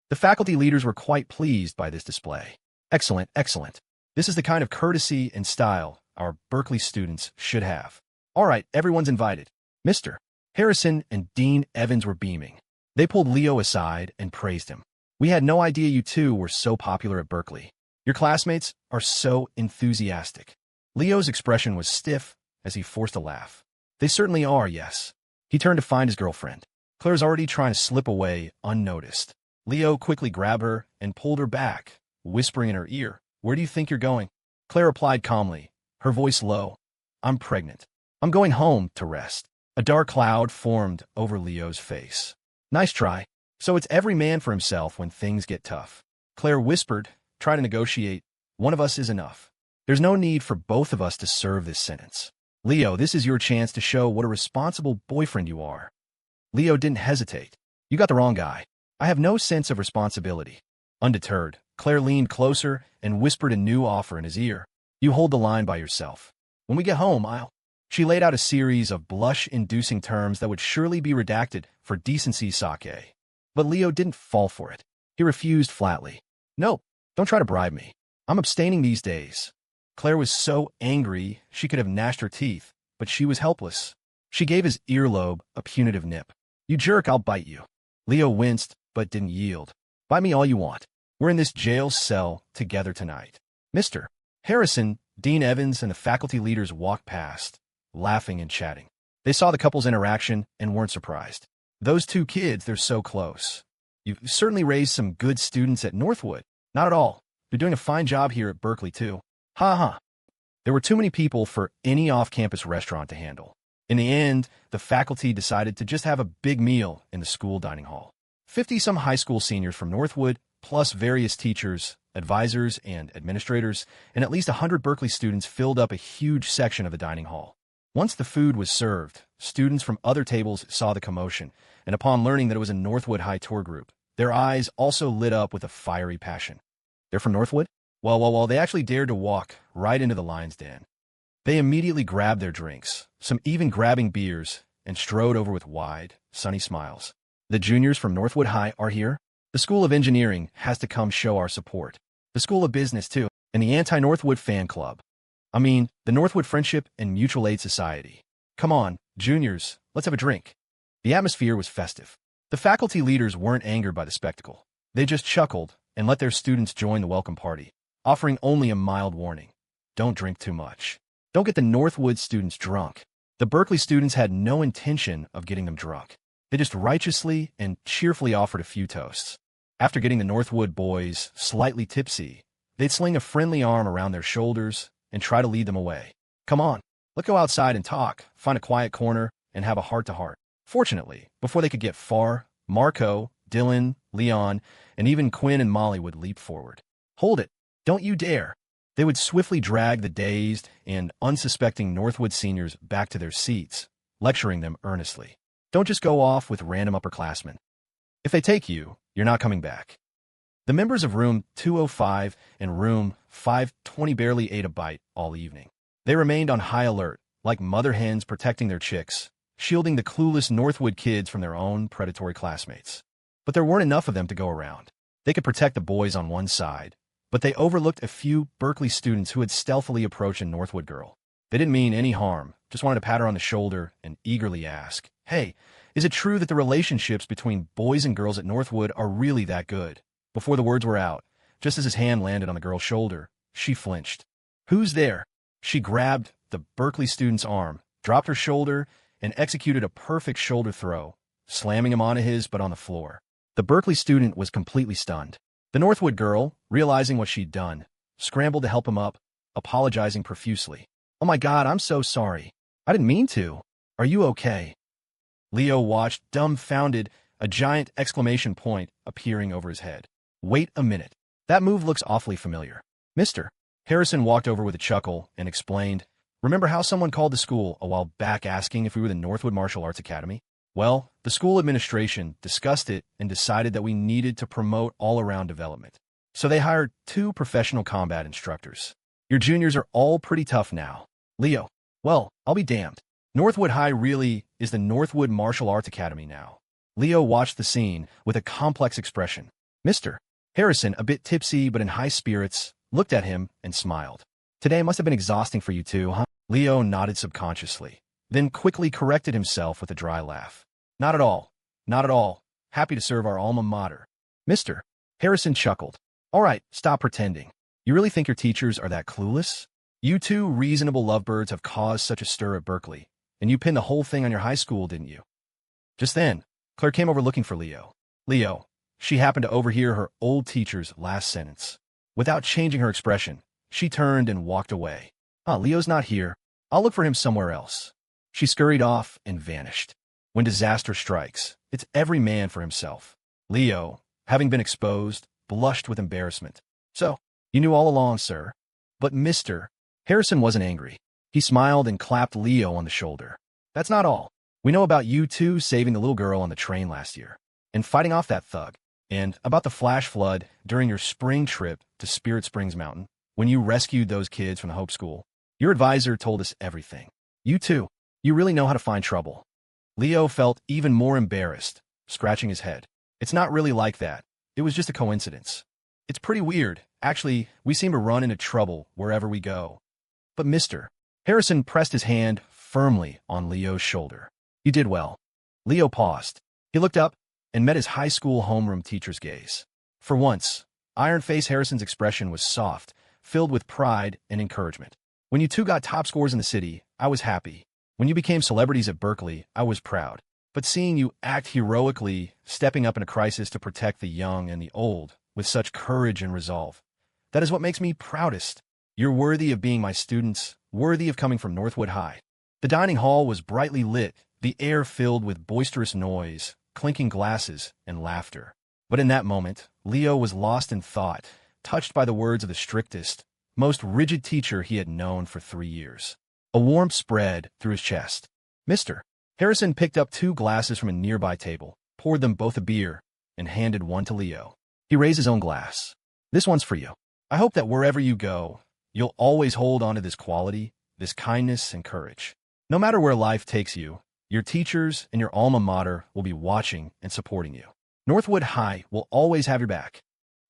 The faculty leaders were quite pleased by this display. Excellent, excellent. This is the kind of courtesy and style our Berkeley students should have. All right, everyone's invited. Mr. Harrison and Dean Evans were beaming. They pulled Leo aside and praised him. "We had no idea you two were so popular at Berkeley. Your classmates are so enthusiastic." Leo's expression was stiff as he forced a laugh. "They certainly are, yes." He turned to find his girlfriend. Claire's already trying to slip away unnoticed. Leo quickly grabbed her and pulled her back, whispering in her ear, "Where do you think you're going?" Claire replied calmly, her voice low, "I'm pregnant. I'm going home to rest." A dark cloud formed over Leo's face. "Nice try. So it's every man for himself when things get tough." Claire whispered, "Try to negotiate. One of us is enough. There's no need for both of us to serve this sentence. Leo, this is your chance to show what a responsible boyfriend you are." Leo didn't hesitate. "You got the wrong guy. I have no sense of responsibility." Undeterred, Claire leaned closer and whispered a new offer in his ear. "You hold the line by yourself. When we get home, I'll—" She laid out a series of blush-inducing terms that would surely be redacted for decency's sake. But Leo didn't fall for it. He refused flatly. "No, don't try to bribe me. I'm abstaining these days." Claire was so angry she could have gnashed her teeth, but she was helpless. She gave his earlobe a punitive nip. "You jerk, I'll bite you." Leo winced, but didn't yield. "Bite me all you want. We're in this jail cell together tonight." Mr. Harrison, Dean Evans, and the faculty leaders walked past, laughing and chatting. They saw the couple's interaction and weren't surprised. "Those two kids, they're so close. You've certainly raised some good students at Northwood." "Not at all. They're doing a fine job here at Berkeley, too." Ha ha. There were too many people for any off-campus restaurant to handle. In the end, the faculty decided to just have a big meal in the school dining hall. 50-some high school seniors from Northwood, plus various teachers, advisors, and administrators, and at least 100 Berkeley students filled up a huge section of the dining hall. Once the food was served, students from other tables saw the commotion, and upon learning that it was a Northwood High tour group, their eyes also lit up with a fiery passion. "They're from Northwood?" Well, they actually dared to walk right into the lion's den. They immediately grabbed their drinks, some even grabbing beers, and strode over with wide, sunny smiles. "The juniors from Northwood High are here. The School of Engineering has to come show our support. The School of Business, too, and the Anti-Northwood Fan Club. I mean, the Northwood Friendship and Mutual Aid Society. Come on, juniors, let's have a drink." The atmosphere was festive. The faculty leaders weren't angered by the spectacle. They just chuckled and let their students join the welcome party, offering only a mild warning: don't drink too much. Don't get the Northwood students drunk. The Berkeley students had no intention of getting them drunk. They just righteously and cheerfully offered a few toasts. After getting the Northwood boys slightly tipsy, they'd sling a friendly arm around their shoulders and try to lead them away. "Come on, let's go outside and talk, find a quiet corner, and have a heart-to-heart." Fortunately, before they could get far, Marco, Dylan, Leon, and even Quinn and Molly would leap forward. "Hold it. Don't you dare." They would swiftly drag the dazed and unsuspecting Northwood seniors back to their seats, lecturing them earnestly. "Don't just go off with random upperclassmen. If they take you, you're not coming back." The members of Room 205 and Room 520 barely ate a bite all evening. They remained on high alert, like mother hens protecting their chicks, shielding the clueless Northwood kids from their own predatory classmates. But there weren't enough of them to go around. They could protect the boys on one side, but they overlooked a few Berkeley students who had stealthily approached a Northwood girl. They didn't mean any harm, just wanted to pat her on the shoulder and eagerly ask, "Hey, is it true that the relationships between boys and girls at Northwood are really that good?" Before the words were out, just as his hand landed on the girl's shoulder, she flinched. "Who's there?" She grabbed the Berkeley student's arm, dropped her shoulder, and executed a perfect shoulder throw, slamming him onto his but on the floor. The Berkeley student was completely stunned. The Northwood girl, realizing what she'd done, scrambled to help him up, apologizing profusely. "Oh my God, I'm so sorry. I didn't mean to. Are you okay?" Leo watched, dumbfounded, a giant exclamation point appearing over his head. "Wait a minute. That move looks awfully familiar." Mr. Harrison walked over with a chuckle and explained, "Remember how someone called the school a while back asking if we were the Northwood Martial Arts Academy? Well, the school administration discussed it and decided that we needed to promote all-around development. So they hired 2 professional combat instructors. Your juniors are all pretty tough now." Leo, "Well, I'll be damned. Northwood High really is the Northwood Martial Arts Academy now." Leo watched the scene with a complex expression. Mr. Harrison, a bit tipsy but in high spirits, looked at him and smiled. "Today must have been exhausting for you too, huh?" Leo nodded subconsciously, then quickly corrected himself with a dry laugh. "Not at all. Not at all. Happy to serve our alma mater." Mr. Harrison chuckled. "All right, stop pretending. You really think your teachers are that clueless? You 2 reasonable lovebirds have caused such a stir at Berkeley, and you pinned the whole thing on your high school, didn't you?" Just then, Claire came over looking for Leo. "Leo, she happened to overhear her old teacher's last sentence. Without changing her expression, she turned and walked away. Leo's not here. I'll look for him somewhere else. She scurried off and vanished. When disaster strikes, it's every man for himself. Leo, having been exposed, blushed with embarrassment. So, you knew all along, sir. But Mr. Harrison wasn't angry. He smiled and clapped Leo on the shoulder. That's not all. We know about you two saving the little girl on the train last year, and fighting off that thug, and about the flash flood during your spring trip to Spirit Springs Mountain, when you rescued those kids from the Hope School. Your advisor told us everything. You two, you really know how to find trouble. Leo felt even more embarrassed, scratching his head. It's not really like that. It was just a coincidence. It's pretty weird. Actually, we seem to run into trouble wherever we go. But Mr. Harrison pressed his hand firmly on Leo's shoulder. You did well. Leo paused. He looked up and met his high school homeroom teacher's gaze. For once, Iron Face Harrison's expression was soft, filled with pride and encouragement. When you two got top scores in the city, I was happy. When you became celebrities at Berkeley, I was proud. But seeing you act heroically, stepping up in a crisis to protect the young and the old, with such courage and resolve, that is what makes me proudest. You're worthy of being my students, worthy of coming from Northwood High. The dining hall was brightly lit, the air filled with boisterous noise, clinking glasses, and laughter. But in that moment, Leo was lost in thought, touched by the words of the strictest, most rigid teacher he had known for 3 years. A warmth spread through his chest. Mr. Harrison picked up 2 glasses from a nearby table, poured them both a beer, and handed one to Leo. He raised his own glass. This one's for you. I hope that wherever you go, you'll always hold on to this quality, this kindness and courage. No matter where life takes you, your teachers and your alma mater will be watching and supporting you. Northwood High will always have your back.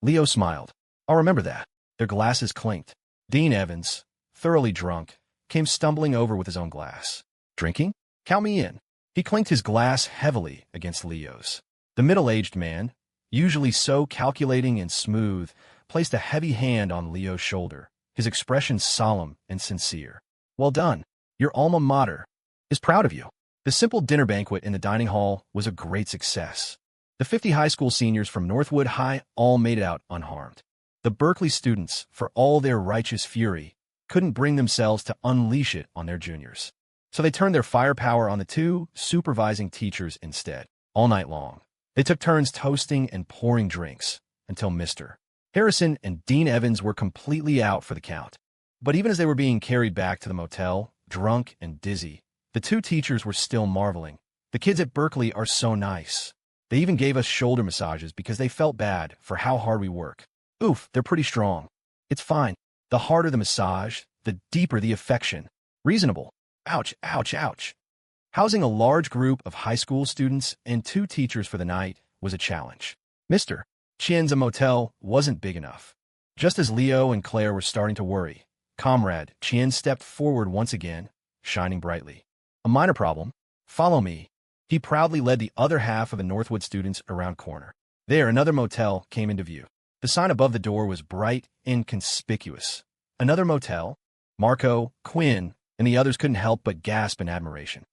Leo smiled. I'll remember that. Their glasses clinked. Dean Evans, thoroughly drunk, came stumbling over with his own glass. Drinking? Count me in. He clinked his glass heavily against Leo's. The middle-aged man, usually so calculating and smooth, placed a heavy hand on Leo's shoulder, his expression solemn and sincere. Well done. Your alma mater is proud of you. The simple dinner banquet in the dining hall was a great success. The 50 high school seniors from Northwood High all made it out unharmed. The Berkeley students, for all their righteous fury, couldn't bring themselves to unleash it on their juniors. So they turned their firepower on the 2 supervising teachers instead. All night long, they took turns toasting and pouring drinks until Mr. Harrison and Dean Evans were completely out for the count. But even as they were being carried back to the motel, drunk and dizzy, the 2 teachers were still marveling. The kids at Berkeley are so nice. They even gave us shoulder massages because they felt bad for how hard we work. Oof, they're pretty strong. It's fine. The harder the massage, the deeper the affection. Reasonable. Ouch, ouch, ouch. Housing a large group of high school students and 2 teachers for the night was a challenge. Mr. Chien's motel wasn't big enough. Just as Leo and Claire were starting to worry, Comrade Chien stepped forward once again, shining brightly. A minor problem. Follow me. He proudly led the other half of the Northwood students around corner. There, another motel came into view. The sign above the door was bright and conspicuous. Another motel? Marco, Quinn, and the others couldn't help but gasp in admiration.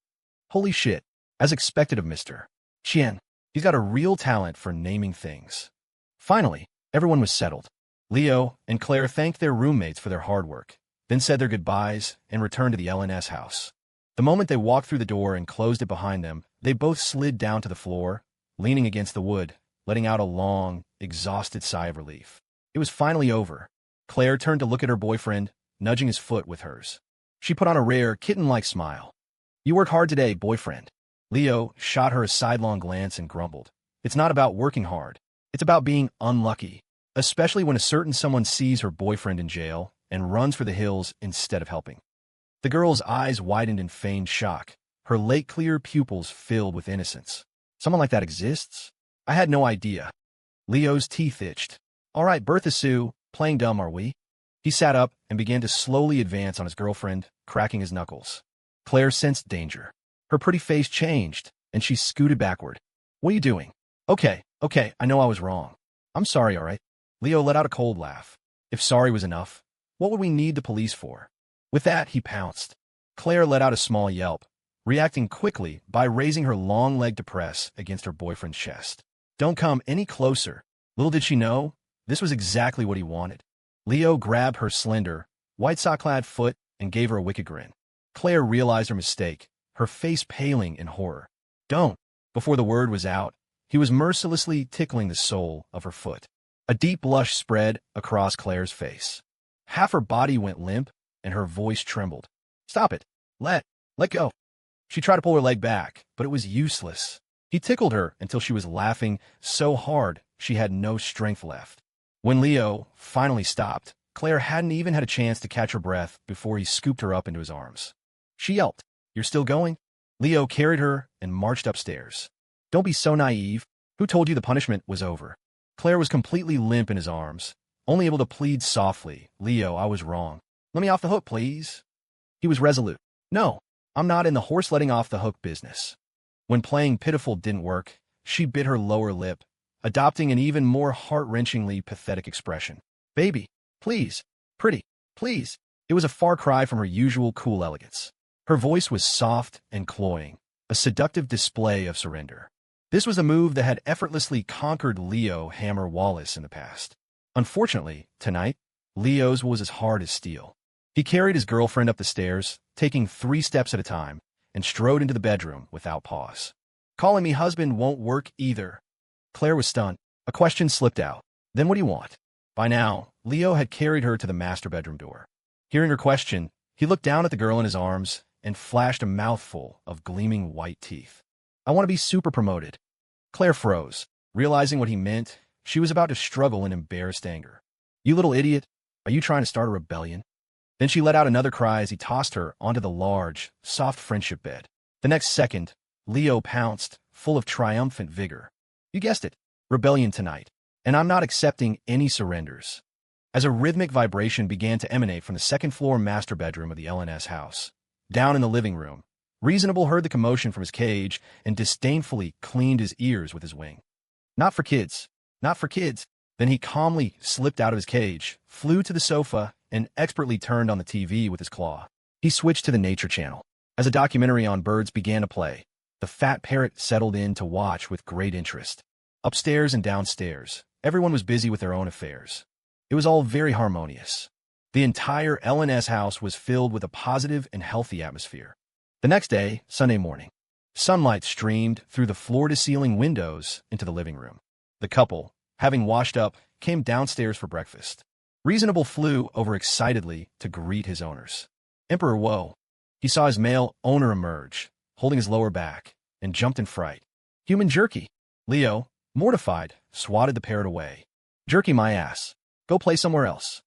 Holy shit, as expected of Mr. Chien. He's got a real talent for naming things. Finally, everyone was settled. Leo and Claire thanked their roommates for their hard work, then said their goodbyes and returned to the LNS house. The moment they walked through the door and closed it behind them, they both slid down to the floor, leaning against the wood, letting out a long, exhausted sigh of relief. It was finally over. Claire turned to look at her boyfriend, nudging his foot with hers. She put on a rare, kitten-like smile. You work hard today, boyfriend. Leo shot her a sidelong glance and grumbled. It's not about working hard. It's about being unlucky, especially when a certain someone sees her boyfriend in jail and runs for the hills instead of helping. The girl's eyes widened in feigned shock, her lake clear pupils filled with innocence. Someone like that exists? I had no idea. Leo's teeth itched. All right, Bertha Sue, playing dumb, are we? He sat up and began to slowly advance on his girlfriend, cracking his knuckles. Claire sensed danger. Her pretty face changed, and she scooted backward. What are you doing? Okay, I know I was wrong. I'm sorry, all right? Leo let out a cold laugh. If sorry was enough, what would we need the police for? With that, he pounced. Claire let out a small yelp, reacting quickly by raising her long leg to press against her boyfriend's chest. Don't come any closer. Little did she know, this was exactly what he wanted. Leo grabbed her slender, white sock-clad foot and gave her a wicked grin. Claire realized her mistake, her face paling in horror. Don't. Before the word was out, he was mercilessly tickling the sole of her foot. A deep blush spread across Claire's face. Half her body went limp, and her voice trembled. Stop it. Let go. She tried to pull her leg back, but it was useless. He tickled her until she was laughing so hard she had no strength left. When Leo finally stopped, Claire hadn't even had a chance to catch her breath before he scooped her up into his arms. She yelped, "You're still going?" Leo carried her and marched upstairs. Don't be so naive. Who told you the punishment was over? Claire was completely limp in his arms, only able to plead softly, Leo, I was wrong. Let me off the hook, please. He was resolute. No, I'm not in the horse letting off the hook business. When playing pitiful didn't work, she bit her lower lip, adopting an even more heart-wrenchingly pathetic expression. Baby, please, pretty, please. It was a far cry from her usual cool elegance. Her voice was soft and cloying, a seductive display of surrender. This was a move that had effortlessly conquered Leo Hammer Wallace in the past. Unfortunately, tonight, Leo's was as hard as steel. He carried his girlfriend up the stairs, taking 3 steps at a time, and strode into the bedroom without pause. Calling me husband won't work either. Claire was stunned. A question slipped out. Then what do you want? By now, Leo had carried her to the master bedroom door. Hearing her question, he looked down at the girl in his arms and flashed a mouthful of gleaming white teeth. I want to be super promoted. Claire froze, realizing what he meant. She was about to struggle in embarrassed anger. You little idiot, are you trying to start a rebellion? Then she let out another cry as he tossed her onto the large, soft friendship bed. The next second, Leo pounced, full of triumphant vigor. You guessed it, rebellion tonight, and I'm not accepting any surrenders. As a rhythmic vibration began to emanate from the second-floor master bedroom of the LNS house, down in the living room, Reasonable heard the commotion from his cage and disdainfully cleaned his ears with his wing. Not for kids. Not for kids. Then he calmly slipped out of his cage, flew to the sofa, and expertly turned on the TV with his claw. He switched to the Nature Channel. As a documentary on birds began to play, the fat parrot settled in to watch with great interest. Upstairs and downstairs, everyone was busy with their own affairs. It was all very harmonious. The entire LNS house was filled with a positive and healthy atmosphere. The next day, Sunday morning, sunlight streamed through the floor-to-ceiling windows into the living room. The couple, having washed up, came downstairs for breakfast. Reasonable flew over excitedly to greet his owners. Emperor Woe. He saw his male owner emerge, holding his lower back, and jumped in fright. Human jerky. Leo, mortified, swatted the parrot away. Jerky my ass. Go play somewhere else.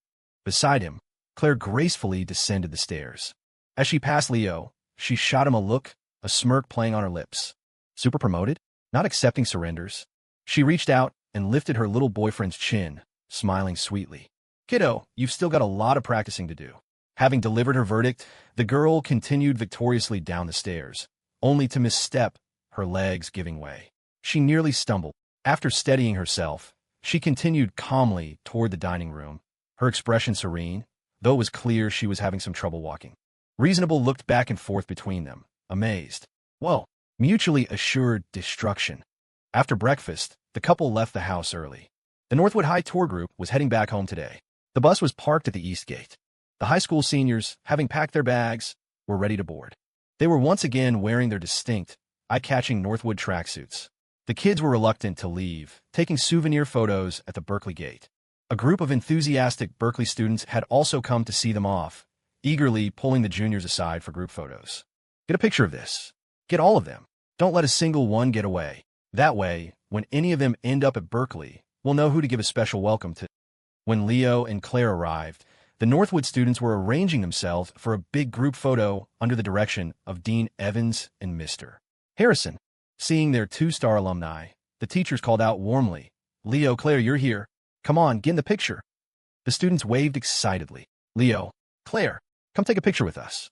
Beside him, Claire gracefully descended the stairs. As she passed Leo, she shot him a look, a smirk playing on her lips. Super promoted? Not accepting surrenders. She reached out and lifted her little boyfriend's chin, smiling sweetly. Kiddo, you've still got a lot of practicing to do. Having delivered her verdict, the girl continued victoriously down the stairs, only to misstep, her legs giving way. She nearly stumbled. After steadying herself, she continued calmly toward the dining room, her expression serene, though it was clear she was having some trouble walking. Reasonable looked back and forth between them, amazed. Whoa, mutually assured destruction. After breakfast, the couple left the house early. The Northwood High tour group was heading back home today. The bus was parked at the east gate. The high school seniors, having packed their bags, were ready to board. They were once again wearing their distinct, eye-catching Northwood tracksuits. The kids were reluctant to leave, taking souvenir photos at the Berkeley gate. A group of enthusiastic Berkeley students had also come to see them off, eagerly pulling the juniors aside for group photos. Get a picture of this. Get all of them. Don't let a single one get away. That way, when any of them end up at Berkeley, we'll know who to give a special welcome to. When Leo and Claire arrived, the Northwood students were arranging themselves for a big group photo under the direction of Dean Evans and Mr. Harrison. Seeing their two-star alumni, the teachers called out warmly, Leo, Claire, you're here. Come on, get in the picture. The students waved excitedly. Leo, Claire, come take a picture with us.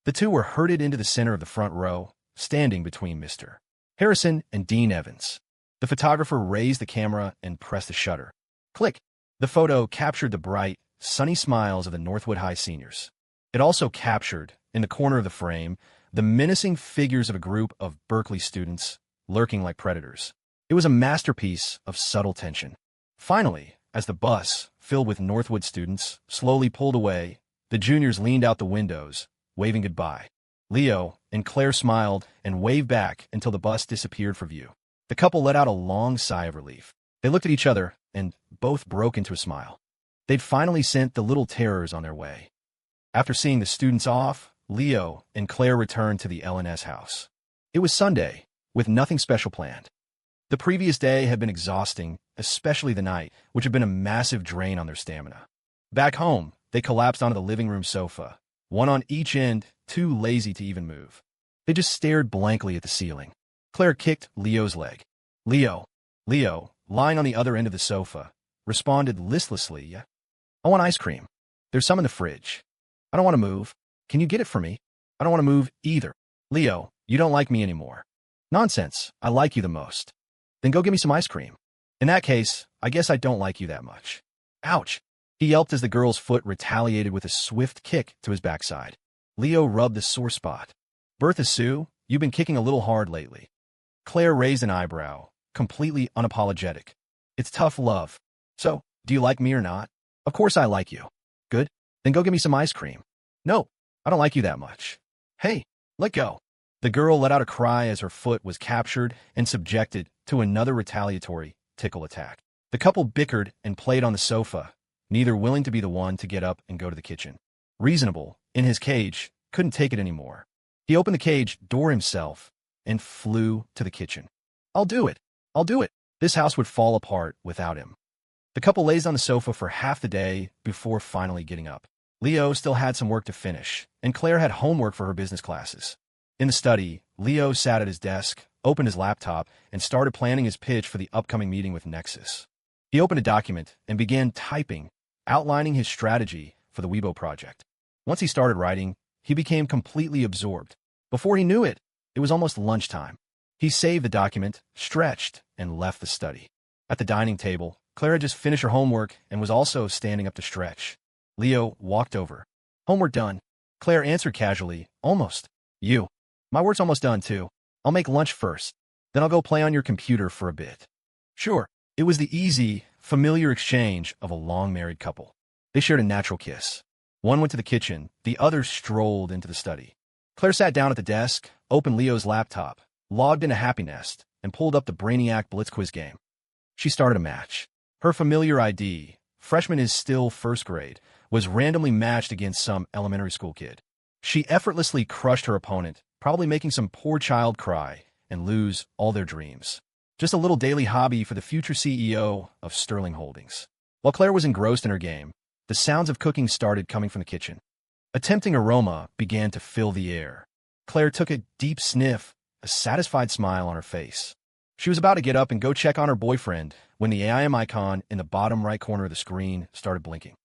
The two were herded into the center of the front row, standing between Mr. Harrison and Dean Evans. The photographer raised the camera and pressed the shutter. Click. The photo captured the bright, sunny smiles of the Northwood High seniors. It also captured, in the corner of the frame, the menacing figures of a group of Berkeley students, lurking like predators. It was a masterpiece of subtle tension. Finally, as the bus, filled with Northwood students, slowly pulled away, the juniors leaned out the windows, waving goodbye. Leo and Claire smiled and waved back until the bus disappeared from view. The couple let out a long sigh of relief. They looked at each other and both broke into a smile. They'd finally sent the little terrors on their way. After seeing the students off, Leo and Claire returned to the LNS house. It was Sunday, with nothing special planned. The previous day had been exhausting, especially the night, which had been a massive drain on their stamina. Back home, they collapsed onto the living room sofa, one on each end, too lazy to even move. They just stared blankly at the ceiling. Claire kicked Leo's leg. Leo, lying on the other end of the sofa, responded listlessly, "I want ice cream. There's some in the fridge. I don't want to move. Can you get it for me? I don't want to move either." "Leo, you don't like me anymore." "Nonsense. I like you the most." "Then go get me some ice cream." "In that case, I guess I don't like you that much." "Ouch." He yelped as the girl's foot retaliated with a swift kick to his backside. Leo rubbed the sore spot. "Bertha Sue, you've been kicking a little hard lately." Claire raised an eyebrow, completely unapologetic. "It's tough love. So, do you like me or not?" "Of course I like you." "Good. Then go get me some ice cream." "No, I don't like you that much." "Hey, let go." The girl let out a cry as her foot was captured and subjected to another retaliatory tickle attack. The couple bickered and played on the sofa, neither willing to be the one to get up and go to the kitchen. Reasonable, in his cage, couldn't take it anymore. He opened the cage door himself and flew to the kitchen. I'll do it. This house would fall apart without him." The couple lazed on the sofa for half the day before finally getting up. Leo still had some work to finish, and Claire had homework for her business classes. In the study, Leo sat at his desk, opened his laptop, and started planning his pitch for the upcoming meeting with Nexus. He opened a document and began typing, outlining his strategy for the Weibo project. Once he started writing, he became completely absorbed. Before he knew it, it was almost lunchtime. He saved the document, stretched, and left the study. At the dining table, Claire had just finished her homework and was also standing up to stretch. Leo walked over. "Homework done." Claire answered casually, "Almost." "You." "My work's almost done, too. I'll make lunch first. Then I'll go play on your computer for a bit." "Sure." It was the easy, familiar exchange of a long-married couple. They shared a natural kiss. One went to the kitchen, the other strolled into the study. Claire sat down at the desk, opened Leo's laptop, logged into Happy Nest, and pulled up the Brainiac Blitz quiz game. She started a match. Her familiar ID, freshman is still first grade, was randomly matched against some elementary school kid. She effortlessly crushed her opponent, probably making some poor child cry and lose all their dreams. Just a little daily hobby for the future CEO of Sterling Holdings. While Claire was engrossed in her game, the sounds of cooking started coming from the kitchen. A tempting aroma began to fill the air. Claire took a deep sniff, a satisfied smile on her face. She was about to get up and go check on her boyfriend when the AIM icon in the bottom right corner of the screen started blinking.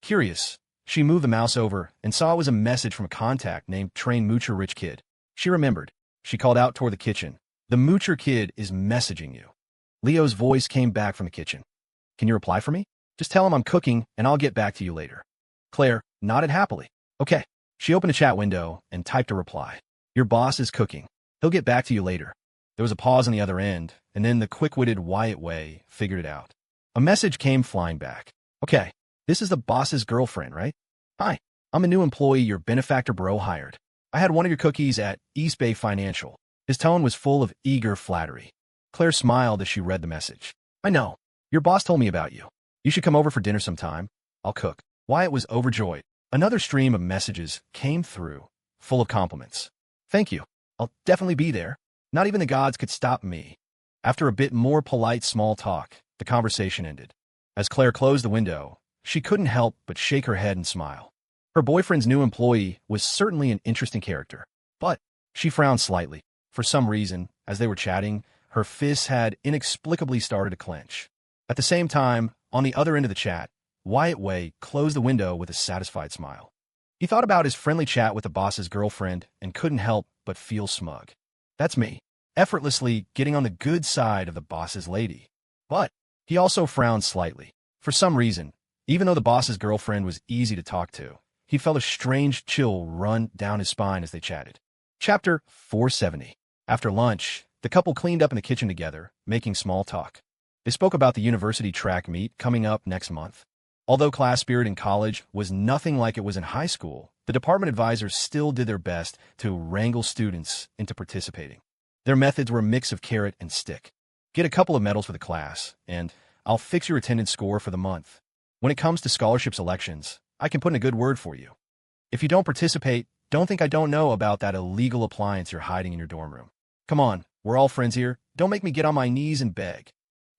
Curious, she moved the mouse over and saw it was a message from a contact named Train Moocher Rich Kid. She remembered. She called out toward the kitchen. "The Moocher Kid is messaging you." Leo's voice came back from the kitchen. "Can you reply for me? Just tell him I'm cooking and I'll get back to you later." Claire nodded happily. "Okay." She opened a chat window and typed a reply. "Your boss is cooking. He'll get back to you later." There was a pause on the other end, and then the quick-witted Wyatt Way figured it out. A message came flying back. "Okay, this is the boss's girlfriend, right? Hi, I'm a new employee your benefactor bro hired. I had one of your cookies at East Bay Financial." His tone was full of eager flattery. Claire smiled as she read the message. "I know. Your boss told me about you. You should come over for dinner sometime. I'll cook." Wyatt was overjoyed. Another stream of messages came through, full of compliments. "Thank you. I'll definitely be there. Not even the gods could stop me." After a bit more polite small talk, the conversation ended. As Claire closed the window, she couldn't help but shake her head and smile. Her boyfriend's new employee was certainly an interesting character, but she frowned slightly. For some reason, as they were chatting, her fists had inexplicably started to clench. At the same time, on the other end of the chat, Wyatt Way closed the window with a satisfied smile. He thought about his friendly chat with the boss's girlfriend and couldn't help but feel smug. That's me, effortlessly getting on the good side of the boss's lady. But he also frowned slightly. For some reason, even though the boss's girlfriend was easy to talk to, he felt a strange chill run down his spine as they chatted. Chapter 470. After lunch, The couple cleaned up in the kitchen together, making small talk. They spoke about the university track meet coming up next month. Although class spirit in college was nothing like it was in high school, the department advisors still did their best to wrangle students into participating. Their methods were a mix of carrot and stick. Get a couple of medals for the class, and I'll fix your attendance score for the month. When it comes to scholarship selections, I can put in a good word for you. If you don't participate, don't think I don't know about that illegal appliance you're hiding in your dorm room. Come on, we're all friends here. Don't make me get on my knees and beg.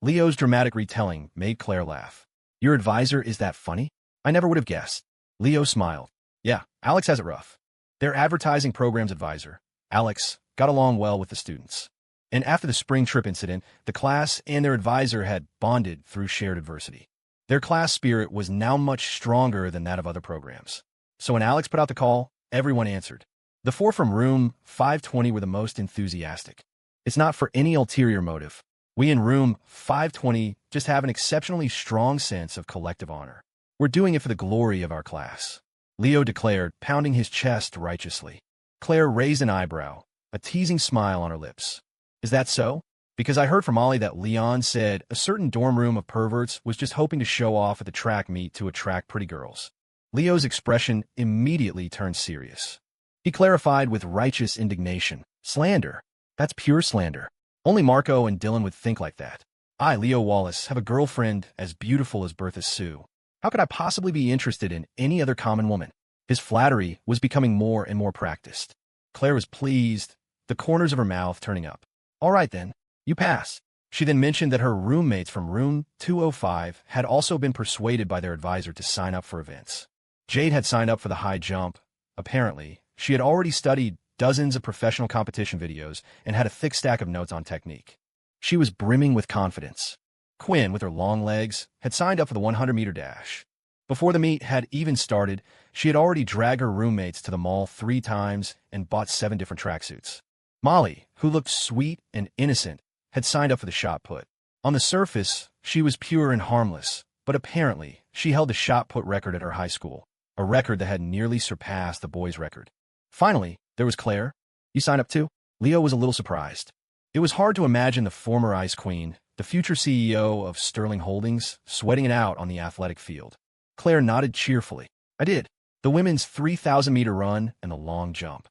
Leo's dramatic retelling made Claire laugh. Your advisor is that funny? I never would have guessed. Leo smiled. Yeah, Alex has it rough. Their advertising programs advisor, Alex, got along well with the students. And after the spring trip incident, the class and their advisor had bonded through shared adversity. Their class spirit was now much stronger than that of other programs. So when Alex put out the call, everyone answered. The four from room 520 were the most enthusiastic. It's not for any ulterior motive. We in room 520 just have an exceptionally strong sense of collective honor. We're doing it for the glory of our class. Leo declared, pounding his chest righteously. Claire raised an eyebrow, a teasing smile on her lips. Is that so? Because I heard from Ollie that Leon said a certain dorm room of perverts was just hoping to show off at the track meet to attract pretty girls. Leo's expression immediately turned serious. He clarified with righteous indignation. Slander. That's pure slander. Only Marco and Dylan would think like that. I, Leo Wallace, have a girlfriend as beautiful as Bertha Sue. How could I possibly be interested in any other common woman? His flattery was becoming more and more practiced. Claire was pleased, the corners of her mouth turning up. All right then, you pass. She then mentioned that her roommates from room 205 had also been persuaded by their advisor to sign up for events. Jade had signed up for the high jump. Apparently, she had already studied dozens of professional competition videos and had a thick stack of notes on technique. She was brimming with confidence. Quinn, with her long legs, had signed up for the 100-meter dash. Before the meet had even started, she had already dragged her roommates to the mall 3 times and bought 7 different tracksuits. Molly, who looked sweet and innocent, had signed up for the shot put. On the surface, she was pure and harmless, but apparently she held the shot put record at her high school, a record that had nearly surpassed the boys' record. Finally, there was Claire. You signed up too? Leo was a little surprised. It was hard to imagine the former Ice Queen, the future CEO of Sterling Holdings, sweating it out on the athletic field. Claire nodded cheerfully. I did. The women's 3,000-meter run and the long jump.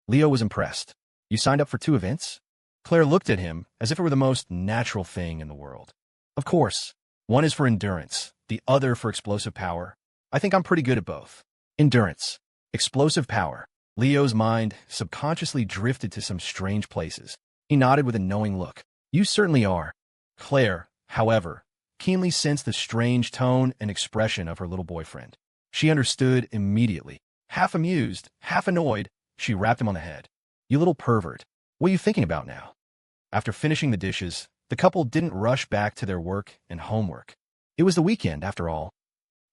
Leo was impressed. You signed up for 2 events? Claire looked at him as if it were the most natural thing in the world. Of course. One is for endurance, the other for explosive power. I think I'm pretty good at both. Endurance. Explosive power. Leo's mind subconsciously drifted to some strange places. He nodded with a knowing look. You certainly are. Claire, however, keenly sensed the strange tone and expression of her little boyfriend. She understood immediately. Half amused, half annoyed, she rapped him on the head. You little pervert. What are you thinking about now? After finishing the dishes, the couple didn't rush back to their work and homework. It was the weekend, after all.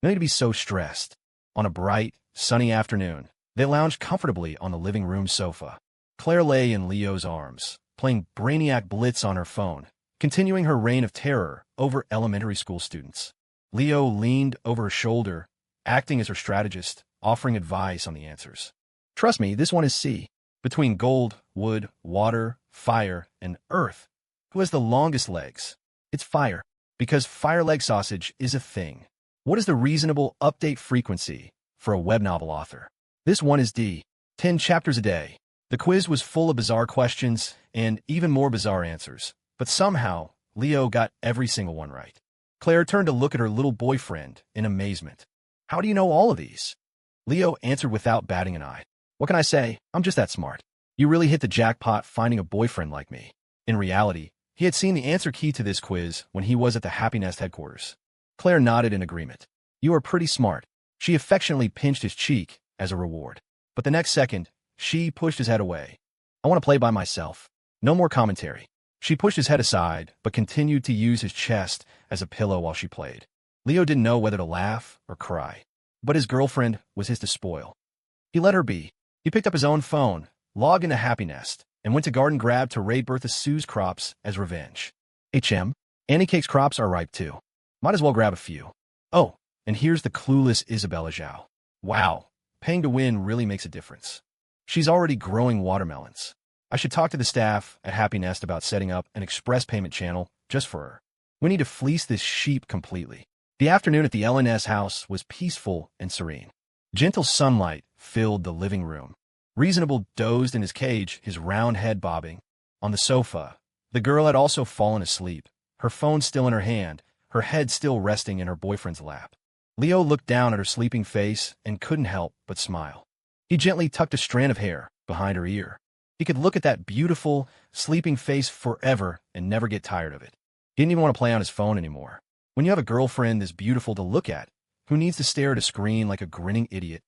No need to be so stressed. On a bright, sunny afternoon, they lounged comfortably on the living room sofa. Claire lay in Leo's arms, playing Brainiac Blitz on her phone, continuing her reign of terror over elementary school students. Leo leaned over her shoulder, acting as her strategist, offering advice on the answers. Trust me, this one is C. Between gold, wood, water, fire, and earth, who has the longest legs? It's fire, because fire leg sausage is a thing. What is the reasonable update frequency for a web novel author? This one is D. 10 chapters a day. The quiz was full of bizarre questions and even more bizarre answers, but somehow Leo got every single one right. Claire turned to look at her little boyfriend in amazement. How do you know all of these? Leo answered without batting an eye. What can I say? I'm just that smart. You really hit the jackpot finding a boyfriend like me. In reality, he had seen the answer key to this quiz when he was at the Happy Nest headquarters. Claire nodded in agreement. You are pretty smart. She affectionately pinched his cheek as a reward. But the next second, she pushed his head away. I want to play by myself. No more commentary. She pushed his head aside, but continued to use his chest as a pillow while she played. Leo didn't know whether to laugh or cry. But his girlfriend was his to spoil. He let her be. He picked up his own phone, logged into Happy Nest, and went to Garden Grab to raid Bertha Sue's crops as revenge. Annie Cake's crops are ripe too. Might as well grab a few. Oh, and here's the clueless Isabella Zhao. Wow, paying to win really makes a difference. She's already growing watermelons. I should talk to the staff at Happy Nest about setting up an express payment channel just for her. We need to fleece this sheep completely. The afternoon at the LNS house was peaceful and serene. Gentle sunlight filled the living room. Reasonable dozed in his cage, his round head bobbing. On the sofa, the girl had also fallen asleep, her phone still in her hand, her head still resting in her boyfriend's lap. Leo looked down at her sleeping face and couldn't help but smile. He gently tucked a strand of hair behind her ear. He could look at that beautiful, sleeping face forever and never get tired of it. He didn't even want to play on his phone anymore. When you have a girlfriend this beautiful to look at, who needs to stare at a screen like a grinning idiot?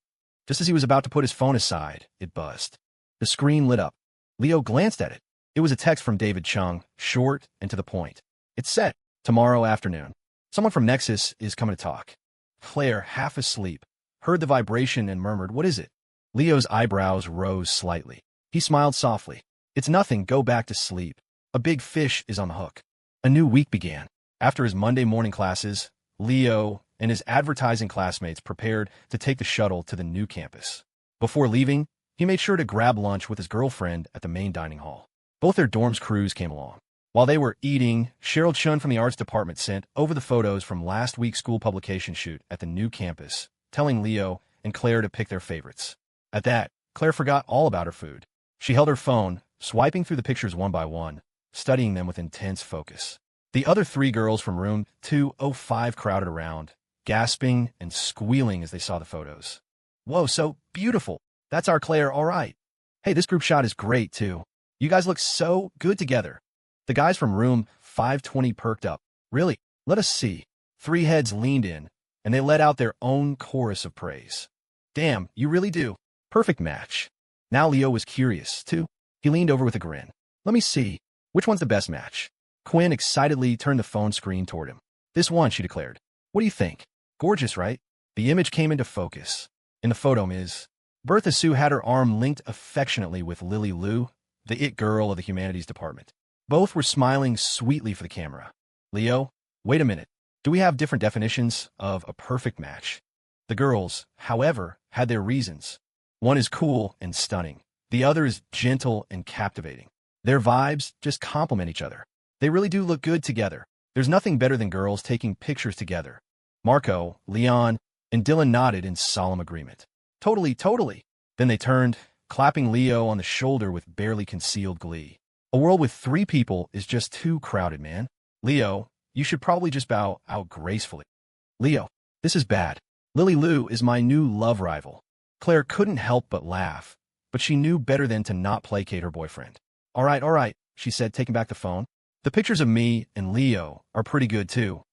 Just as he was about to put his phone aside, it buzzed. The screen lit up. Leo glanced at it. It was a text from David Chung, short and to the point. It said, "Tomorrow afternoon. Someone from Nexus is coming to talk." Claire, half asleep, heard the vibration and murmured, "What is it?" Leo's eyebrows rose slightly. He smiled softly. "It's nothing, go back to sleep. A big fish is on the hook." A new week began. After his Monday morning classes, Leo and his advertising classmates prepared to take the shuttle to the new campus. Before leaving, he made sure to grab lunch with his girlfriend at the main dining hall. Both their dorm's crews came along. While they were eating, Cheryl Chun from the arts department sent over the photos from last week's school publication shoot at the new campus, telling Leo and Claire to pick their favorites. At that, Claire forgot all about her food. She held her phone, swiping through the pictures one by one, studying them with intense focus. The other three girls from room 205 crowded around, gasping and squealing as they saw the photos. "Whoa, so beautiful. That's our Claire, all right. Hey, this group shot is great, too. You guys look so good together." The guys from room 520 perked up. "Really? Let us see." Three heads leaned in, and they let out their own chorus of praise. "Damn, you really do. Perfect match." Now Leo was curious, too. He leaned over with a grin. "Let me see. Which one's the best match?" Quinn excitedly turned the phone screen toward him. "This one," she declared. "What do you think? Gorgeous, right?" The image came into focus. In the photo, Ms. Bertha Sue had her arm linked affectionately with Lily Lou, the it girl of the humanities department. Both were smiling sweetly for the camera. "Leo, wait a minute. Do we have different definitions of a perfect match?" The girls, however, had their reasons. One is cool and stunning. The other is gentle and captivating. Their vibes just complement each other. They really do look good together. There's nothing better than girls taking pictures together. Marco, Leon, and Dylan nodded in solemn agreement. Totally, totally." Then they turned, clapping Leo on the shoulder with barely concealed glee. "A world with three people is just too crowded, man. Leo, you should probably just bow out gracefully." "Leo, this is bad. Lily Lou is my new love rival." Claire couldn't help but laugh, but she knew better than to not placate her boyfriend. All right, she said, taking back the phone. "The pictures of me and Leo are pretty good, too."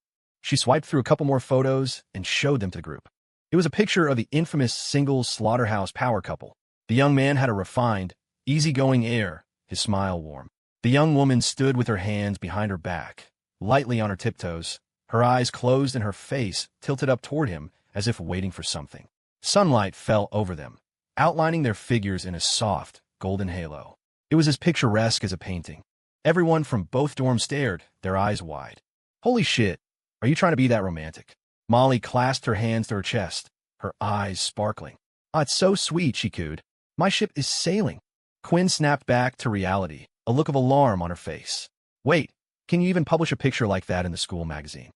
She swiped through a couple more photos and showed them to the group. It was a picture of the infamous single slaughterhouse power couple. The young man had a refined, easygoing air, his smile warm. The young woman stood with her hands behind her back, lightly on her tiptoes, her eyes closed and her face tilted up toward him as if waiting for something. Sunlight fell over them, outlining their figures in a soft, golden halo. It was as picturesque as a painting. Everyone from both dorms stared, their eyes wide. "Holy shit, are you trying to be that romantic?" Molly clasped her hands to her chest, her eyes sparkling. "Ah, it's so sweet," she cooed. "My ship is sailing." Quinn snapped back to reality, a look of alarm on her face. "Wait, can you even publish a picture like that in the school magazine?"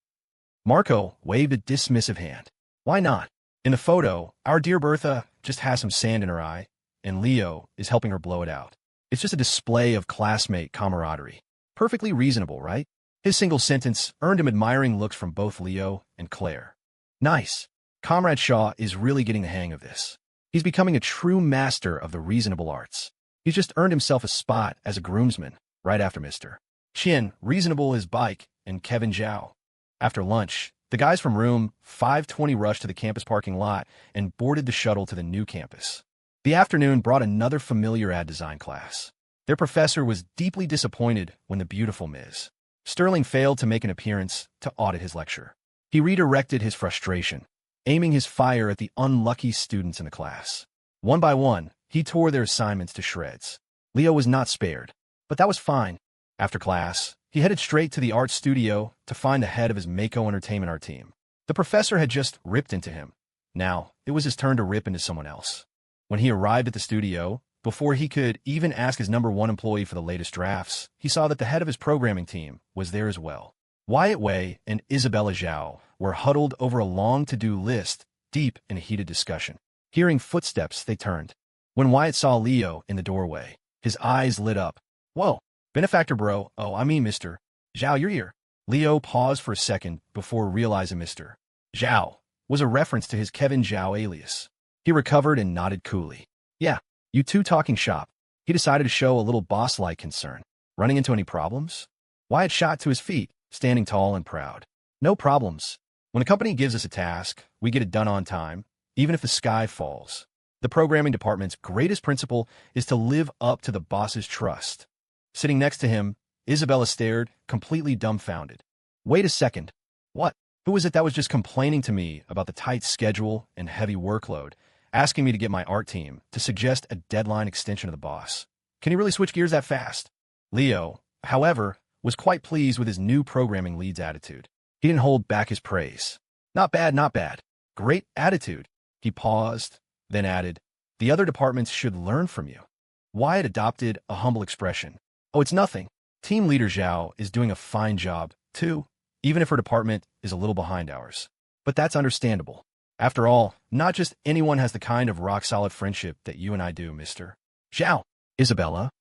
Marco waved a dismissive hand. "Why not? In the photo, our dear Bertha just has some sand in her eye, and Leo is helping her blow it out. It's just a display of classmate camaraderie. Perfectly reasonable, right?" His single sentence earned him admiring looks from both Leo and Claire. "Nice. Comrade Shaw is really getting the hang of this. He's becoming a true master of the reasonable arts. He's just earned himself a spot as a groomsman, right after Mr. Chin, reasonable as Bike, and Kevin Zhao." After lunch, the guys from room 520 rushed to the campus parking lot and boarded the shuttle to the new campus. The afternoon brought another familiar ad design class. Their professor was deeply disappointed when the beautiful Ms. Sterling failed to make an appearance to audit his lecture. He redirected his frustration, aiming his fire at the unlucky students in the class. One by one, he tore their assignments to shreds. Leo was not spared, but that was fine. After class, he headed straight to the art studio to find the head of his Mako Entertainment art team. The professor had just ripped into him. Now, it was his turn to rip into someone else. When he arrived at the studio, Before he could even ask his number one employee for the latest drafts, he saw that the head of his programming team was there as well. Wyatt Wei and Isabella Zhao were huddled over a long to-do list, deep in a heated discussion. Hearing footsteps, they turned. When Wyatt saw Leo in the doorway, his eyes lit up. "Whoa, benefactor bro, Mr. Zhao, you're here." Leo paused for a second before realizing Mr. Zhao was a reference to his Kevin Zhao alias. He recovered and nodded coolly. "Yeah, you two talking shop." He decided to show a little boss-like concern. "Running into any problems?" Wyatt shot to his feet, standing tall and proud. "No problems. When a company gives us a task, we get it done on time, even if the sky falls. The programming department's greatest principle is to live up to the boss's trust." Sitting next to him, Isabella stared, completely dumbfounded. "Wait a second. What? Who was it that was just complaining to me about the tight schedule and heavy workload, asking me to get my art team to suggest a deadline extension of the boss? Can you really switch gears that fast?" Leo, however, was quite pleased with his new programming lead's attitude. He didn't hold back his praise. "Not bad, not bad. Great attitude." He paused, then added, "The other departments should learn from you." Wyatt adopted a humble expression. "Oh, it's nothing. Team leader Zhao is doing a fine job, too, even if her department is a little behind ours. But that's understandable. After all, not just anyone has the kind of rock-solid friendship that you and I do, Mr. Zhao." "Isabella?"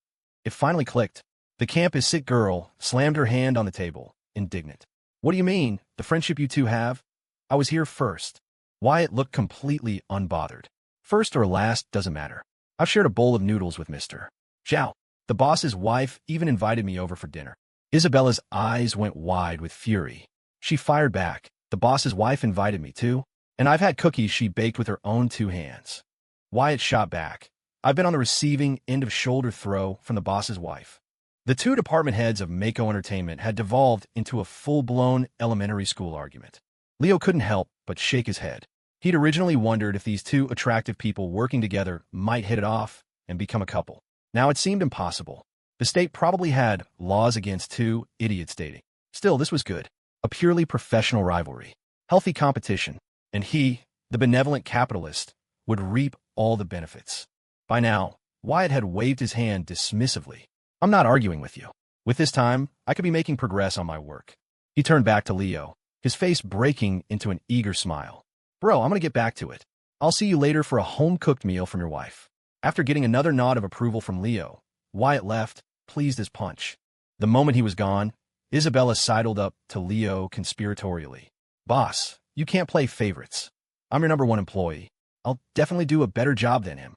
It finally clicked. The campus sit girl slammed her hand on the table, indignant. "What do you mean, the friendship you two have? I was here first." Wyatt looked completely unbothered. "First or last doesn't matter. I've shared a bowl of noodles with Mr. Zhao. The boss's wife even invited me over for dinner." Isabella's eyes went wide with fury. She fired back. "The boss's wife invited me too, and I've had cookies she baked with her own two hands." Wyatt shot back. "I've been on the receiving end of shoulder throw from the boss's wife." The two department heads of Mako Entertainment had devolved into a full-blown elementary school argument. Leo couldn't help but shake his head. He'd originally wondered if these two attractive people working together might hit it off and become a couple. Now it seemed impossible. The state probably had laws against two idiots dating. Still, this was good. A purely professional rivalry. Healthy competition. And he, the benevolent capitalist, would reap all the benefits. By now, Wyatt had waved his hand dismissively. "I'm not arguing with you. With this time, I could be making progress on my work." He turned back to Leo, his face breaking into an eager smile. "Bro, I'm gonna get back to it. I'll see you later for a home-cooked meal from your wife." After getting another nod of approval from Leo, Wyatt left, pleased as punch. The moment he was gone, Isabella sidled up to Leo conspiratorially. "Boss, you can't play favorites. I'm your number one employee. I'll definitely do a better job than him."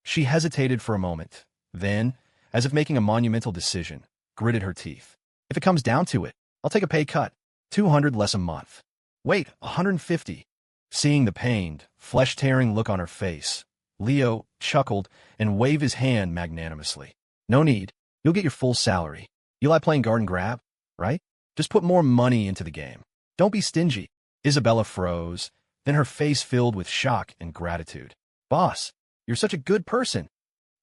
She hesitated for a moment, then, as if making a monumental decision, gritted her teeth. "If it comes down to it, I'll take a pay cut. 200 less a month." "Wait, 150. Seeing the pained, flesh-tearing look on her face, Leo chuckled and waved his hand magnanimously. "No need. You'll get your full salary. You like playing garden grab, right? Just put more money into the game. Don't be stingy." Isabella froze, then her face filled with shock and gratitude. "Boss, you're such a good person."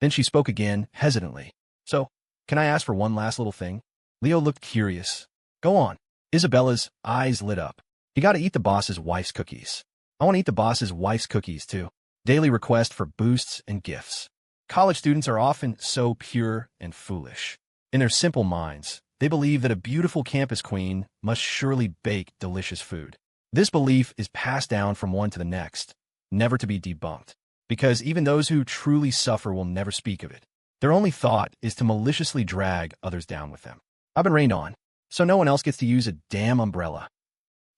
Then she spoke again, hesitantly. "So, can I ask for one last little thing?" Leo looked curious. "Go on." Isabella's eyes lit up. "You gotta eat the boss's wife's cookies." "I want to eat the boss's wife's cookies, too." Daily request for boosts and gifts. College students are often so pure and foolish. In their simple minds, they believe that a beautiful campus queen must surely bake delicious food. This belief is passed down from one to the next, never to be debunked, because even those who truly suffer will never speak of it. Their only thought is to maliciously drag others down with them. I've been rained on, so no one else gets to use a damn umbrella.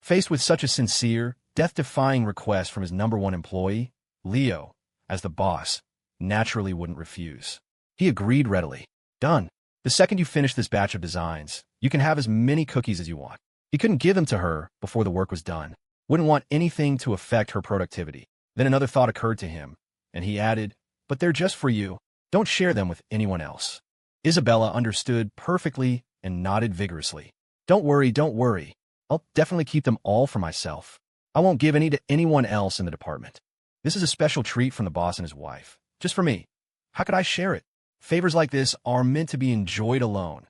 Faced with such a sincere, death-defying request from his number one employee, Leo, as the boss, naturally wouldn't refuse. He agreed readily. "Done. The second you finish this batch of designs, you can have as many cookies as you want." He couldn't give them to her before the work was done. Wouldn't want anything to affect her productivity. Then another thought occurred to him, and he added, "But they're just for you. Don't share them with anyone else." Isabella understood perfectly and nodded vigorously. Don't worry. I'll definitely keep them all for myself. I won't give any to anyone else in the department. This is a special treat from the boss and his wife. Just for me. How could I share it? Favors like this are meant to be enjoyed alone."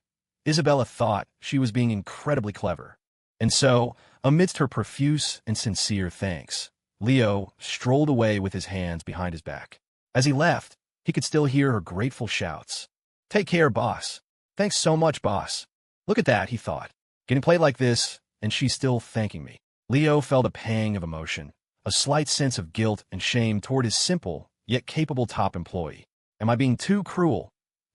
Isabella thought she was being incredibly clever. And so, amidst her profuse and sincere thanks, Leo strolled away with his hands behind his back. As he left, he could still hear her grateful shouts. "Take care, boss. Thanks so much, boss. Look at that," he thought. "Getting played like this, and she's still thanking me." Leo felt a pang of emotion, a slight sense of guilt and shame toward his simple, yet capable top employee. Am I being too cruel?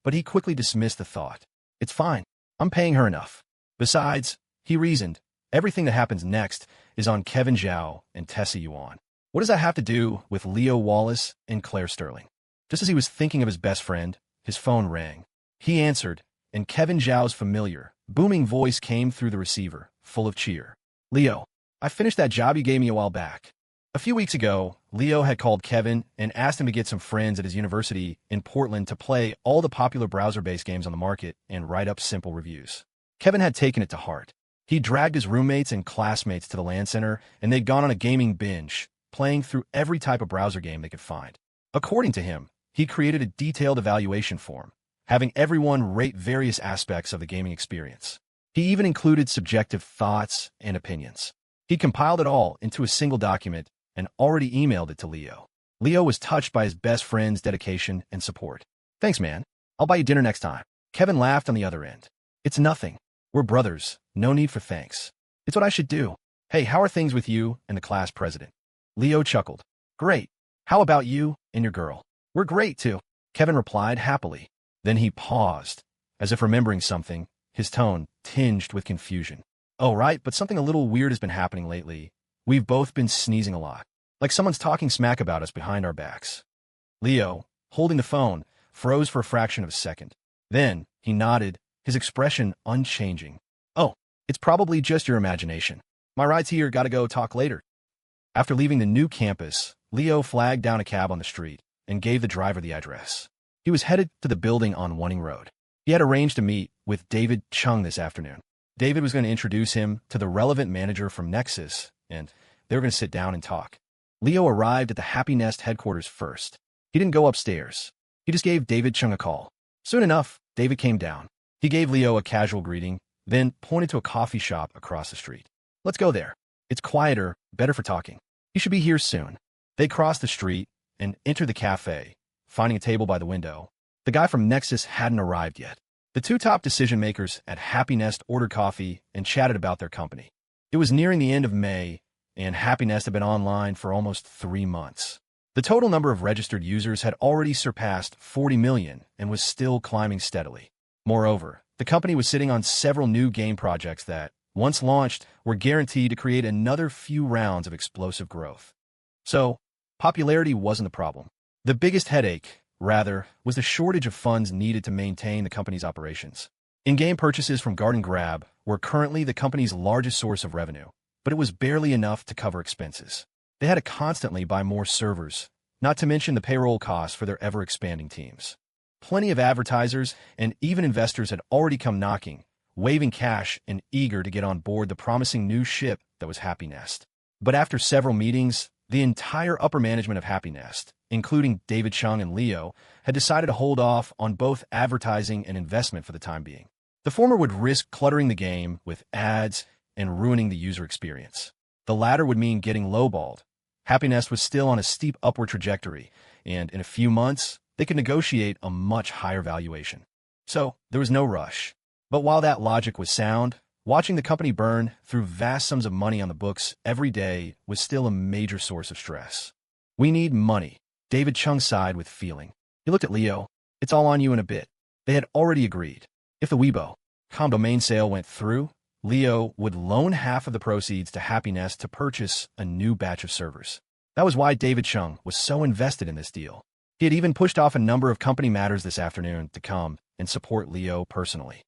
But he quickly dismissed the thought. It's fine. I'm paying her enough. Besides, he reasoned, everything that happens next is on Kevin Zhao and Tessa Yuan. What does that have to do with Leo Wallace and Claire Sterling? Just as he was thinking of his best friend, his phone rang. He answered, and Kevin Zhao's familiar, booming voice came through the receiver, full of cheer. "Leo, I finished that job you gave me a while back." A few weeks ago, Leo had called Kevin and asked him to get some friends at his university in Portland to play all the popular browser-based games on the market and write up simple reviews. Kevin had taken it to heart. He dragged his roommates and classmates to the LAN center, and they'd gone on a gaming binge, playing through every type of browser game they could find. According to him, he created a detailed evaluation form, having everyone rate various aspects of the gaming experience. He even included subjective thoughts and opinions. He compiled it all into a single document and already emailed it to Leo. Leo was touched by his best friend's dedication and support. "Thanks, man. I'll buy you dinner next time." Kevin laughed on the other end. "It's nothing. We're brothers. No need for thanks. It's what I should do. Hey, how are things with you and the class president?" Leo chuckled. "Great. How about you and your girl?" "We're great, too," Kevin replied happily. Then he paused, as if remembering something, his tone tinged with confusion. "Oh, right, but something a little weird has been happening lately. We've both been sneezing a lot, like someone's talking smack about us behind our backs." Leo, holding the phone, froze for a fraction of a second. Then he nodded, his expression unchanging. "Oh, it's probably just your imagination. My ride's here, gotta go, talk later." After leaving the new campus, Leo flagged down a cab on the street and gave the driver the address. He was headed to the building on Wanning Road. He had arranged to meet with David Chung this afternoon. David was going to introduce him to the relevant manager from Nexus, and they were going to sit down and talk. Leo arrived at the Happy Nest headquarters first. He didn't go upstairs. He just gave David Chung a call. Soon enough, David came down. He gave Leo a casual greeting, then pointed to a coffee shop across the street. "Let's go there. It's quieter, better for talking. He should be here soon." They crossed the street and entered the cafe, finding a table by the window. The guy from Nexus hadn't arrived yet. The two top decision-makers at Happy Nest ordered coffee and chatted about their company. It was nearing the end of May, and Happy Nest had been online for almost 3 months. The total number of registered users had already surpassed 40 million and was still climbing steadily. Moreover, the company was sitting on several new game projects that, once launched, were guaranteed to create another few rounds of explosive growth. So, popularity wasn't the problem. The biggest headache, rather, was the shortage of funds needed to maintain the company's operations. In-game purchases from Garden Grab were currently the company's largest source of revenue, but it was barely enough to cover expenses. They had to constantly buy more servers, not to mention the payroll costs for their ever-expanding teams. Plenty of advertisers and even investors had already come knocking, waving cash and eager to get on board the promising new ship that was Happy Nest. But after several meetings, the entire upper management of Happy Nest, including David Chung and Leo, had decided to hold off on both advertising and investment for the time being. The former would risk cluttering the game with ads and ruining the user experience. The latter would mean getting lowballed. Happy Nest was still on a steep upward trajectory, and in a few months, they could negotiate a much higher valuation. So, there was no rush. But while that logic was sound, watching the company burn through vast sums of money on the books every day was still a major source of stress. "We need money," David Chung sighed with feeling. He looked at Leo. "It's all on you in a bit." They had already agreed. If the Weibo.com domain sale went through, Leo would loan half of the proceeds to Happy Nest to purchase a new batch of servers. That was why David Chung was so invested in this deal. He had even pushed off a number of company matters this afternoon to come and support Leo personally.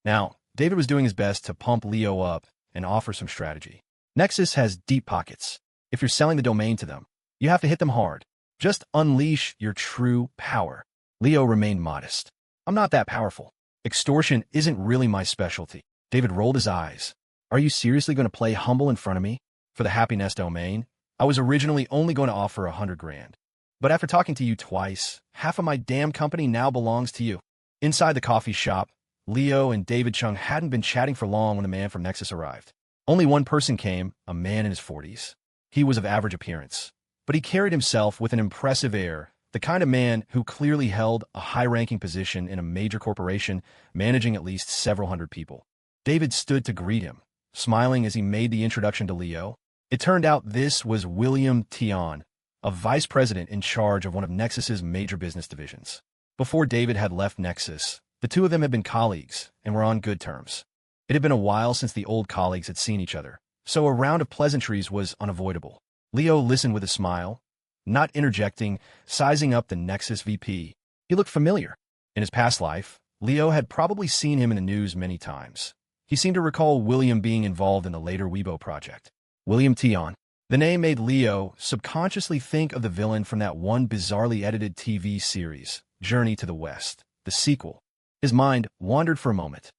Now, David was doing his best to pump Leo up and offer some strategy. Nexus has deep pockets. If you're selling the domain to them, you have to hit them hard. Just unleash your true power. Leo remained modest. "I'm not that powerful. Extortion isn't really my specialty." David rolled his eyes. "Are you seriously going to play humble in front of me? For the Happy Nest domain, I was originally only going to offer 100 grand. But after talking to you twice, half of my damn company now belongs to you." Inside the coffee shop, Leo and David Chung hadn't been chatting for long when the man from Nexus arrived. Only one person came, a man in his 40s. He was of average appearance, but he carried himself with an impressive air the kind of man who clearly held a high-ranking position in a major corporation, managing at least several hundred people. David stood to greet him, smiling as he made the introduction to Leo. It turned out this was William Tion, a vice president in charge of one of Nexus's major business divisions. Before David had left Nexus, the two of them had been colleagues and were on good terms. It had been a while since the old colleagues had seen each other, so a round of pleasantries was unavoidable. Leo listened with a smile, not interjecting, sizing up the Nexus VP. He looked familiar. In his past life, Leo had probably seen him in the news many times. He seemed to recall William being involved in the later Weibo project. William Tion. The name made Leo subconsciously think of the villain from that one bizarrely edited TV series, Journey to the West, the sequel. His mind wandered for a moment.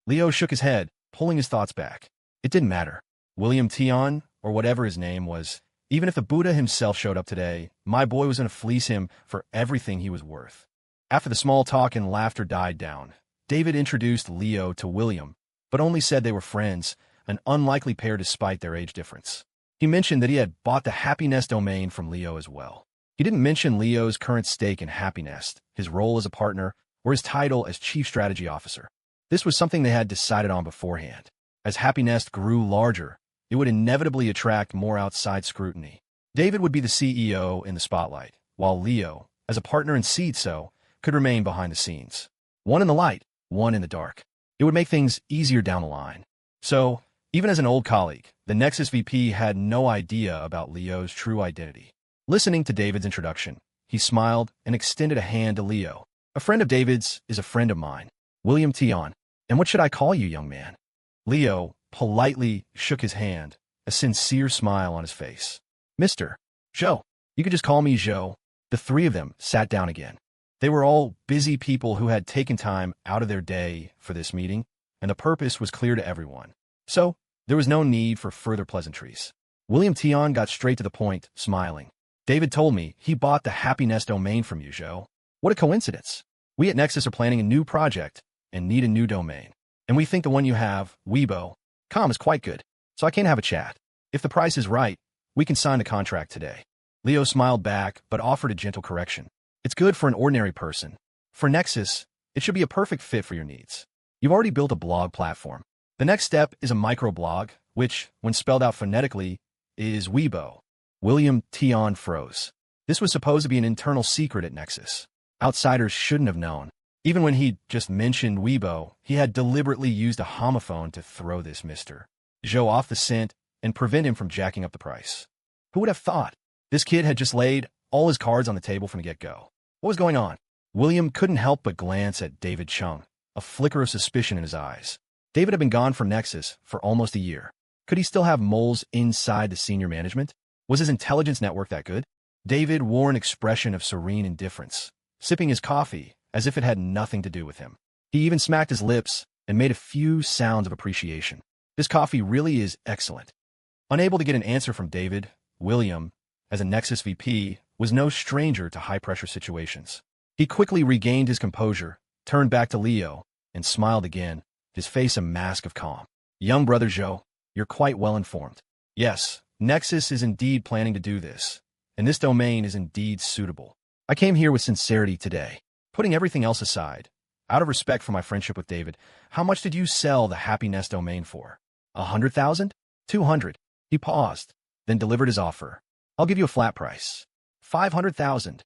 Leo shook his head, pulling his thoughts back. It didn't matter. William Tion, or whatever his name was, even if the Buddha himself showed up today, my boy was going to fleece him for everything he was worth. After the small talk and laughter died down, David introduced Leo to William, but only said they were friends, an unlikely pair despite their age difference. He mentioned that he had bought the Happiness domain from Leo as well. He didn't mention Leo's current stake in Happiness, his role as a partner, or his title as Chief Strategy Officer. This was something they had decided on beforehand. As Happiness grew larger, it would inevitably attract more outside scrutiny. David would be the CEO in the spotlight, while Leo, as a partner in CISO, could remain behind the scenes. One in the light, one in the dark. It would make things easier down the line. So, even as an old colleague, the Nexus VP had no idea about Leo's true identity. Listening to David's introduction, he smiled and extended a hand to Leo. A friend of David's is a friend of mine, William Tion. And what should I call you, young man? Leo politely shook his hand, a sincere smile on his face. Mr. Joe. You could just call me Joe. The three of them sat down again. They were all busy people who had taken time out of their day for this meeting, and the purpose was clear to everyone. So, there was no need for further pleasantries. William Tion got straight to the point, smiling. David told me he bought the Happiness domain from you, Joe. What a coincidence. We at Nexus are planning a new project and need a new domain. And we think the one you have, Weibo.com, is quite good. So I can't have a chat. If the price is right, we can sign the contract today. Leo smiled back, but offered a gentle correction. It's good for an ordinary person. For Nexus, it should be a perfect fit for your needs. You've already built a blog platform. The next step is a microblog, which, when spelled out phonetically, is Weibo. William Tion froze. This was supposed to be an internal secret at Nexus. Outsiders shouldn't have known. Even when he'd just mentioned Weibo, he had deliberately used a homophone to throw this Mr. Joe off the scent and prevent him from jacking up the price. Who would have thought? This kid had just laid all his cards on the table from the get-go. What was going on? William couldn't help but glance at David Chung, a flicker of suspicion in his eyes. David had been gone from Nexus for almost a year. Could he still have moles inside the senior management? Was his intelligence network that good? David wore an expression of serene indifference, sipping his coffee as if it had nothing to do with him. He even smacked his lips and made a few sounds of appreciation. This coffee really is excellent. Unable to get an answer from David, William, as a Nexus VP, was no stranger to high-pressure situations. He quickly regained his composure, turned back to Leo, and smiled again, his face a mask of calm. Young brother Joe, you're quite well informed. Yes, Nexus is indeed planning to do this, and this domain is indeed suitable. I came here with sincerity today. Putting everything else aside, out of respect for my friendship with David, how much did you sell the Happiness domain for? 100,000? 200? He paused, then delivered his offer. I'll give you a flat price. 500,000.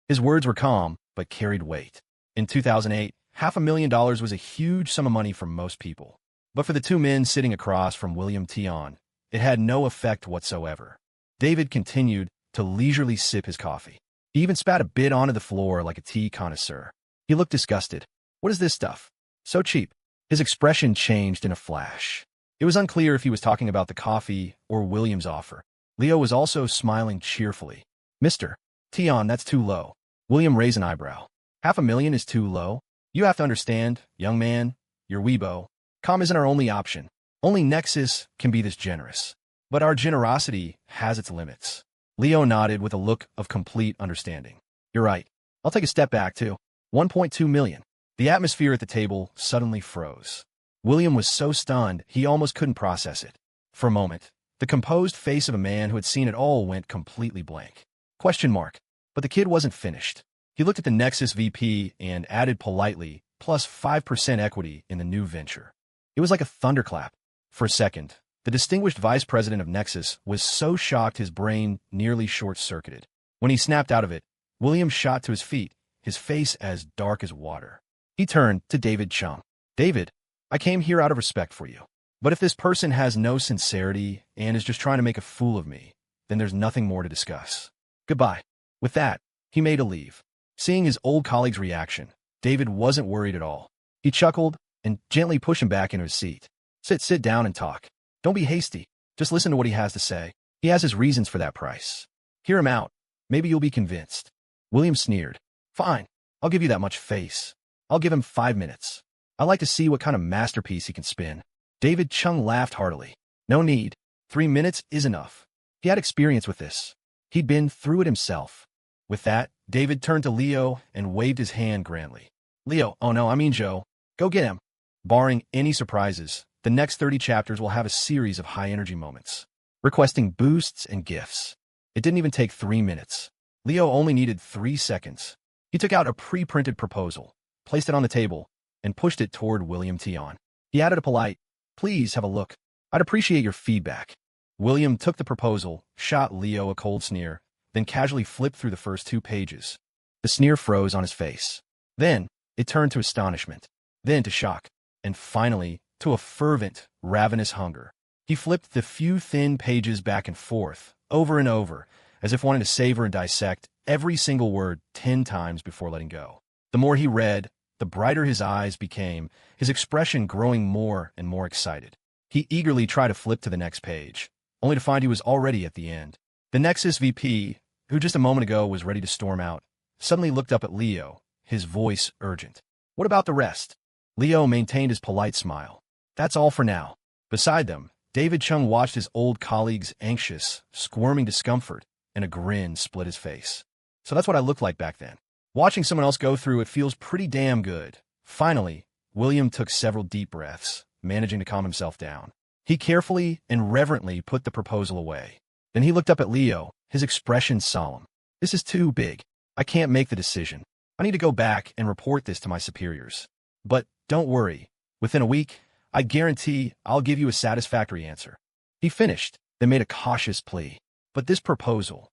His words were calm, but carried weight. In 2008, $500,000 was a huge sum of money for most people. But for the two men sitting across from William Tion, it had no effect whatsoever. David continued to leisurely sip his coffee. He even spat a bit onto the floor like a tea connoisseur. He looked disgusted. What is this stuff? So cheap. His expression changed in a flash. It was unclear if he was talking about the coffee or William's offer. Leo was also smiling cheerfully. Mr. Tion, that's too low. William raised an eyebrow. $500,000 is too low? You have to understand, young man, your Weibo.com isn't our only option. Only Nexus can be this generous. But our generosity has its limits. Leo nodded with a look of complete understanding. You're right. I'll take a step back, too. 1.2 million. The atmosphere at the table suddenly froze. William was so stunned he almost couldn't process it. For a moment, the composed face of a man who had seen it all went completely blank. Question mark. But the kid wasn't finished. He looked at the Nexus VP and added politely, plus 5% equity in the new venture. It was like a thunderclap. For a second, the distinguished vice president of Nexus was so shocked his brain nearly short-circuited. When he snapped out of it, William shot to his feet, his face as dark as water. He turned to David Chung. David, I came here out of respect for you. But if this person has no sincerity and is just trying to make a fool of me, then there's nothing more to discuss. Goodbye. With that, he made a leave. Seeing his old colleague's reaction, David wasn't worried at all. He chuckled and gently pushed him back into his seat. Sit down and talk. Don't be hasty. Just listen to what he has to say. He has his reasons for that price. Hear him out. Maybe you'll be convinced. William sneered. Fine. I'll give you that much face. I'll give him 5 minutes. I'd like to see what kind of masterpiece he can spin. David Chung laughed heartily. No need. 3 minutes is enough. He had experience with this. He'd been through it himself. With that, David turned to Leo and waved his hand grandly. Leo, oh no, I mean Joe. Go get him. Barring any surprises, the next 30 chapters will have a series of high-energy moments, requesting boosts and gifts. It didn't even take 3 minutes. Leo only needed 3 seconds. He took out a pre-printed proposal, placed it on the table, and pushed it toward William Tion. He added a polite, please have a look. I'd appreciate your feedback. William took the proposal, shot Leo a cold sneer, then casually flipped through the first 2 pages. The sneer froze on his face. Then, it turned to astonishment, then to shock, and finally, to a fervent, ravenous hunger. He flipped the few thin pages back and forth, over and over, as if wanting to savor and dissect every single word 10 times before letting go. The more he read, the brighter his eyes became, his expression growing more and more excited. He eagerly tried to flip to the next page, only to find he was already at the end. The Nexus VP, who just a moment ago was ready to storm out, suddenly looked up at Leo, his voice urgent. What about the rest? Leo maintained his polite smile. That's all for now. Beside them, David Chung watched his old colleague's anxious, squirming discomfort, and a grin split his face. So that's what I looked like back then. Watching someone else go through it feels pretty damn good. Finally, William took several deep breaths, managing to calm himself down. He carefully and reverently put the proposal away. Then he looked up at Leo, his expression solemn. This is too big. I can't make the decision. I need to go back and report this to my superiors. But don't worry. Within a week, I guarantee I'll give you a satisfactory answer. He finished, then made a cautious plea. But this proposal,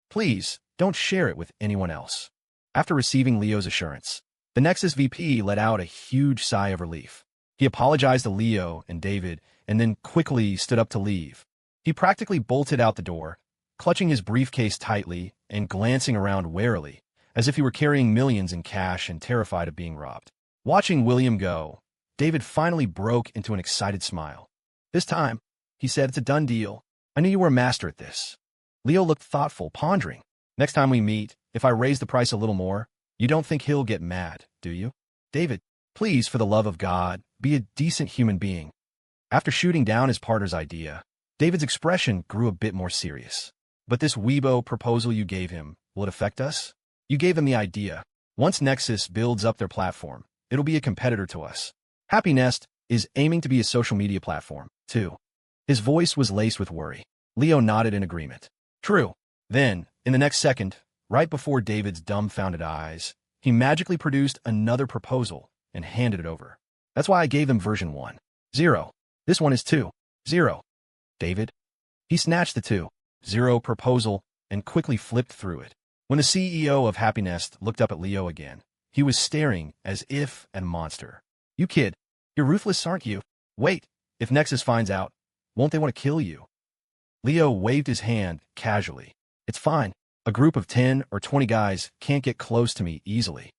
please don't share it with anyone else. After receiving Leo's assurance, the Nexus VP let out a huge sigh of relief. He apologized to Leo and David and then quickly stood up to leave. He practically bolted out the door, clutching his briefcase tightly and glancing around warily, as if he were carrying millions in cash and terrified of being robbed. Watching William go, David finally broke into an excited smile. This time, he said, it's a done deal. I knew you were a master at this. Leo looked thoughtful, pondering. Next time we meet, if I raise the price a little more, you don't think he'll get mad, do you? David, please, for the love of God, be a decent human being. After shooting down his partner's idea, David's expression grew a bit more serious. But this Weibo proposal you gave him, will it affect us? You gave him the idea. Once Nexus builds up their platform, it'll be a competitor to us. Happy Nest is aiming to be a social media platform, too. His voice was laced with worry. Leo nodded in agreement. True. Then, in the next second, right before David's dumbfounded eyes, he magically produced another proposal and handed it over. That's why I gave them version 1.0. This one is 2.0. David? He snatched the 2.0 proposal and quickly flipped through it. When the CEO of Happy Nest looked up at Leo again, he was staring as if at a monster. You kid, you're ruthless, aren't you? Wait, if Nexus finds out, won't they want to kill you? Leo waved his hand casually. It's fine. A group of 10 or 20 guys can't get close to me easily.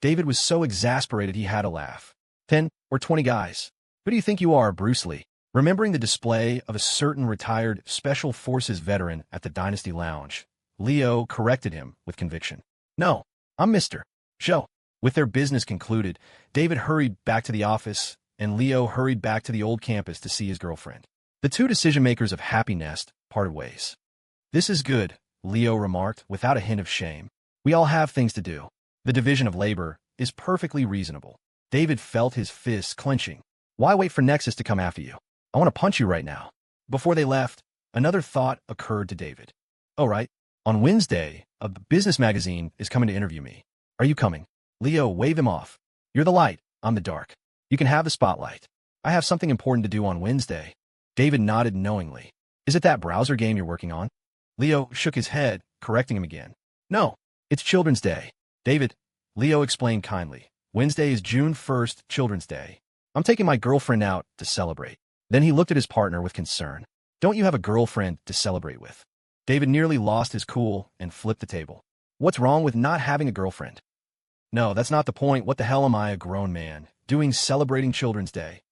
David was so exasperated he had to laugh. 10 or 20 guys. Who do you think you are, Bruce Lee? Remembering the display of a certain retired Special Forces veteran at the Dynasty Lounge, Leo corrected him with conviction. No, I'm Mr. Show. With their business concluded, David hurried back to the office, and Leo hurried back to the old campus to see his girlfriend. The two decision-makers of Happy Nest parted ways. This is good, Leo remarked without a hint of shame. We all have things to do. The division of labor is perfectly reasonable. David felt his fists clenching. Why wait for Nexus to come after you? I want to punch you right now. Before they left, another thought occurred to David. Oh, right. On Wednesday, a business magazine is coming to interview me. Are you coming? Leo, wave him off. You're the light, I'm the dark. You can have the spotlight. I have something important to do on Wednesday. David nodded knowingly. Is it that browser game you're working on? Leo shook his head, correcting him again. No, it's Children's Day. David, Leo explained kindly. Wednesday is June 1st, Children's Day. I'm taking my girlfriend out to celebrate. Then he looked at his partner with concern. Don't you have a girlfriend to celebrate with? David nearly lost his cool and flipped the table. What's wrong with not having a girlfriend? No, that's not the point. What the hell am I, a grown man, doing celebrating Children's Day?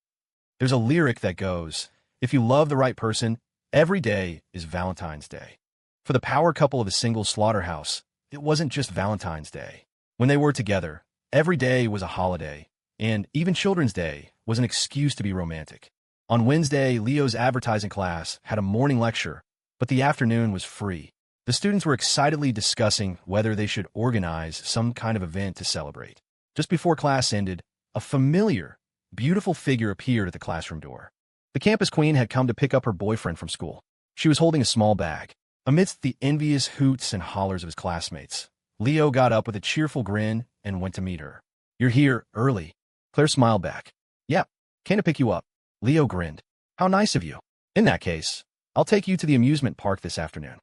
There's a lyric that goes, if you love the right person, every day is Valentine's Day. For the power couple of a single slaughterhouse, it wasn't just Valentine's Day. When they were together, every day was a holiday, and even Children's Day was an excuse to be romantic. On Wednesday, Leo's advertising class had a morning lecture, but the afternoon was free. The students were excitedly discussing whether they should organize some kind of event to celebrate. Just before class ended, a familiar, beautiful figure appeared at the classroom door. The campus queen had come to pick up her boyfriend from school. She was holding a small bag. Amidst the envious hoots and hollers of his classmates, Leo got up with a cheerful grin and went to meet her. You're here early. Claire smiled back. Yep, came to pick you up. Leo grinned. How nice of you. In that case, I'll take you to the amusement park this afternoon.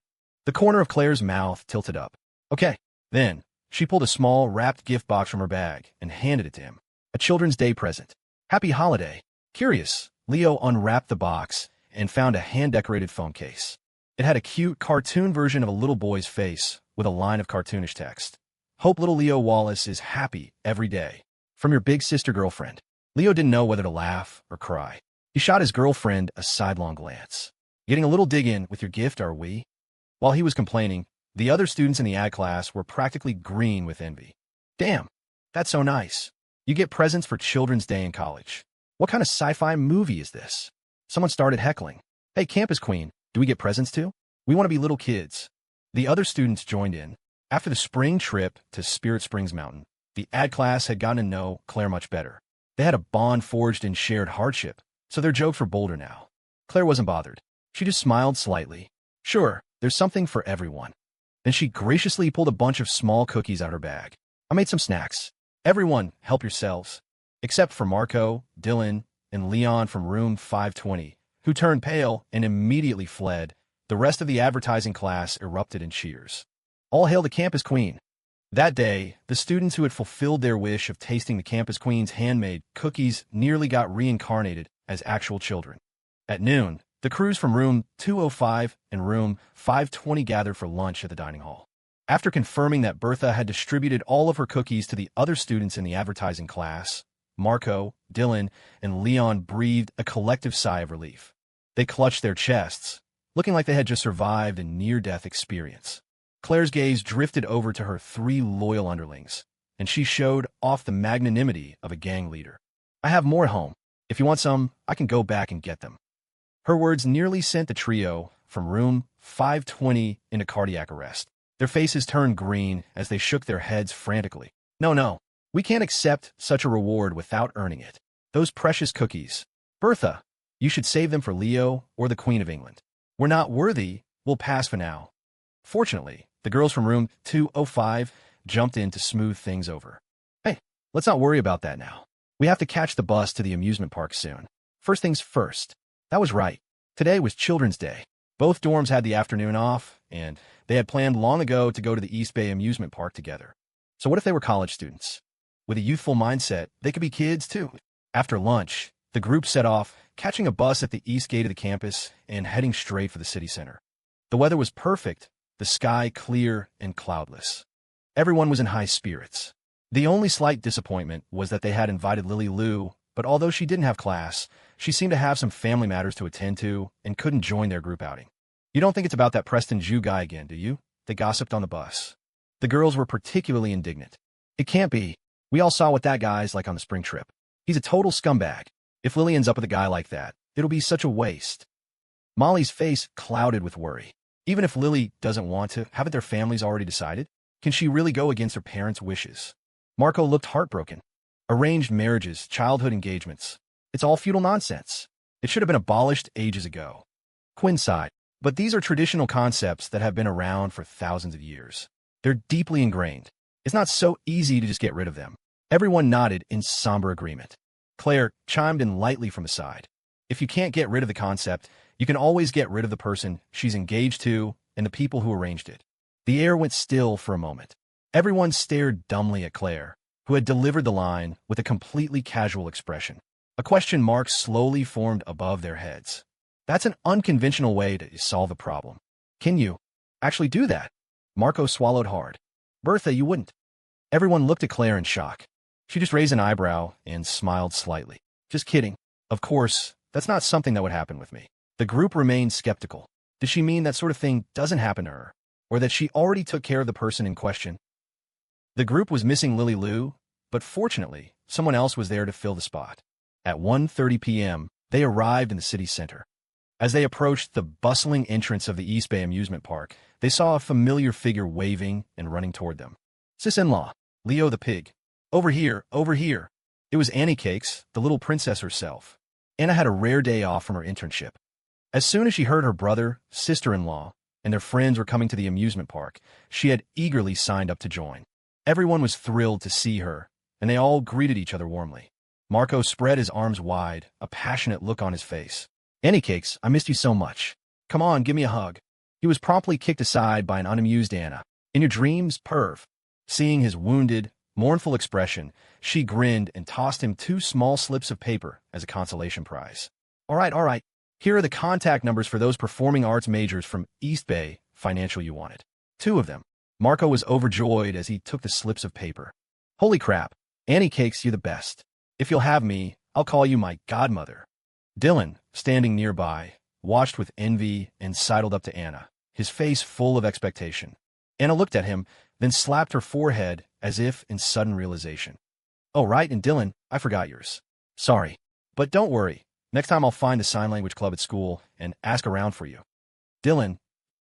The corner of Claire's mouth tilted up. Okay. Then, she pulled a small, wrapped gift box from her bag and handed it to him. A Children's Day present. Happy holiday. Curious, Leo unwrapped the box and found a hand-decorated phone case. It had a cute cartoon version of a little boy's face with a line of cartoonish text. Hope little Leo Wallace is happy every day. From your big sister girlfriend. Leo didn't know whether to laugh or cry. He shot his girlfriend a sidelong glance. Getting a little dig-in with your gift, are we? While he was complaining, the other students in the ad class were practically green with envy. Damn, that's so nice. You get presents for Children's Day in college. What kind of sci-fi movie is this? Someone started heckling. Hey, campus queen, do we get presents too? We want to be little kids. The other students joined in. After the spring trip to Spirit Springs Mountain, the ad class had gotten to know Claire much better. They had a bond forged in shared hardship, so their jokes were bolder now. Claire wasn't bothered. She just smiled slightly. Sure, there's something for everyone. Then she graciously pulled a bunch of small cookies out of her bag. I made some snacks. Everyone, help yourselves. Except for Marco, Dylan, and Leon from room 520, who turned pale and immediately fled. The rest of the advertising class erupted in cheers. All hail the campus queen. That day, the students who had fulfilled their wish of tasting the campus queen's handmade cookies nearly got reincarnated as actual children. At noon, the crews from room 205 and room 520 gathered for lunch at the dining hall. After confirming that Bertha had distributed all of her cookies to the other students in the advertising class, Marco, Dylan, and Leon breathed a collective sigh of relief. They clutched their chests, looking like they had just survived a near-death experience. Claire's gaze drifted over to her 3 loyal underlings, and she showed off the magnanimity of a gang leader. I have more at home. If you want some, I can go back and get them. Her words nearly sent the trio from room 520 into cardiac arrest. Their faces turned green as they shook their heads frantically. No, we can't accept such a reward without earning it. Those precious cookies. Bertha, you should save them for Leo or the Queen of England. We're not worthy, we'll pass for now. Fortunately, the girls from room 205 jumped in to smooth things over. Hey, let's not worry about that now. We have to catch the bus to the amusement park soon. First things first. That was right. Today was Children's Day. Both dorms had the afternoon off, and they had planned long ago to go to the East Bay amusement park together. So what if they were college students? With a youthful mindset, they could be kids too. After lunch, the group set off, catching a bus at the east gate of the campus and heading straight for the city center. The weather was perfect, the sky clear and cloudless. Everyone was in high spirits. The only slight disappointment was that they had invited Lily Lou, but although she didn't have class, she seemed to have some family matters to attend to and couldn't join their group outing. You don't think it's about that Preston Jew guy again, do you? They gossiped on the bus. The girls were particularly indignant. It can't be. We all saw what that guy's like on the spring trip. He's a total scumbag. If Lily ends up with a guy like that, it'll be such a waste. Molly's face clouded with worry. Even if Lily doesn't want to, haven't their families already decided? Can she really go against her parents' wishes? Marco looked heartbroken. Arranged marriages, childhood engagements. It's all feudal nonsense. It should have been abolished ages ago. Quinn sighed. But these are traditional concepts that have been around for thousands of years. They're deeply ingrained. It's not so easy to just get rid of them. Everyone nodded in somber agreement. Claire chimed in lightly from the side. If you can't get rid of the concept, you can always get rid of the person she's engaged to and the people who arranged it. The air went still for a moment. Everyone stared dumbly at Claire, who had delivered the line with a completely casual expression. A question mark slowly formed above their heads. That's an unconventional way to solve a problem. Can you actually do that? Marco swallowed hard. Bertha, you wouldn't. Everyone looked at Claire in shock. She just raised an eyebrow and smiled slightly. Just kidding. Of course, that's not something that would happen with me. The group remained skeptical. Does she mean that sort of thing doesn't happen to her? Or that she already took care of the person in question? The group was missing Lily Lou, but fortunately, someone else was there to fill the spot. At 1:30 p.m., they arrived in the city center. As they approached the bustling entrance of the East Bay amusement park, they saw a familiar figure waving and running toward them. Sis-in-law, Leo the pig. Over here, over here. It was Annie Cakes, the little princess herself. Anna had a rare day off from her internship. As soon as she heard her brother, sister-in-law, and their friends were coming to the amusement park, she had eagerly signed up to join. Everyone was thrilled to see her, and they all greeted each other warmly. Marco spread his arms wide, a passionate look on his face. Annie Cakes, I missed you so much. Come on, give me a hug. He was promptly kicked aside by an unamused Anna. In your dreams, perv. Seeing his wounded, mournful expression, she grinned and tossed him 2 small slips of paper as a consolation prize. All right. Here are the contact numbers for those performing arts majors from East Bay Financial you wanted. 2 of them. Marco was overjoyed as he took the slips of paper. Holy crap, Annie Cakes, you the best. If you'll have me, I'll call you my godmother. Dylan, standing nearby, watched with envy and sidled up to Anna, his face full of expectation. Anna looked at him, then slapped her forehead as if in sudden realization. Oh, right, and Dylan, I forgot yours. Sorry. But don't worry. Next time I'll find the sign language club at school and ask around for you. Dylan.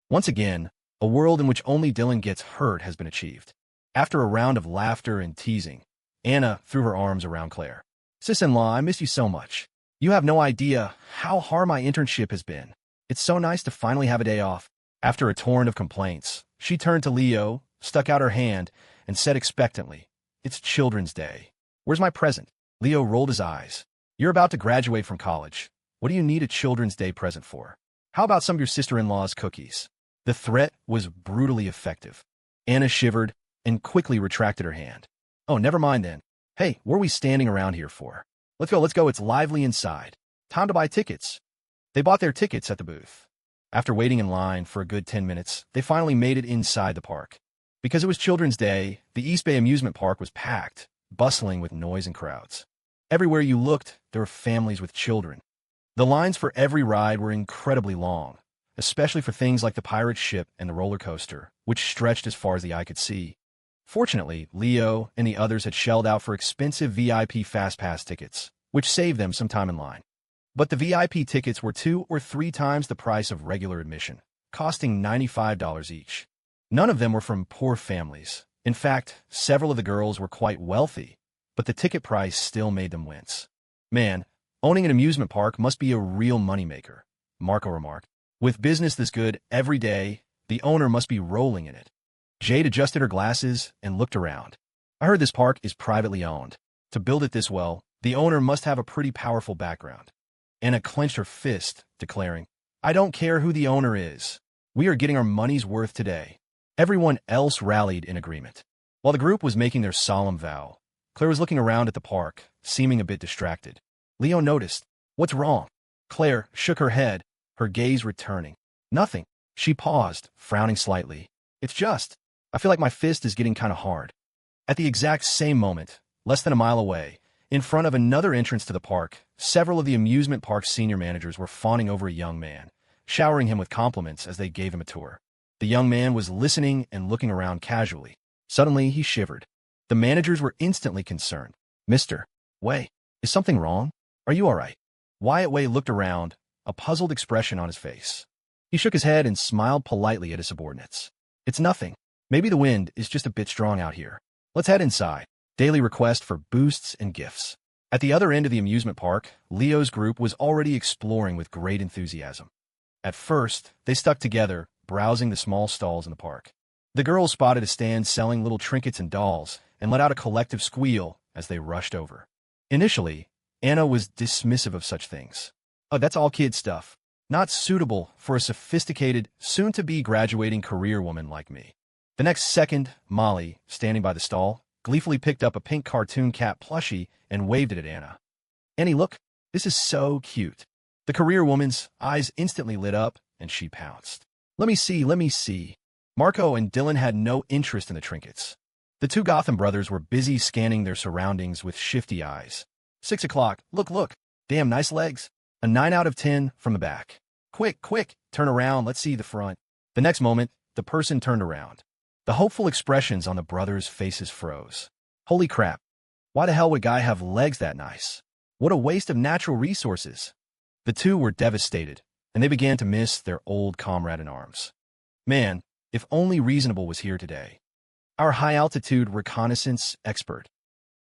Once again, a world in which only Dylan gets hurt has been achieved. After a round of laughter and teasing, Anna threw her arms around Claire. Sis-in-law, I miss you so much. You have no idea how hard my internship has been. It's so nice to finally have a day off. After a torrent of complaints, she turned to Leo, stuck out her hand, and said expectantly, It's Children's Day. Where's my present? Leo rolled his eyes. You're about to graduate from college. What do you need a Children's Day present for? How about some of your sister-in-law's cookies? The threat was brutally effective. Anna shivered and quickly retracted her hand. Oh, never mind then. Hey, what are we standing around here for? Let's go, it's lively inside. Time to buy tickets. They bought their tickets at the booth. After waiting in line for a good 10 minutes, they finally made it inside the park. Because it was Children's Day, the East Bay amusement park was packed, bustling with noise and crowds. Everywhere you looked, there were families with children. The lines for every ride were incredibly long, especially for things like the pirate ship and the roller coaster, which stretched as far as the eye could see. Fortunately, Leo and the others had shelled out for expensive VIP Fast Pass tickets, which saved them some time in line. But the VIP tickets were 2 or 3 times the price of regular admission, costing $95 each. None of them were from poor families. In fact, several of the girls were quite wealthy, but the ticket price still made them wince. Man, owning an amusement park must be a real moneymaker, Marco remarked. With business this good every day, the owner must be rolling in it. Jade adjusted her glasses and looked around. I heard this park is privately owned. To build it this well, the owner must have a pretty powerful background. Anna clenched her fist, declaring, I don't care who the owner is. We are getting our money's worth today. Everyone else rallied in agreement. While the group was making their solemn vow, Claire was looking around at the park, seeming a bit distracted. Leo noticed. What's wrong? Claire shook her head, her gaze returning. Nothing. She paused, frowning slightly. It's just, I feel like my fist is getting kind of hard. At the exact same moment, less than a mile away, in front of another entrance to the park, several of the amusement park's senior managers were fawning over a young man, showering him with compliments as they gave him a tour. The young man was listening and looking around casually. Suddenly, he shivered. The managers were instantly concerned. Mr. Wei, is something wrong? Are you all right? Wyatt Wei looked around, a puzzled expression on his face. He shook his head and smiled politely at his subordinates. It's nothing. Maybe the wind is just a bit strong out here. Let's head inside. Daily request for boosts and gifts. At the other end of the amusement park, Leo's group was already exploring with great enthusiasm. At first, they stuck together, browsing the small stalls in the park. The girls spotted a stand selling little trinkets and dolls and let out a collective squeal as they rushed over. Initially, Anna was dismissive of such things. Oh, that's all kid stuff. Not suitable for a sophisticated, soon-to-be graduating career woman like me. The next second, Molly, standing by the stall, gleefully picked up a pink cartoon cat plushie and waved it at Anna. "Annie, look, this is so cute." The career woman's eyes instantly lit up, and she pounced. Let me see, let me see." Marco and Dylan had no interest in the trinkets. The two Gotham brothers were busy scanning their surroundings with shifty eyes. 6 o'clock, look. Damn, nice legs. A 9 out of 10 from the back. Quick, turn around, let's see the front. The next moment, the person turned around. The hopeful expressions on the brothers' faces froze. Holy crap. Why the hell would a guy have legs that nice? What a waste of natural resources. The two were devastated, and they began to miss their old comrade in arms. Man, if only Reasonable was here today. Our high-altitude reconnaissance expert.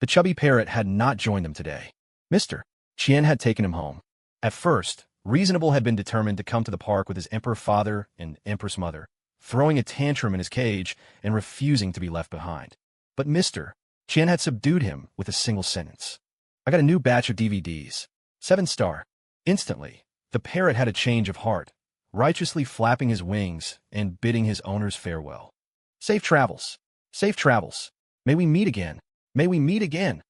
The chubby parrot had not joined them today. Mr. Chien had taken him home. At first, Reasonable had been determined to come to the park with his Emperor father and Empress mother, throwing a tantrum in his cage and refusing to be left behind. But Mr. Chien had subdued him with a single sentence. "I got a new batch of DVDs. 7-star. Instantly, the parrot had a change of heart, righteously flapping his wings and bidding his owners farewell. Safe travels. Safe travels. May we meet again. May we meet again."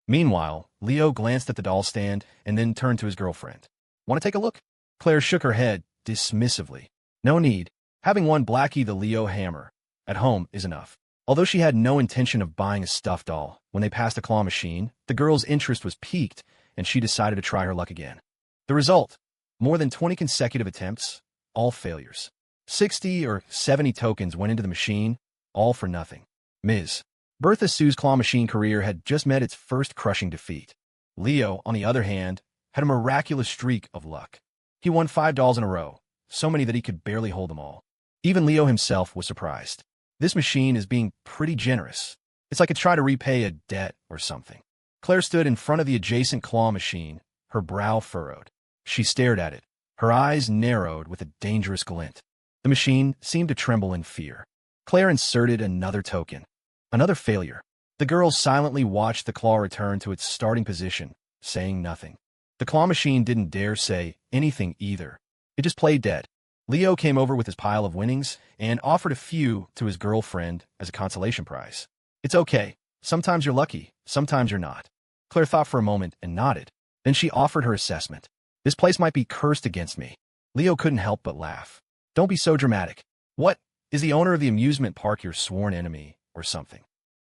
Meanwhile, Leo glanced at the doll stand and then turned to his girlfriend. "Want to take a look?" Claire shook her head dismissively. "No need. Having one Blackie the Leo hammer at home is enough." Although she had no intention of buying a stuffed doll, when they passed a claw machine, the girl's interest was piqued, and she decided to try her luck again. The result? More than 20 consecutive attempts, all failures. 60 or 70 tokens went into the machine, all for nothing. Ms. Bertha Sue's claw machine career had just met its first crushing defeat. Leo, on the other hand, had a miraculous streak of luck. He won 5 dolls in a row, so many that he could barely hold them all. Even Leo himself was surprised. This machine is being pretty generous. It's like it's trying to repay a debt or something. Claire stood in front of the adjacent claw machine, her brow furrowed. She stared at it, her eyes narrowed with a dangerous glint. The machine seemed to tremble in fear. Claire inserted another token. Another failure. The girls silently watched the claw return to its starting position, saying nothing. The claw machine didn't dare say anything either. It just played dead. Leo came over with his pile of winnings and offered a few to his girlfriend as a consolation prize. "It's okay. Sometimes you're lucky, sometimes you're not." Claire thought for a moment and nodded. Then she offered her assessment. "This place might be cursed against me." Leo couldn't help but laugh. "Don't be so dramatic. What? Is the owner of the amusement park your sworn enemy or something?"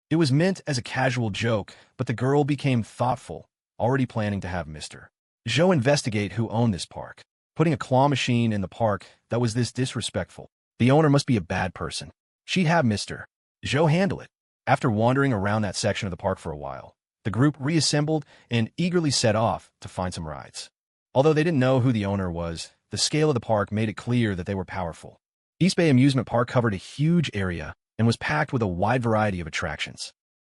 It was meant as a casual joke, but the girl became thoughtful, already planning to have Mr. Joe investigate who owned this park. Putting a claw machine in the park that was this disrespectful. The owner must be a bad person. She'd have Mr. Joe handle it. After wandering around that section of the park for a while, the group reassembled and eagerly set off to find some rides. Although they didn't know who the owner was, the scale of the park made it clear that they were powerful. East Bay Amusement Park covered a huge area and was packed with a wide variety of attractions.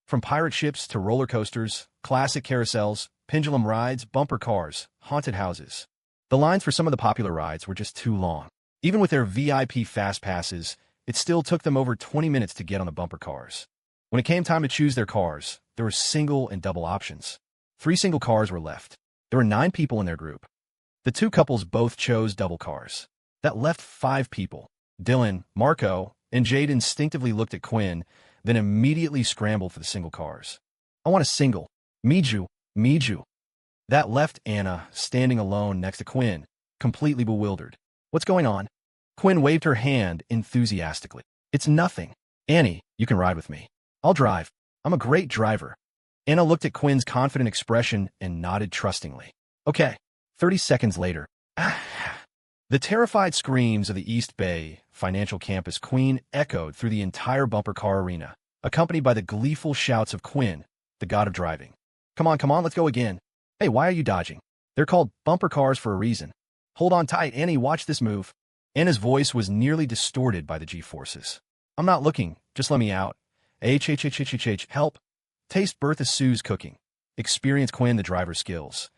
From pirate ships to roller coasters, classic carousels, pendulum rides, bumper cars, haunted houses. The lines for some of the popular rides were just too long. Even with their VIP fast passes, it still took them over 20 minutes to get on the bumper cars. When it came time to choose their cars, there were single and double options. 3 single cars were left. There were 9 people in their group. The 2 couples both chose double cars. That left 5 people. Dylan, Marco, and Jade instinctively looked at Quinn, then immediately scrambled for the single cars. "I want a single. Miju. That left Anna standing alone next to Quinn, completely bewildered. "What's going on?" Quinn waved her hand enthusiastically. "It's nothing. Annie, you can ride with me. I'll drive. I'm a great driver." Anna looked at Quinn's confident expression and nodded trustingly. "Okay." 30 seconds later, the terrified screams of the East Bay Financial Campus Queen echoed through the entire bumper car arena, accompanied by the gleeful shouts of Quinn, the god of driving. Come on, let's go again." "Hey, why are you dodging? They're called bumper cars for a reason." "Hold on tight, Annie, watch this move." Anna's voice was nearly distorted by the G-forces. "I'm not looking, just let me out. Help. Taste Bertha Sue's cooking. Experience Quinn the driver's skills."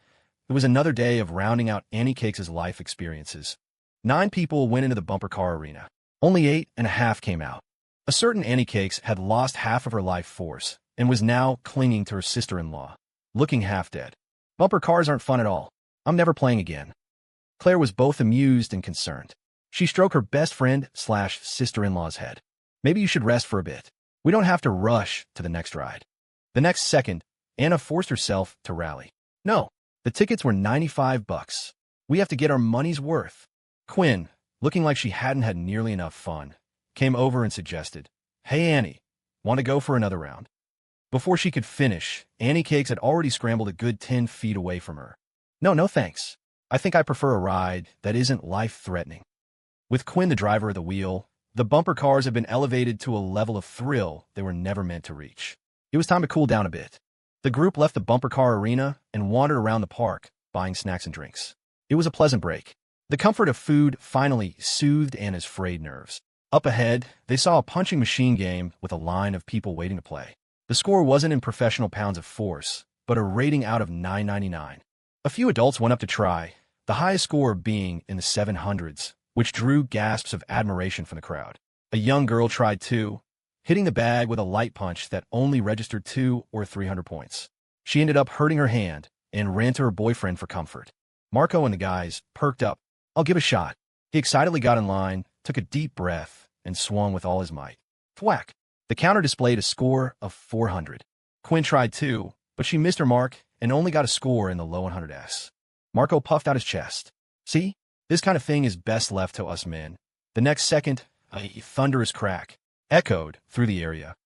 It was another day of rounding out Annie Cakes' life experiences. 9 people went into the bumper car arena. Only 8.5 came out. A certain Annie Cakes had lost half of her life force and was now clinging to her sister-in-law, looking half dead. Bumper cars aren't fun at all. I'm never playing again. Claire was both amused and concerned. She stroked her best friend/sister-in-law's head. Maybe you should rest for a bit. We don't have to rush to the next ride. The next second, Anna forced herself to rally. No, the tickets were $95. We have to get our money's worth. Quinn, looking like she hadn't had nearly enough fun, came over and suggested, "Hey, Annie, want to go for another round?" Before she could finish, Annie Cakes had already scrambled a good 10 feet away from her. No thanks. I think I prefer a ride that isn't life-threatening." With Quinn the driver of the wheel, the bumper cars had been elevated to a level of thrill they were never meant to reach. It was time to cool down a bit. The group left the bumper car arena and wandered around the park, buying snacks and drinks. It was a pleasant break. The comfort of food finally soothed Anna's frayed nerves. Up ahead, they saw a punching machine game with a line of people waiting to play. The score wasn't in professional pounds of force, but a rating out of 999. A few adults went up to try, the highest score being in the 700s, which drew gasps of admiration from the crowd. A young girl tried too, hitting the bag with a light punch that only registered 200 or 300 points. She ended up hurting her hand and ran to her boyfriend for comfort. Marco and the guys perked up. "I'll give a shot." He excitedly got in line, took a deep breath, and swung with all his might. Thwack! The counter displayed a score of 400. Quinn tried too, but she missed her mark and only got a score in the low 100s. Marco puffed out his chest. "See? This kind of thing is best left to us men." The next second, a thunderous crack echoed through the area.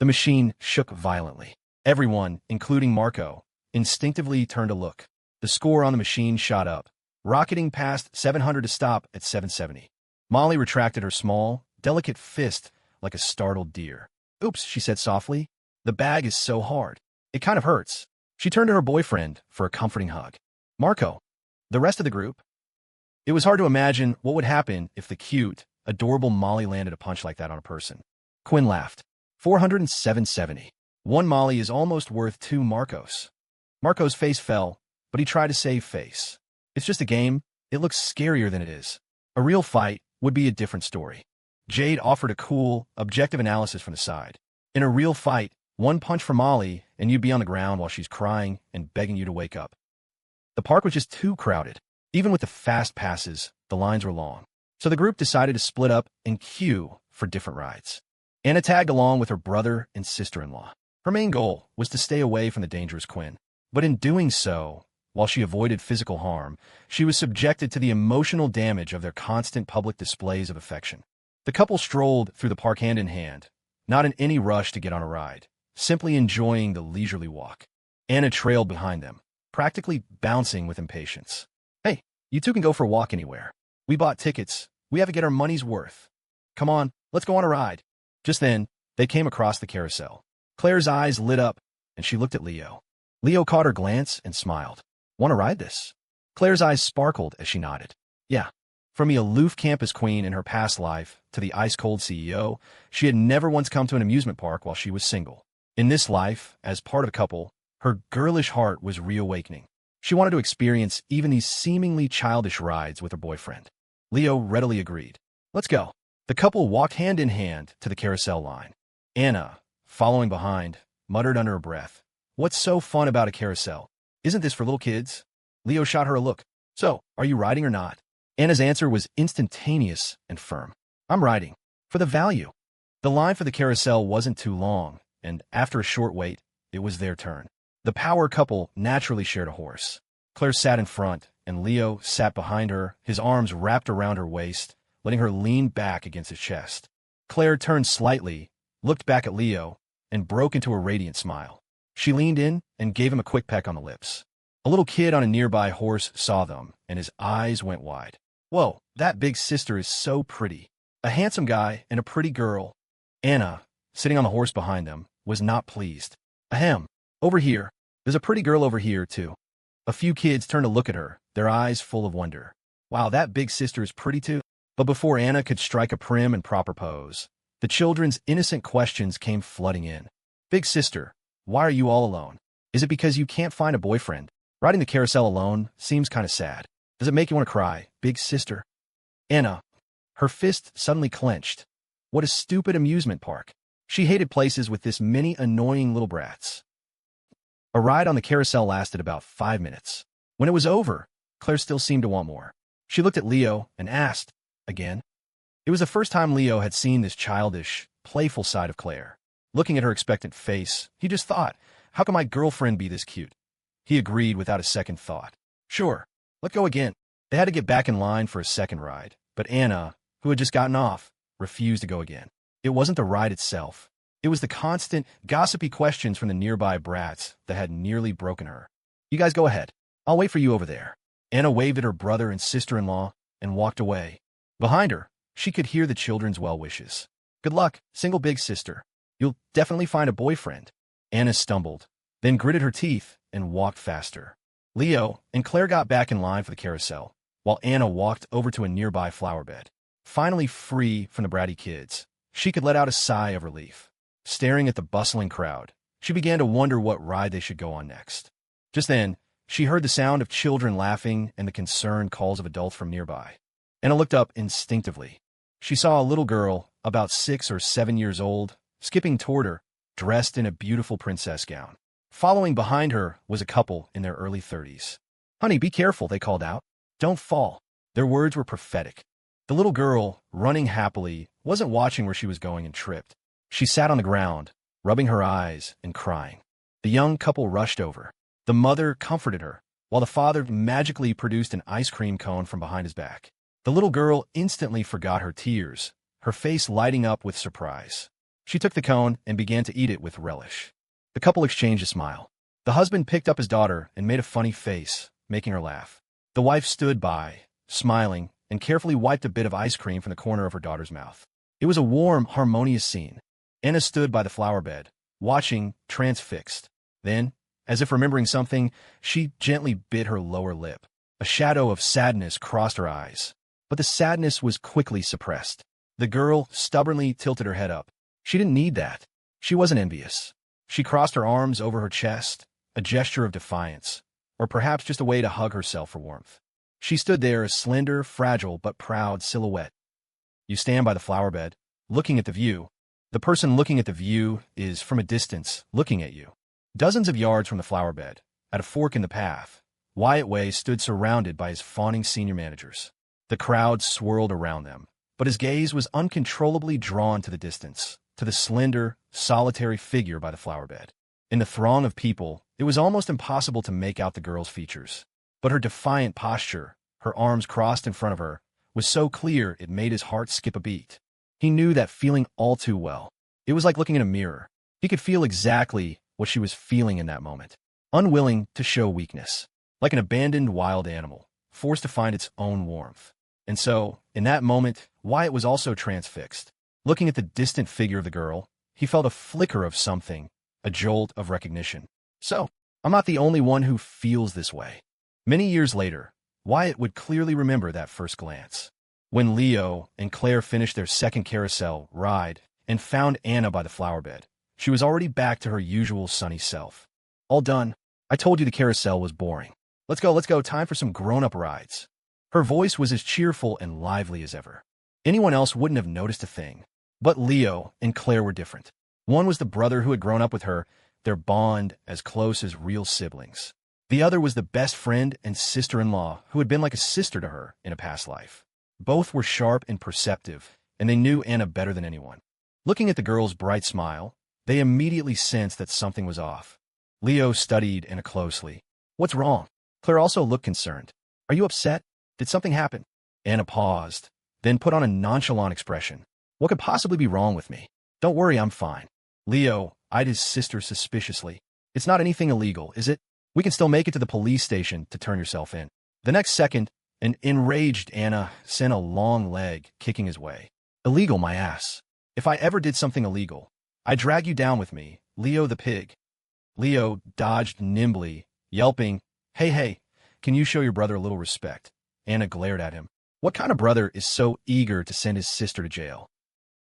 The machine shook violently. Everyone, including Marco, instinctively turned to look. The score on the machine shot up, rocketing past 700 to stop at 770. Molly retracted her small, delicate fist like a startled deer. "Oops," she said softly. "The bag is so hard. It kind of hurts." She turned to her boyfriend for a comforting hug. "Marco, the rest of the group?" It was hard to imagine what would happen if the cute, adorable Molly landed a punch like that on a person. Quinn laughed. 407.70. One Molly is almost worth 2 Marcos. Marco's face fell, but he tried to save face. "It's just a game. It looks scarier than it is. A real fight would be a different story." Jade offered a cool, objective analysis from the side. "In a real fight, one punch from Molly and you'd be on the ground while she's crying and begging you to wake up." The park was just too crowded. Even with the fast passes, the lines were long. So the group decided to split up and queue for different rides. Anna tagged along with her brother and sister-in-law. Her main goal was to stay away from the dangerous Quinn. But in doing so, while she avoided physical harm, she was subjected to the emotional damage of their constant public displays of affection. The couple strolled through the park hand in hand, not in any rush to get on a ride, simply enjoying the leisurely walk. Anna trailed behind them, practically bouncing with impatience. "Hey, you two can go for a walk anywhere. We bought tickets. We have to get our money's worth. Come on, let's go on a ride." Just then, they came across the carousel. Claire's eyes lit up, and she looked at Leo. Leo caught her glance and smiled. "Want to ride this?" Claire's eyes sparkled as she nodded. "Yeah." From the aloof campus queen in her past life to the ice-cold CEO, she had never once come to an amusement park while she was single. In this life, as part of a couple, her girlish heart was reawakening. She wanted to experience even these seemingly childish rides with her boyfriend. Leo readily agreed. "Let's go." The couple walked hand in hand to the carousel line. Anna, following behind, muttered under her breath, "What's so fun about a carousel? Isn't this for little kids?" Leo shot her a look. "So, are you riding or not?" Anna's answer was instantaneous and firm. "I'm riding. For the value." The line for the carousel wasn't too long, and after a short wait, it was their turn. The power couple naturally shared a horse. Claire sat in front, and Leo sat behind her, his arms wrapped around her waist, letting her lean back against his chest. Claire turned slightly, looked back at Leo, and broke into a radiant smile. She leaned in and gave him a quick peck on the lips. A little kid on a nearby horse saw them, and his eyes went wide. "Whoa, that big sister is so pretty. A handsome guy and a pretty girl." Anna, sitting on the horse behind them, was not pleased. "Ahem, over here. There's a pretty girl over here, too." A few kids turned to look at her, their eyes full of wonder. "Wow, that big sister is pretty too." But before Anna could strike a prim and proper pose, the children's innocent questions came flooding in. "Big sister, why are you all alone? Is it because you can't find a boyfriend? Riding the carousel alone seems kind of sad. Does it make you want to cry, big sister?" Anna, her fist suddenly clenched. What a stupid amusement park. She hated places with this many annoying little brats. A ride on the carousel lasted about 5 minutes. When it was over, Claire still seemed to want more. She looked at Leo and asked, again? It was the first time Leo had seen this childish, playful side of Claire. Looking at her expectant face, he just thought, how can my girlfriend be this cute? He agreed without a second thought. Sure, let's go again. They had to get back in line for a second ride, but Anna, who had just gotten off, refused to go again. It wasn't the ride itself. It was the constant, gossipy questions from the nearby brats that had nearly broken her. You guys go ahead. I'll wait for you over there. Anna waved at her brother and sister-in-law and walked away. Behind her, she could hear the children's well wishes. Good luck, single big sister. You'll definitely find a boyfriend. Anna stumbled, then gritted her teeth and walked faster. Leo and Claire got back in line for the carousel, while Anna walked over to a nearby flower bed. Finally free from the bratty kids, she could let out a sigh of relief. Staring at the bustling crowd, she began to wonder what ride they should go on next. Just then, she heard the sound of children laughing and the concerned calls of adults from nearby. Anna looked up instinctively. She saw a little girl, about 6 or 7 years old, skipping toward her, dressed in a beautiful princess gown. Following behind her was a couple in their early 30s. Honey, be careful, they called out. Don't fall. Their words were prophetic. The little girl, running happily, wasn't watching where she was going and tripped. She sat on the ground, rubbing her eyes and crying. The young couple rushed over. The mother comforted her, while the father magically produced an ice cream cone from behind his back. The little girl instantly forgot her tears, her face lighting up with surprise. She took the cone and began to eat it with relish. The couple exchanged a smile. The husband picked up his daughter and made a funny face, making her laugh. The wife stood by, smiling, and carefully wiped a bit of ice cream from the corner of her daughter's mouth. It was a warm, harmonious scene. Anna stood by the flower bed, watching, transfixed. Then, as if remembering something, she gently bit her lower lip. A shadow of sadness crossed her eyes, but the sadness was quickly suppressed. The girl stubbornly tilted her head up. She didn't need that. She wasn't envious. She crossed her arms over her chest, a gesture of defiance, or perhaps just a way to hug herself for warmth. She stood there, a slender, fragile, but proud silhouette. You stand by the flower bed, looking at the view. The person looking at the view is, from a distance, looking at you. Dozens of yards from the flower bed, at a fork in the path, Wyatt Way stood surrounded by his fawning senior managers. The crowd swirled around them, but his gaze was uncontrollably drawn to the distance, to the slender, solitary figure by the flower bed. In the throng of people, it was almost impossible to make out the girl's features, but her defiant posture, her arms crossed in front of her, was so clear it made his heart skip a beat. He knew that feeling all too well. It was like looking in a mirror. He could feel exactly what she was feeling in that moment, unwilling to show weakness, like an abandoned wild animal, forced to find its own warmth. And so, in that moment, Wyatt was also transfixed. Looking at the distant figure of the girl, he felt a flicker of something, a jolt of recognition. So, I'm not the only one who feels this way. Many years later, Wyatt would clearly remember that first glance. When Leo and Claire finished their second carousel ride and found Anna by the flower bed, she was already back to her usual sunny self. All done. I told you the carousel was boring. Let's go, time for some grown-up rides. Her voice was as cheerful and lively as ever. Anyone else wouldn't have noticed a thing. But Leo and Claire were different. One was the brother who had grown up with her, their bond as close as real siblings. The other was the best friend and sister-in-law who had been like a sister to her in a past life. Both were sharp and perceptive, and they knew Anna better than anyone. Looking at the girl's bright smile, they immediately sensed that something was off. Leo studied Anna closely. What's wrong? Claire also looked concerned. Are you upset? Did something happen? Anna paused, then put on a nonchalant expression. What could possibly be wrong with me? Don't worry, I'm fine. Leo eyed his sister suspiciously. It's not anything illegal, is it? We can still make it to the police station to turn yourself in. The next second, an enraged Anna sent a long leg kicking his way. Illegal, my ass. If I ever did something illegal, I'd drag you down with me, Leo the pig. Leo dodged nimbly, yelping, Hey, can you show your brother a little respect? Anna glared at him. What kind of brother is so eager to send his sister to jail?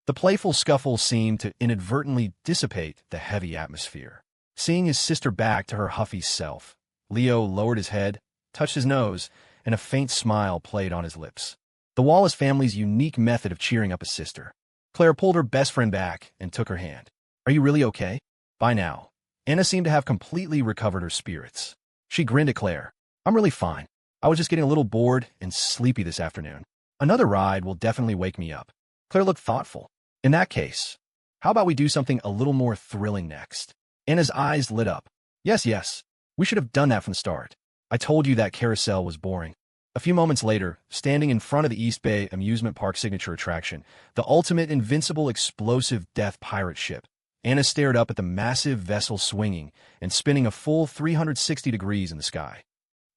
The playful scuffle seemed to inadvertently dissipate the heavy atmosphere. Seeing his sister back to her huffy self, Leo lowered his head, touched his nose, and a faint smile played on his lips. The Wallace family's unique method of cheering up a sister. Claire pulled her best friend back and took her hand. Are you really okay? By now, Anna seemed to have completely recovered her spirits. She grinned at Claire. I'm really fine. I was just getting a little bored and sleepy this afternoon. Another ride will definitely wake me up. Claire looked thoughtful. In that case, how about we do something a little more thrilling next? Anna's eyes lit up. Yes. We should have done that from the start. I told you that carousel was boring. A few moments later, standing in front of the East Bay amusement park signature attraction, the ultimate invincible explosive death pirate ship, Anna stared up at the massive vessel swinging and spinning a full 360 degrees in the sky.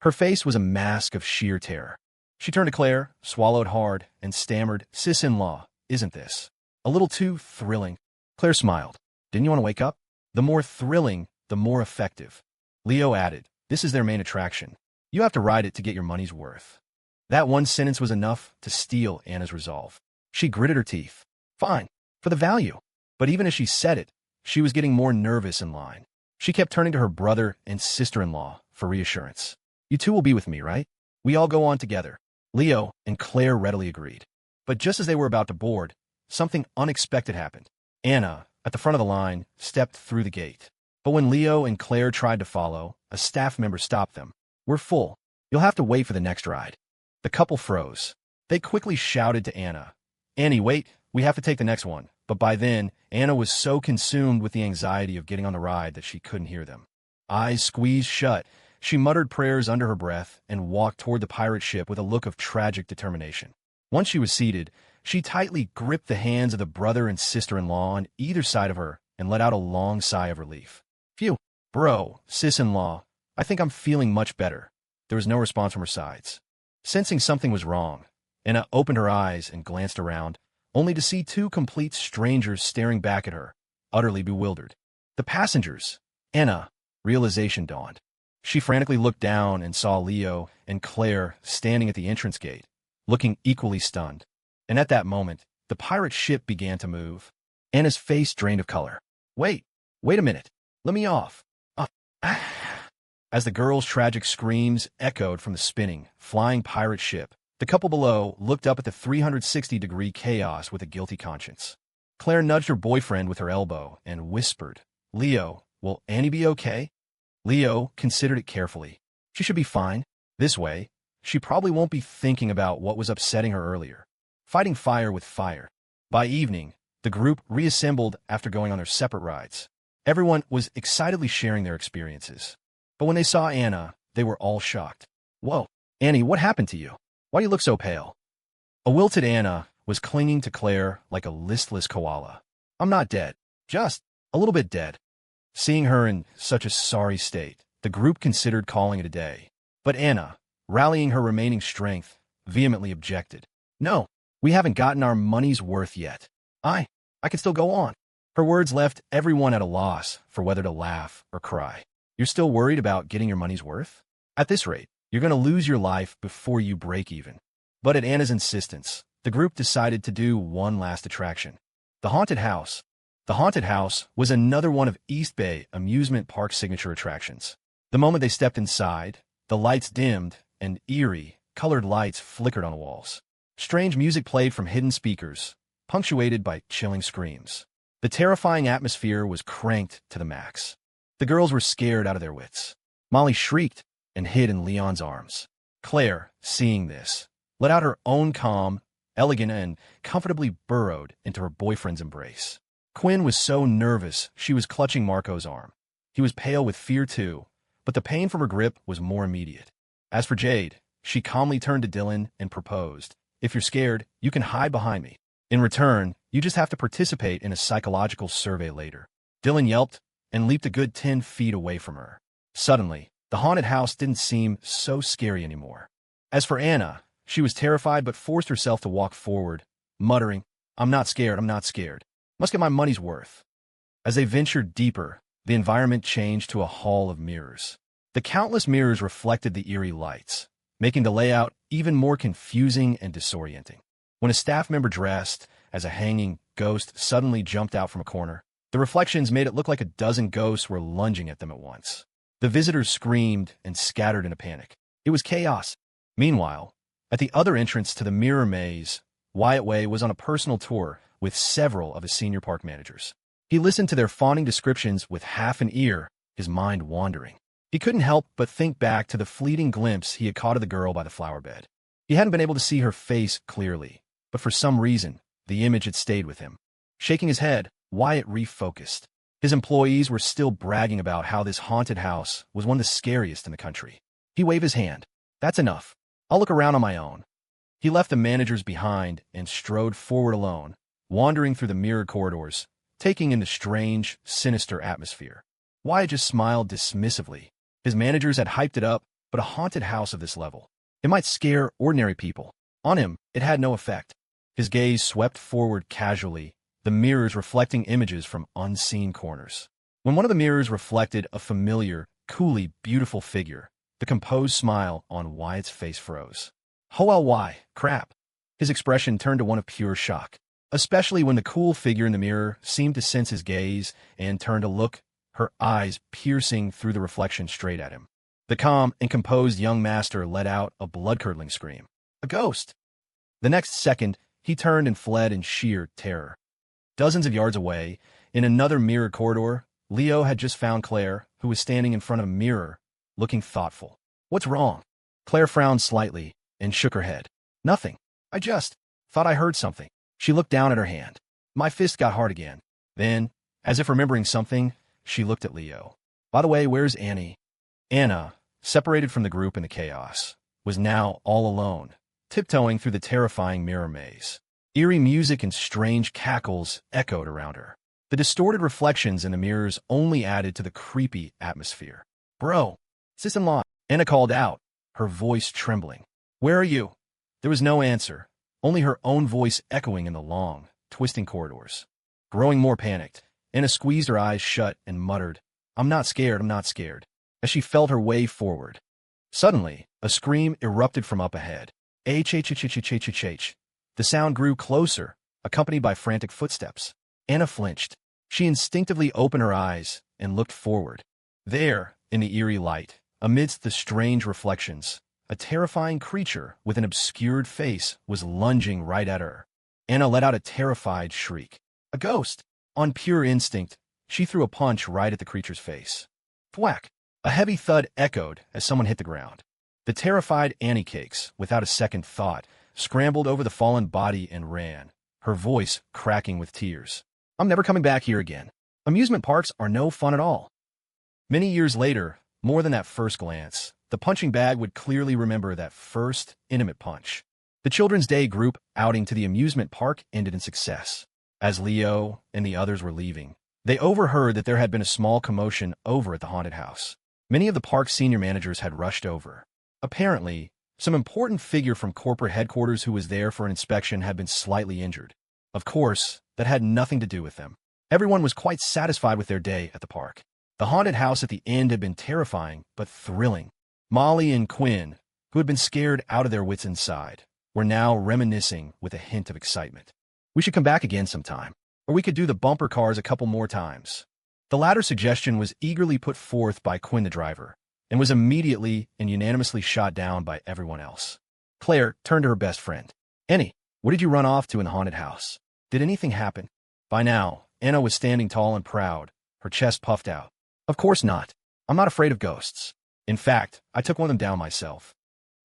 Her face was a mask of sheer terror. She turned to Claire, swallowed hard, and stammered, Sis-in-law, isn't this a little too thrilling? Claire smiled. Didn't you want to wake up? The more thrilling, the more effective. Leo added, this is their main attraction. You have to ride it to get your money's worth. That one sentence was enough to steel Anna's resolve. She gritted her teeth. Fine, for the value. But even as she said it, she was getting more nervous in line. She kept turning to her brother and sister-in-law for reassurance. You two will be with me, right? We all go on together. Leo and Claire readily agreed. But just as they were about to board, something unexpected happened. Anna, at the front of the line, stepped through the gate. But when Leo and Claire tried to follow, a staff member stopped them. We're full. You'll have to wait for the next ride. The couple froze. They quickly shouted to Anna. Annie, wait, we have to take the next one. But by then, Anna was so consumed with the anxiety of getting on the ride that she couldn't hear them. Eyes squeezed shut, she muttered prayers under her breath and walked toward the pirate ship with a look of tragic determination. Once she was seated, she tightly gripped the hands of the brother and sister-in-law on either side of her and let out a long sigh of relief. Phew, bro, sis-in-law, I think I'm feeling much better. There was no response from her sides. Sensing something was wrong, Anna opened her eyes and glanced around, only to see two complete strangers staring back at her, utterly bewildered. The passengers. Anna. Realization dawned. She frantically looked down and saw Leo and Claire standing at the entrance gate, looking equally stunned. And at that moment, the pirate ship began to move. Anna's face drained of color. Wait a minute. Let me off. As the girls' tragic screams echoed from the spinning, flying pirate ship, the couple below looked up at the 360-degree chaos with a guilty conscience. Claire nudged her boyfriend with her elbow and whispered, Leo, will Annie be okay? Leo considered it carefully. She should be fine. This way, she probably won't be thinking about what was upsetting her earlier. Fighting fire with fire. By evening, the group reassembled after going on their separate rides. Everyone was excitedly sharing their experiences. But when they saw Anna, they were all shocked. Whoa, Annie, what happened to you? Why do you look so pale? A wilted Anna was clinging to Claire like a listless koala. I'm not dead, just a little bit dead. Seeing her in such a sorry state, the group considered calling it a day. But Anna, rallying her remaining strength, vehemently objected. No, we haven't gotten our money's worth yet. I can still go on. Her words left everyone at a loss for whether to laugh or cry. You're still worried about getting your money's worth? At this rate, you're going to lose your life before you break even. But at Anna's insistence, the group decided to do one last attraction. The haunted house. The haunted house was another one of East Bay amusement park signature attractions. The moment they stepped inside, the lights dimmed and eerie, colored lights flickered on the walls. Strange music played from hidden speakers, punctuated by chilling screams. The terrifying atmosphere was cranked to the max. The girls were scared out of their wits. Molly shrieked and hid in Leon's arms. Claire, seeing this, let out her own calm, elegant, and comfortably burrowed into her boyfriend's embrace. Quinn was so nervous she was clutching Marco's arm. He was pale with fear too, but the pain from her grip was more immediate. As for Jade, she calmly turned to Dylan and proposed, if you're scared, you can hide behind me. In return, you just have to participate in a psychological survey later. Dylan yelped and leaped a good 10 feet away from her. Suddenly, the haunted house didn't seem so scary anymore. As for Anna, she was terrified but forced herself to walk forward, muttering, I'm not scared. Must get my money's worth. As they ventured deeper, the environment changed to a hall of mirrors. The countless mirrors reflected the eerie lights, making the layout even more confusing and disorienting. When a staff member dressed as a hanging ghost suddenly jumped out from a corner, the reflections made it look like a dozen ghosts were lunging at them at once. The visitors screamed and scattered in a panic. It was chaos. Meanwhile, at the other entrance to the mirror maze, Wyatt Way was on a personal tour with several of his senior park managers. He listened to their fawning descriptions with half an ear, his mind wandering. He couldn't help but think back to the fleeting glimpse he had caught of the girl by the flower bed. He hadn't been able to see her face clearly, but for some reason, the image had stayed with him. Shaking his head, Wyatt refocused. His employees were still bragging about how this haunted house was one of the scariest in the country. He waved his hand. That's enough. I'll look around on my own. He left the managers behind and strode forward alone, wandering through the mirrored corridors, taking in the strange, sinister atmosphere. Wyatt just smiled dismissively. His managers had hyped it up, but a haunted house of this level, it might scare ordinary people. On him, it had no effect. His gaze swept forward casually, the mirrors reflecting images from unseen corners. When one of the mirrors reflected a familiar, coolly beautiful figure, the composed smile on Wyatt's face froze. Oh well, why, crap. His expression turned to one of pure shock, especially when the cool figure in the mirror seemed to sense his gaze and turned to look, her eyes piercing through the reflection straight at him. The calm and composed young master let out a blood-curdling scream. A ghost! The next second, he turned and fled in sheer terror. Dozens of yards away, in another mirrored corridor, Leo had just found Claire, who was standing in front of a mirror, looking thoughtful. What's wrong? Claire frowned slightly and shook her head. Nothing. I just thought I heard something. She looked down at her hand. My fist got hard again. Then, as if remembering something, she looked at Leo. By the way, where's Annie? Anna, separated from the group in the chaos, was now all alone, tiptoeing through the terrifying mirror maze. Eerie music and strange cackles echoed around her. The distorted reflections in the mirrors only added to the creepy atmosphere. Bro, sis-in-law, Anna called out, her voice trembling. Where are you? There was no answer, only her own voice echoing in the long, twisting corridors. Growing more panicked, Anna squeezed her eyes shut and muttered, I'm not scared, I'm not scared, as she felt her way forward. Suddenly, a scream erupted from up ahead. H-H-H-H-H-H-H. The sound grew closer, accompanied by frantic footsteps. Anna flinched. She instinctively opened her eyes and looked forward. There, in the eerie light, amidst the strange reflections, a terrifying creature with an obscured face was lunging right at her. Anna let out a terrified shriek. A ghost! On pure instinct, she threw a punch right at the creature's face. Thwack! A heavy thud echoed as someone hit the ground. The terrified Annie Cakes, without a second thought, scrambled over the fallen body and ran, her voice cracking with tears. I'm never coming back here again. Amusement parks are no fun at all. Many years later, more than that first glance, the punching bag would clearly remember that first, intimate punch. The Children's Day group outing to the amusement park ended in success. As Leo and the others were leaving, they overheard that there had been a small commotion over at the haunted house. Many of the park's senior managers had rushed over. Apparently, some important figure from corporate headquarters who was there for an inspection had been slightly injured. Of course, that had nothing to do with them. Everyone was quite satisfied with their day at the park. The haunted house at the end had been terrifying, but thrilling. Molly and Quinn, who had been scared out of their wits inside, were now reminiscing with a hint of excitement. We should come back again sometime, or we could do the bumper cars a couple more times. The latter suggestion was eagerly put forth by Quinn the driver, and was immediately and unanimously shot down by everyone else. Claire turned to her best friend. Annie, what did you run off to in the haunted house? Did anything happen? By now, Anna was standing tall and proud, her chest puffed out. Of course not. I'm not afraid of ghosts. In fact, I took one of them down myself.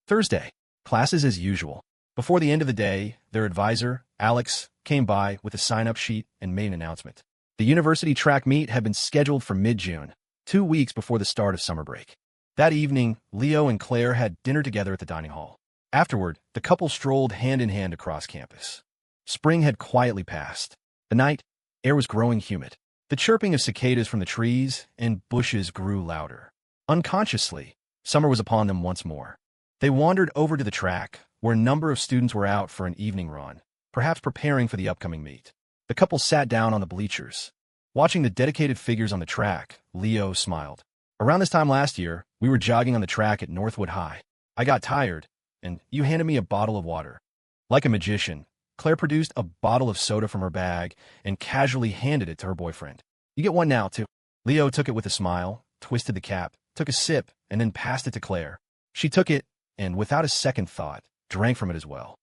Thursday, classes as usual. Before the end of the day, their advisor, Alex, came by with a sign-up sheet and made an announcement. The university track meet had been scheduled for mid-June, 2 weeks before the start of summer break. That evening, Leo and Claire had dinner together at the dining hall. Afterward, the couple strolled hand-in-hand across campus. Spring had quietly passed. The night air was growing humid. The chirping of cicadas from the trees and bushes grew louder. Unconsciously, summer was upon them once more. They wandered over to the track, where a number of students were out for an evening run, perhaps preparing for the upcoming meet. The couple sat down on the bleachers. Watching the dedicated figures on the track, Leo smiled. Around this time last year, we were jogging on the track at Northwood High. I got tired, and you handed me a bottle of water. Like a magician, Claire produced a bottle of soda from her bag and casually handed it to her boyfriend. You get one now, too. Leo took it with a smile, twisted the cap, took a sip, and then passed it to Claire. She took it, and without a second thought, drank from it as well.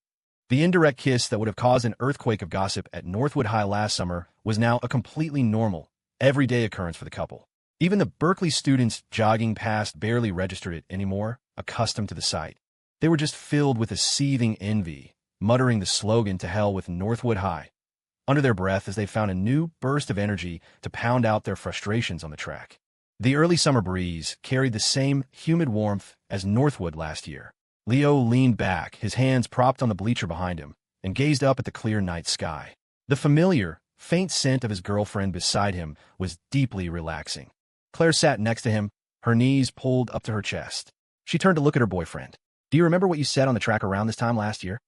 The indirect kiss that would have caused an earthquake of gossip at Northwood High last summer was now a completely normal, everyday occurrence for the couple. Even the Berkeley students jogging past barely registered it anymore, accustomed to the sight. They were just filled with a seething envy, muttering the slogan "to hell with Northwood High" under their breath as they found a new burst of energy to pound out their frustrations on the track. The early summer breeze carried the same humid warmth as Northwood last year. Leo leaned back, his hands propped on the bleacher behind him, and gazed up at the clear night sky. The familiar, faint scent of his girlfriend beside him was deeply relaxing. Claire sat next to him, her knees pulled up to her chest. She turned to look at her boyfriend. "Do you remember what you said on the track around this time last year?"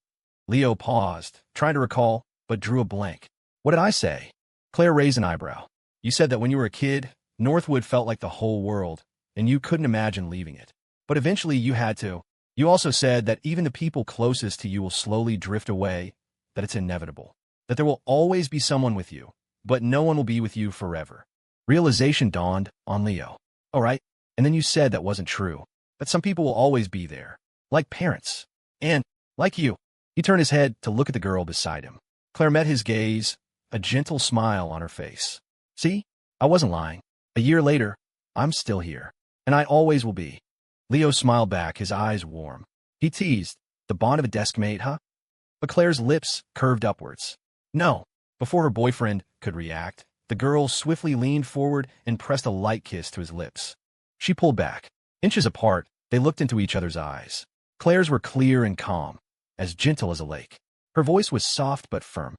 Leo paused, trying to recall, but drew a blank. "What did I say?" Claire raised an eyebrow. "You said that when you were a kid, Northwood felt like the whole world, and you couldn't imagine leaving it. But eventually you had to. You also said that even the people closest to you will slowly drift away, that it's inevitable, that there will always be someone with you, but no one will be with you forever." Realization dawned on Leo. "All right, and then you said that wasn't true, that some people will always be there, like parents, and, like you." He turned his head to look at the girl beside him. Claire met his gaze, a gentle smile on her face. "See, I wasn't lying. A year later, I'm still here, and I always will be." Leo smiled back, his eyes warm. He teased, "The bond of a desk mate, huh?" But Claire's lips curved upwards. "No." Before her boyfriend could react, the girl swiftly leaned forward and pressed a light kiss to his lips. She pulled back. Inches apart, they looked into each other's eyes. Claire's were clear and calm, as gentle as a lake. Her voice was soft but firm.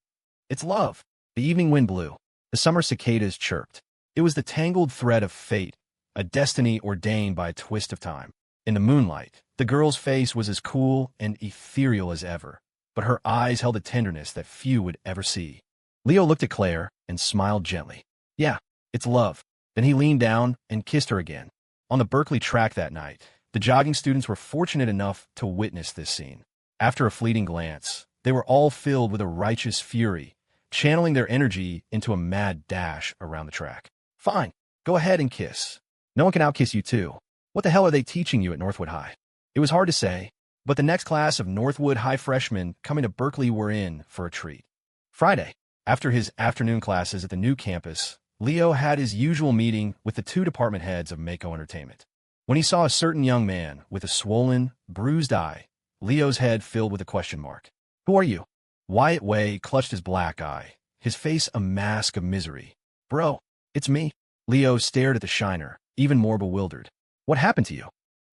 "It's love." The evening wind blew. The summer cicadas chirped. It was the tangled thread of fate, a destiny ordained by a twist of time. In the moonlight, the girl's face was as cool and ethereal as ever, but her eyes held a tenderness that few would ever see. Leo looked at Claire and smiled gently. "Yeah, it's love." Then he leaned down and kissed her again. On the Berkeley track that night, the jogging students were fortunate enough to witness this scene. After a fleeting glance, they were all filled with a righteous fury, channeling their energy into a mad dash around the track. "Fine, go ahead and kiss. No one can outkiss you too. What the hell are they teaching you at Northwood High?" It was hard to say, but the next class of Northwood High freshmen coming to Berkeley were in for a treat. Friday, after his afternoon classes at the new campus, Leo had his usual meeting with the two department heads of Mako Entertainment. When he saw a certain young man with a swollen, bruised eye, Leo's head filled with a question mark. "Who are you?" Wyatt Way clutched his black eye, his face a mask of misery. "Bro, it's me." Leo stared at the shiner, even more bewildered. "What happened to you?"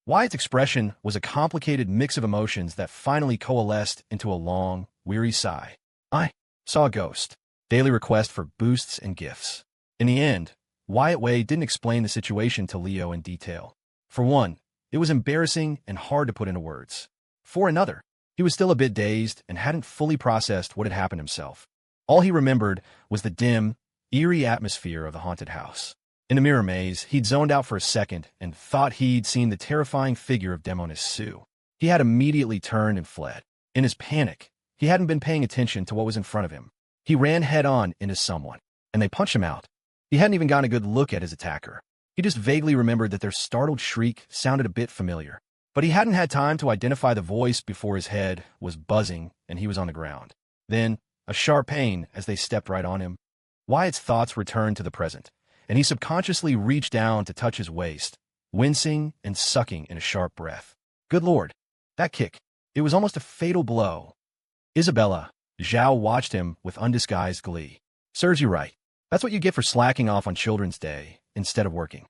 Wyatt's expression was a complicated mix of emotions that finally coalesced into a long, weary sigh. "I saw a ghost." Daily request for boosts and gifts. In the end, Wyatt Way didn't explain the situation to Leo in detail. For one, it was embarrassing and hard to put into words. For another, he was still a bit dazed and hadn't fully processed what had happened himself. All he remembered was the dim, eerie atmosphere of the haunted house. In the mirror maze, he'd zoned out for a second and thought he'd seen the terrifying figure of Demonis Sue. He had immediately turned and fled. In his panic, he hadn't been paying attention to what was in front of him. He ran head-on into someone, and they punched him out. He hadn't even gotten a good look at his attacker. He just vaguely remembered that their startled shriek sounded a bit familiar. But he hadn't had time to identify the voice before his head was buzzing and he was on the ground. Then, a sharp pain as they stepped right on him. Wyatt's thoughts returned to the present, and he subconsciously reached down to touch his waist, wincing and sucking in a sharp breath. Good Lord, that kick. It was almost a fatal blow. Isabella, Zhao watched him with undisguised glee. "Serves you right. That's what you get for slacking off on Children's Day instead of working."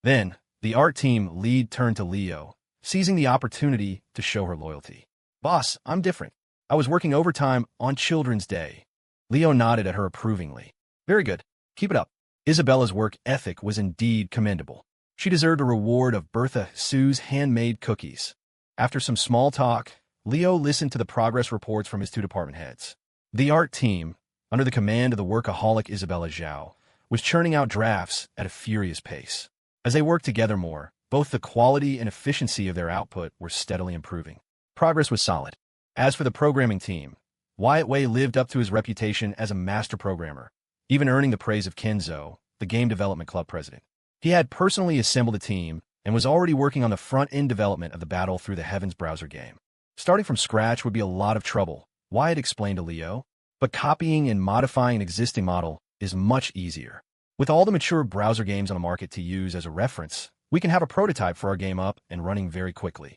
Then, the art team lead turned to Leo, seizing the opportunity to show her loyalty. "Boss, I'm different. I was working overtime on Children's Day." Leo nodded at her approvingly. "Very good. Keep it up." Isabella's work ethic was indeed commendable. She deserved a reward of Bertha Sue's handmade cookies. After some small talk, Leo listened to the progress reports from his two department heads. The art team, under the command of the workaholic Isabella Zhao, was churning out drafts at a furious pace. As they worked together more, both the quality and efficiency of their output were steadily improving. Progress was solid. As for the programming team, Wyatt Way lived up to his reputation as a master programmer, even earning the praise of Kenzo, the Game Development Club president. He had personally assembled a team and was already working on the front-end development of the Battle Through the Heavens browser game. Starting from scratch would be a lot of trouble, Wyatt explained to Leo. But copying and modifying an existing model is much easier. With all the mature browser games on the market to use as a reference, we can have a prototype for our game up and running very quickly.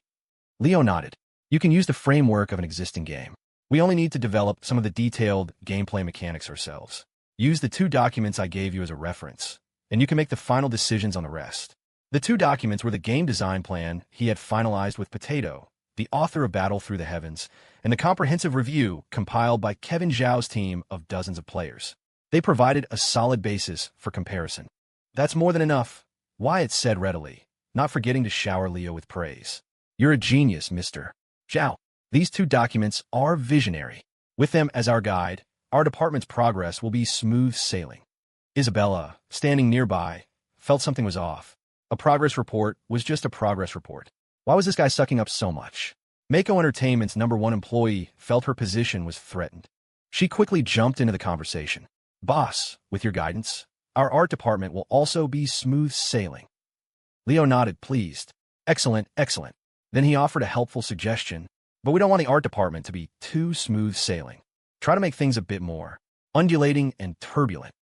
Leo nodded. You can use the framework of an existing game. We only need to develop some of the detailed gameplay mechanics ourselves. Use the 2 documents I gave you as a reference, and you can make the final decisions on the rest. The 2 documents were the game design plan he had finalized with Potato, the author of Battle Through the Heavens, and the comprehensive review compiled by Kevin Zhao's team of dozens of players. They provided a solid basis for comparison. That's more than enough, Wyatt said readily, not forgetting to shower Leo with praise. You're a genius, Mr. Zhao. These 2 documents are visionary. With them as our guide, our department's progress will be smooth sailing. Isabella, standing nearby, felt something was off. A progress report was just a progress report. Why was this guy sucking up so much? Mako Entertainment's #1 employee felt her position was threatened. She quickly jumped into the conversation. Boss, with your guidance, our art department will also be smooth sailing. Leo nodded, pleased. Excellent, excellent. Then he offered a helpful suggestion. But we don't want the art department to be too smooth sailing. Try to make things a bit more undulating and turbulent.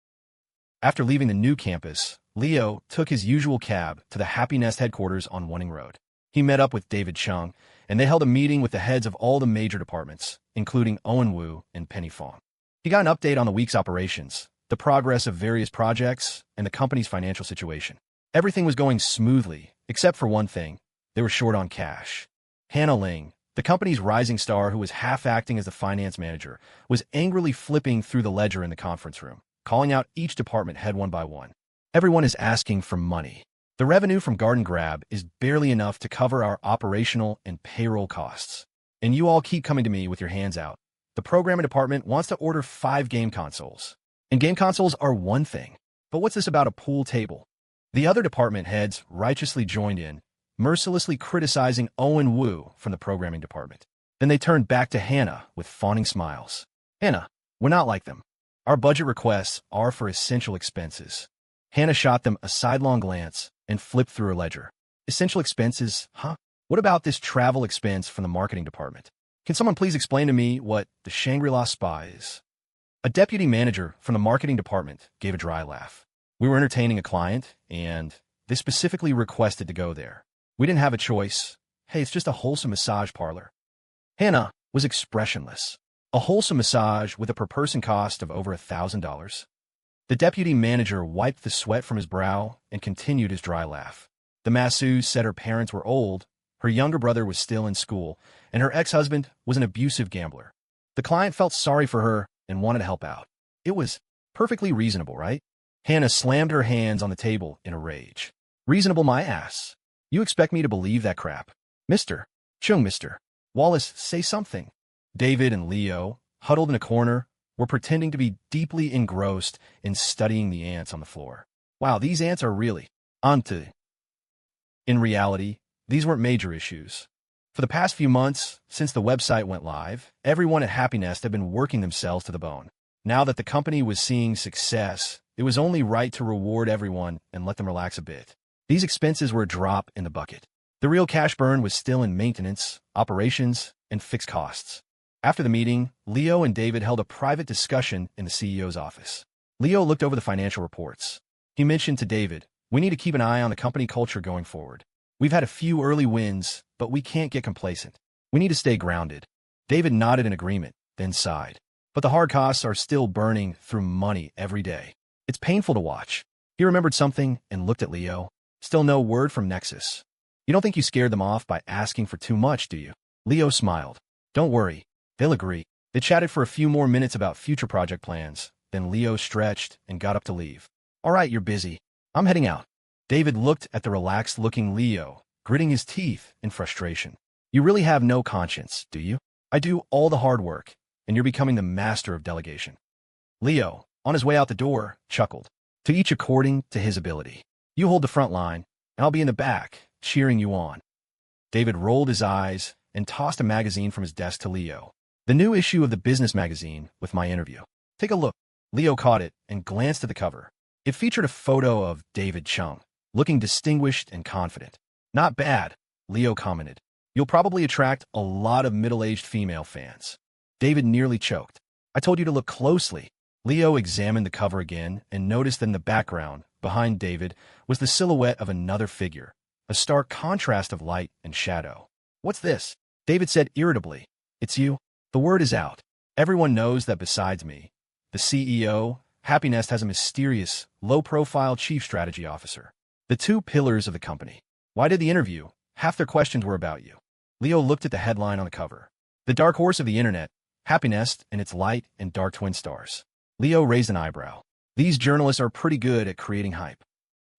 After leaving the new campus, Leo took his usual cab to the Happy Nest headquarters on Wanning Road. He met up with David Chung, and they held a meeting with the heads of all the major departments, including Owen Wu and Penny Fong. He got an update on the week's operations, the progress of various projects, and the company's financial situation. Everything was going smoothly, except for one thing. They were short on cash. Hannah Ling, the company's rising star who was half-acting as the finance manager, was angrily flipping through the ledger in the conference room, calling out each department head one by one. Everyone is asking for money. The revenue from Garden Grab is barely enough to cover our operational and payroll costs. And you all keep coming to me with your hands out. The programming department wants to order 5 game consoles. And game consoles are one thing. But what's this about a pool table? The other department heads righteously joined in, mercilessly criticizing Owen Wu from the programming department. Then they turned back to Hannah with fawning smiles. Hannah, we're not like them. Our budget requests are for essential expenses. Hannah shot them a sidelong glance and flipped through her ledger. Essential expenses, huh? What about this travel expense from the marketing department? Can someone please explain to me what the Shangri-La Spa is? A deputy manager from the marketing department gave a dry laugh. We were entertaining a client, and they specifically requested to go there. We didn't have a choice. Hey, it's just a wholesome massage parlor. Hannah was expressionless. A wholesome massage with a per-person cost of over $1,000. The deputy manager wiped the sweat from his brow and continued his dry laugh. The masseuse said her parents were old, her younger brother was still in school, and her ex-husband was an abusive gambler. The client felt sorry for her and wanted to help out. It was perfectly reasonable, right? Hannah slammed her hands on the table in a rage. Reasonable my ass. You expect me to believe that crap? Mr. Chung, Mr. Wallace, say something. David and Leo, huddled in a corner, were pretending to be deeply engrossed in studying the ants on the floor. Wow, these ants are really onto. In reality, these weren't major issues. For the past few months, since the website went live, everyone at Happy Nest had been working themselves to the bone. Now that the company was seeing success, it was only right to reward everyone and let them relax a bit. These expenses were a drop in the bucket. The real cash burn was still in maintenance, operations, and fixed costs. After the meeting, Leo and David held a private discussion in the CEO's office. Leo looked over the financial reports. He mentioned to David, we need to keep an eye on the company culture going forward. We've had a few early wins, but we can't get complacent. We need to stay grounded. David nodded in agreement, then sighed. But the hard costs are still burning through money every day. It's painful to watch. He remembered something and looked at Leo. Still no word from Nexus. You don't think you scared them off by asking for too much, do you? Leo smiled. Don't worry. They'll agree. They chatted for a few more minutes about future project plans. Then Leo stretched and got up to leave. All right, you're busy. I'm heading out. David looked at the relaxed-looking Leo, gritting his teeth in frustration. You really have no conscience, do you? I do all the hard work, and you're becoming the master of delegation. Leo, on his way out the door, chuckled. To each according to his ability. You hold the front line, and I'll be in the back, cheering you on. David rolled his eyes and tossed a magazine from his desk to Leo. The new issue of the business magazine with my interview. Take a look. Leo caught it and glanced at the cover. It featured a photo of David Chung, looking distinguished and confident. Not bad, Leo commented. You'll probably attract a lot of middle-aged female fans. David nearly choked. I told you to look closely. Leo examined the cover again and noticed that in the background, behind David, was the silhouette of another figure, a stark contrast of light and shadow. What's this? David said irritably. It's you. The word is out. Everyone knows that besides me, the CEO, Happy Nest has a mysterious, low-profile chief strategy officer. The two pillars of the company. Why did the interview? Half their questions were about you. Leo looked at the headline on the cover. The dark horse of the internet, Happy Nest and its light and dark twin stars. Leo raised an eyebrow. These journalists are pretty good at creating hype.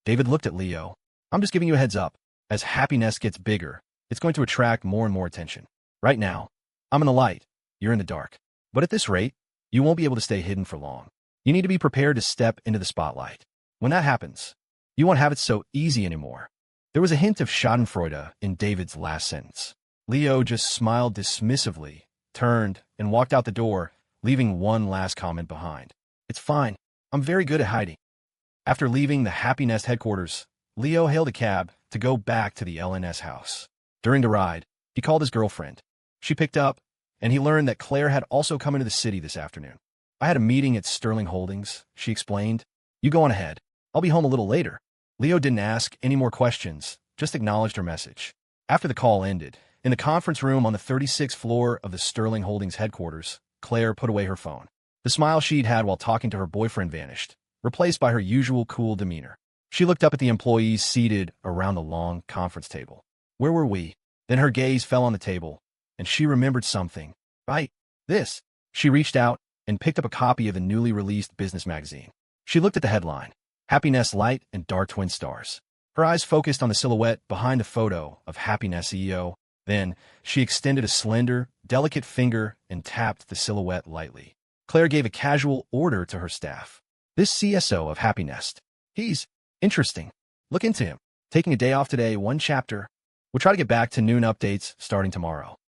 David looked at Leo. I'm just giving you a heads up. As Happy Nest gets bigger, it's going to attract more and more attention. Right now, I'm in the light. You're in the dark. But at this rate, you won't be able to stay hidden for long. You need to be prepared to step into the spotlight. When that happens, you won't have it so easy anymore. There was a hint of schadenfreude in David's last sentence. Leo just smiled dismissively, turned, and walked out the door, leaving one last comment behind. It's fine. I'm very good at hiding. After leaving the Happy Nest headquarters, Leo hailed a cab to go back to the LNS house. During the ride, he called his girlfriend. She picked up, and he learned that Claire had also come into the city this afternoon. I had a meeting at Sterling Holdings, she explained. You go on ahead. I'll be home a little later. Leo didn't ask any more questions, just acknowledged her message. After the call ended, in the conference room on the 36th floor of the Sterling Holdings headquarters, Claire put away her phone. The smile she'd had while talking to her boyfriend vanished, replaced by her usual cool demeanor. She looked up at the employees seated around the long conference table. Where were we? Then her gaze fell on the table, and she remembered something. Right, this. She reached out and picked up a copy of the newly released business magazine. She looked at the headline, Happy Nest Light and Dark Twin Stars. Her eyes focused on the silhouette behind the photo of Happy Nest CEO. Then, she extended a slender, delicate finger and tapped the silhouette lightly. Claire gave a casual order to her staff. This CSO of Happy Nest. He's interesting. Look into him. Taking a day off today, one chapter. We'll try to get back to noon updates starting tomorrow.